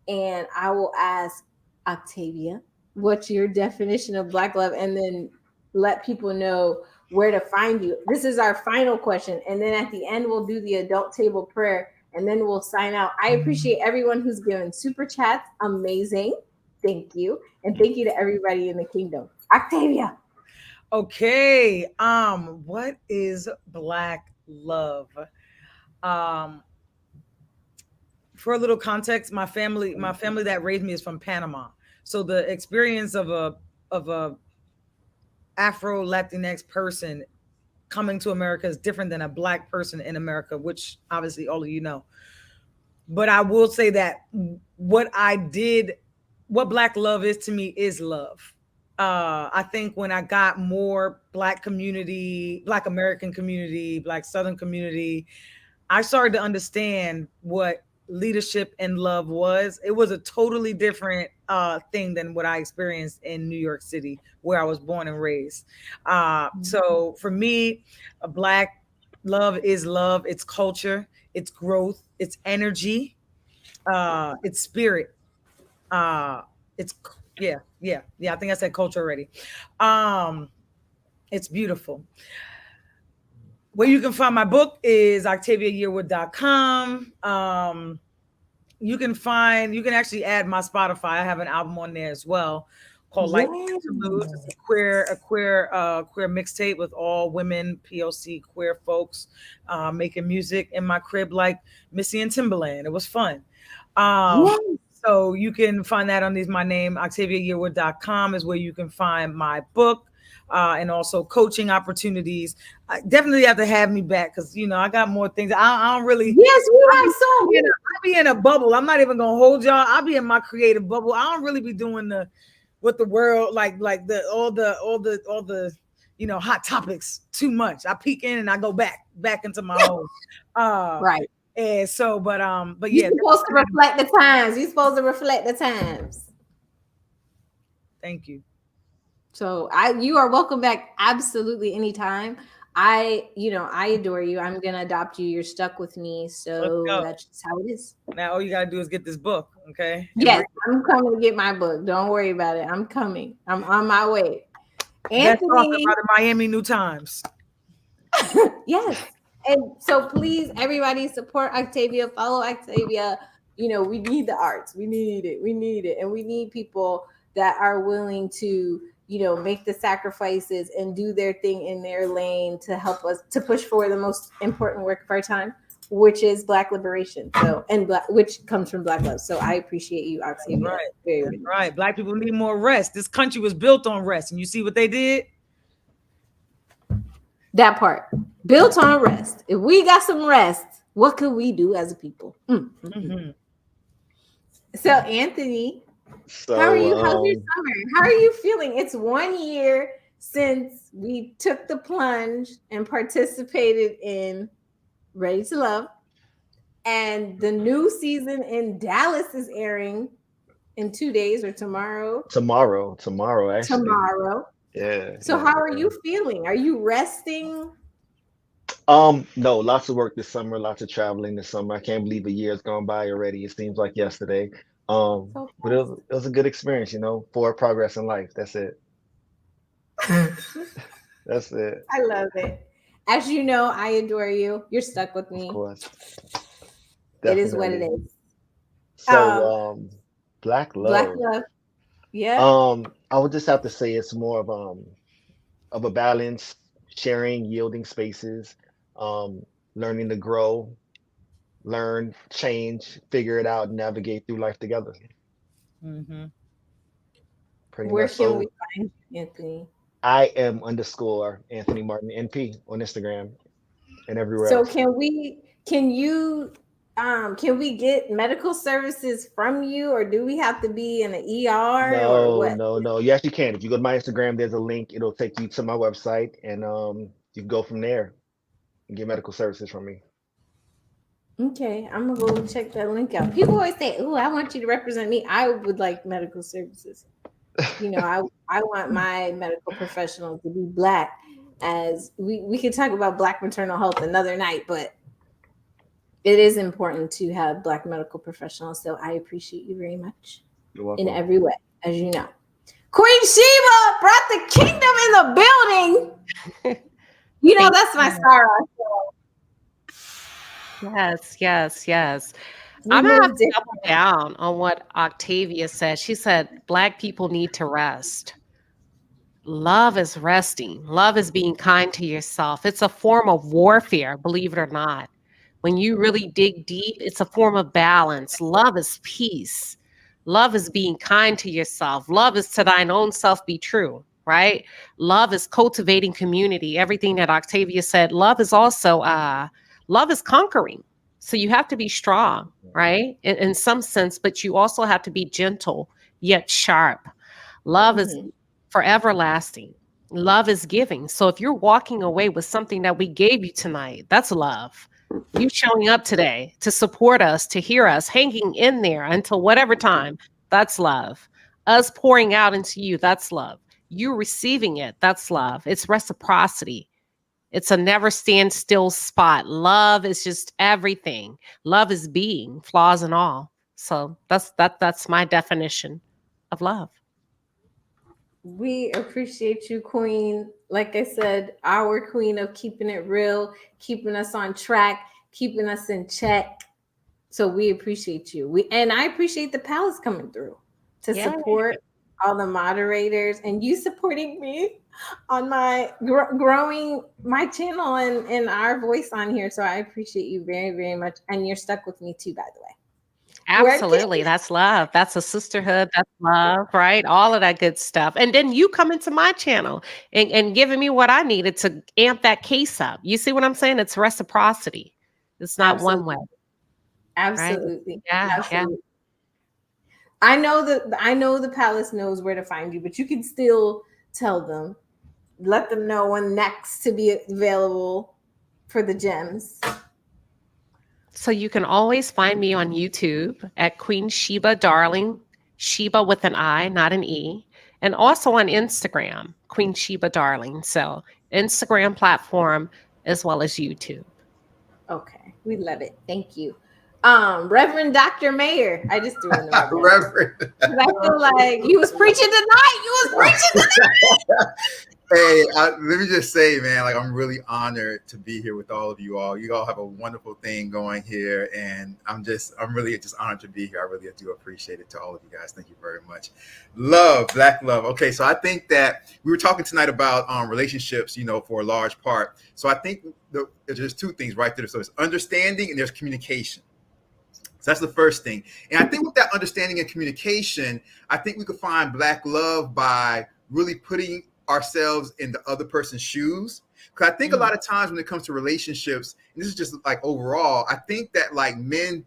And I will ask Octavia, what's your definition of Black love? And then let people know where to find you. This is our final question. And then at the end, we'll do the adult table prayer and then we'll sign out. I appreciate everyone who's given super chats. Amazing. Thank you. And thank you to everybody in the kingdom. Octavia. Okay. What is Black love? For a little context, my family that raised me is from Panama. So the experience of a Afro Latinx person coming to America is different than a Black person in America, which obviously all of you know. But I will say that what Black love is to me is love. I think when I got more Black community, Black American community, Black Southern community, I started to understand what leadership and love was. It was a totally different thing than what I experienced in New York City, where I was born and raised. So for me, Black love is love. It's culture, it's growth, it's energy, it's spirit. It's I think I said culture already. It's beautiful. Where you can find my book is octaviayearwood.com. You can actually add my Spotify. I have an album on there as well called Life Interludes. It's a queer mixtape with all women, POC queer folks making music in my crib like Missy and Timberland. It was fun. So you can find that on my name, octaviayearwood.com is where you can find my book. And also coaching opportunities. I definitely have to have me back because I got more things. I don't really. Yes, you have so. I be in a bubble. I'm not even gonna hold y'all. I'll be in my creative bubble. I don't really be doing the what the world like the all the hot topics too much. I peek in and I go back into my home. Right. And so, but You're yeah, supposed to reflect the times. You're supposed to reflect the times. Thank you. So you are welcome back absolutely anytime. I adore you. I'm gonna adopt you. You're stuck with me. So that's just how it is. Now all you gotta do is get this book, okay? Yes, I'm coming to get my book. Don't worry about it. I'm coming. I'm on my way. Anthony, Anthony, by the Miami New Times. Yes. And so please, everybody support Octavia, follow Octavia. We need the arts. We need it. And we need people that are willing to, make the sacrifices and do their thing in their lane to help us to push forward the most important work of our time, which is Black liberation. So, which comes from Black love. So I appreciate you, Octavia. Right. Very Right. Black people need more rest. This country was built on rest. And you see what they did? That part. Built on rest. If we got some rest, what could we do as a people? Mm-hmm. So, Anthony, how are you? How's your summer? How are you feeling? It's 1 year since we took the plunge and participated in Ready to Love. And the new season in Dallas is airing in 2 days or tomorrow. Tomorrow, actually. Tomorrow. Yeah. So how are you feeling? Are you resting? No, lots of work this summer, lots of traveling this summer. I can't believe a year has gone by already. It seems like yesterday. But it was a good experience, forward progress in life. That's it. That's it. I love it. As you know, I adore you. You're stuck with me. Of course. It is what it is. So, Black love. Black love. Yeah. I would just have to say it's more of a balance, sharing, yielding spaces, learning to grow, learn, change, figure it out, navigate through life together. Mm-hmm. Where can we find you, Anthony? I am _ Anthony Martin NP on Instagram and everywhere else. So can we get medical services from you, or do we have to be in an ER or what? No. You actually can. If you go to my Instagram, there's a link. It'll take you to my website, and you can go from there and get medical services from me. Okay, I'm gonna go check that link out. People always say, "Oh, I want you to represent me." I would like medical services. I want my medical professional to be Black. As we could talk about Black maternal health another night, but it is important to have Black medical professionals. So I appreciate you very much in every way, as you know. Queen Sheba brought the kingdom in the building. That's my Sarah. Yes. I'm gonna have to double down on what Octavia said. She said Black people need to rest. Love is resting. Love is being kind to yourself. It's a form of warfare, believe it or not. When you really dig deep, it's a form of balance. Love is peace. Love is being kind to yourself. Love is to thine own self be true, right? Love is cultivating community. Everything that Octavia said. Love is also, love is conquering. So you have to be strong, right? In some sense, but you also have to be gentle, yet sharp. Love is forever lasting. Love is giving. So if you're walking away with something that we gave you tonight, that's love. You showing up today to support us, to hear us, hanging in there until whatever time, that's love. Us pouring out into you, that's love. You receiving it, that's love. It's reciprocity. It's a never stand still spot. Love is just everything. Love is being, flaws and all. So that's my definition of love. We appreciate you, Queen. Like I said, our queen of keeping it real, keeping us on track, keeping us in check. So we appreciate you. And I appreciate the palace coming through to support all the moderators and you supporting me on my growing my channel and our voice on here. So I appreciate you very, very much. And you're stuck with me too, by the way. Absolutely. That's love. That's a sisterhood. That's love, right? All of that good stuff. And then you come into my channel and giving me what I needed to amp that case up. You see what I'm saying? It's reciprocity. It's not one way. Absolutely. Right? Yeah. I know the palace knows where to find you, but you can still tell them, let them know when next to be available for the gems. So you can always find me on YouTube at Queen Sheba Darling, Sheba with an I, not an E, and also on Instagram, Queen Sheba Darling. So Instagram platform as well as YouTube. Okay, we love it. Thank you. Reverend Dr. Mayer. I just threw in the Reverend. I feel like you was preaching tonight. You was preaching tonight. Hey, let me just say, man, like I'm really honored to be here with all of you all. You all have a wonderful thing going here, and I'm really just honored to be here. I really do appreciate it to all of you guys. Thank you very much. Love, black love. Okay, so I think that we were talking tonight about relationships, for a large part. So I think there's two things right there. So there's understanding and there's communication. So that's the first thing. And I think with that understanding and communication, I think we could find black love by really putting ourselves in the other person's shoes. Because I think a lot of times when it comes to relationships, and this is just like overall, I think that like men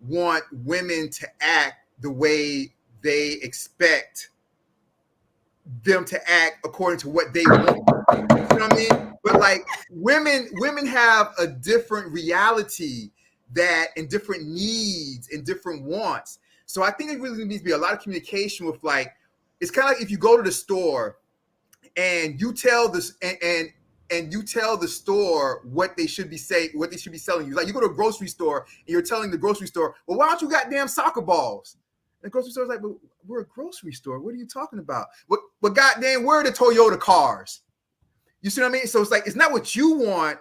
want women to act the way they expect them to act according to what they want. You know what I mean? But like women have a different reality and different needs and different wants. So I think it really needs to be a lot of communication with like, it's kind of like if you go to the store and you tell this and you tell the store what they should be selling you. Like you go to a grocery store and you're telling the grocery store, well, why don't you got damn soccer balls? And the grocery store's like, well, we're a grocery store. What are you talking about? What goddamn, where are the Toyota cars? You see what I mean? So it's like, it's not what you want.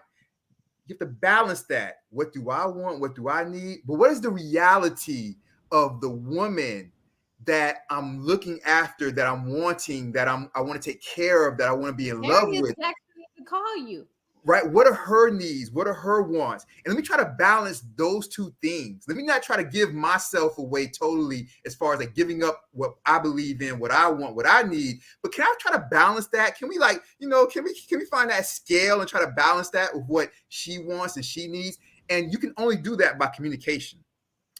You have to balance that. What do I want? What do I need? But what is the reality of the woman that I'm looking after, that I'm wanting, that I want to take care of, that I want to be in love with? To call you. Right? What are her needs? What are her wants? And let me try to balance those two things. Let me not try to give myself away totally as far as like giving up what I believe in, what I want, what I need. But can I try to balance that? Can we can we find that scale and try to balance that with what she wants and she needs? And you can only do that by communication.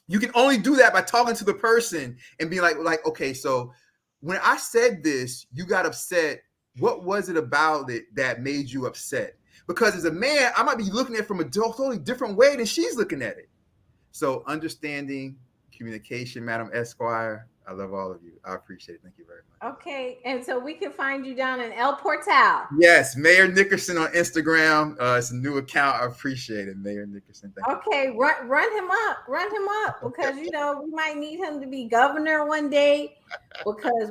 You can only do that by talking to the person and being like, okay, so when I said this, you got upset. What was it about it that made you upset? Because as a man, I might be looking at it from a totally different way than she's looking at it. So understanding, communication, Madam Esquire, I love all of you. I appreciate it. Thank you very much. Okay, and so we can find you down in El Portal. Yes, Mayor Nickerson on Instagram. It's a new account. I appreciate it, Mayor Nickerson. Thank you. Run him up because we might need him to be governor one day. Because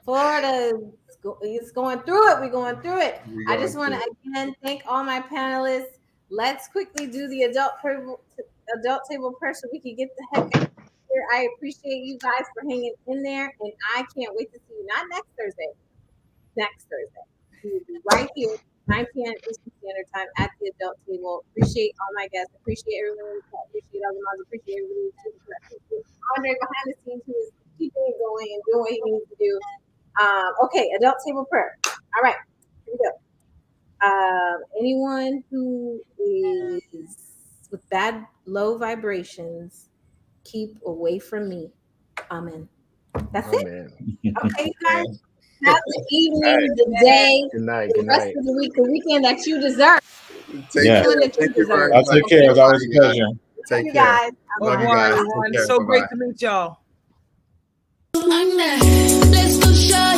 Florida is going through it. We're going through it. I just want to again thank all my panelists. Let's quickly do the adult table prayer so we can get the heck out of here. I appreciate you guys for hanging in there, and I can't wait to see you. Not next Thursday. Next Thursday. We'll be right here, 9 p.m. Eastern Standard Time at the adult table. Appreciate all my guests. Appreciate everyone. Appreciate all the moms. Appreciate everybody. Appreciate Andre behind the scenes who is keeping it going and doing what he needs to do. Okay, adult table prayer. All right, here we go. Anyone who is with bad, low vibrations, keep away from me. Amen. That's it. Okay, you guys. Have the evening, the day, the rest of the week, the weekend that you deserve. Thank you. I'll take care. It's always a pleasure. Take care. Guys. Love you guys. Everyone. So great to meet y'all. Let's go shot.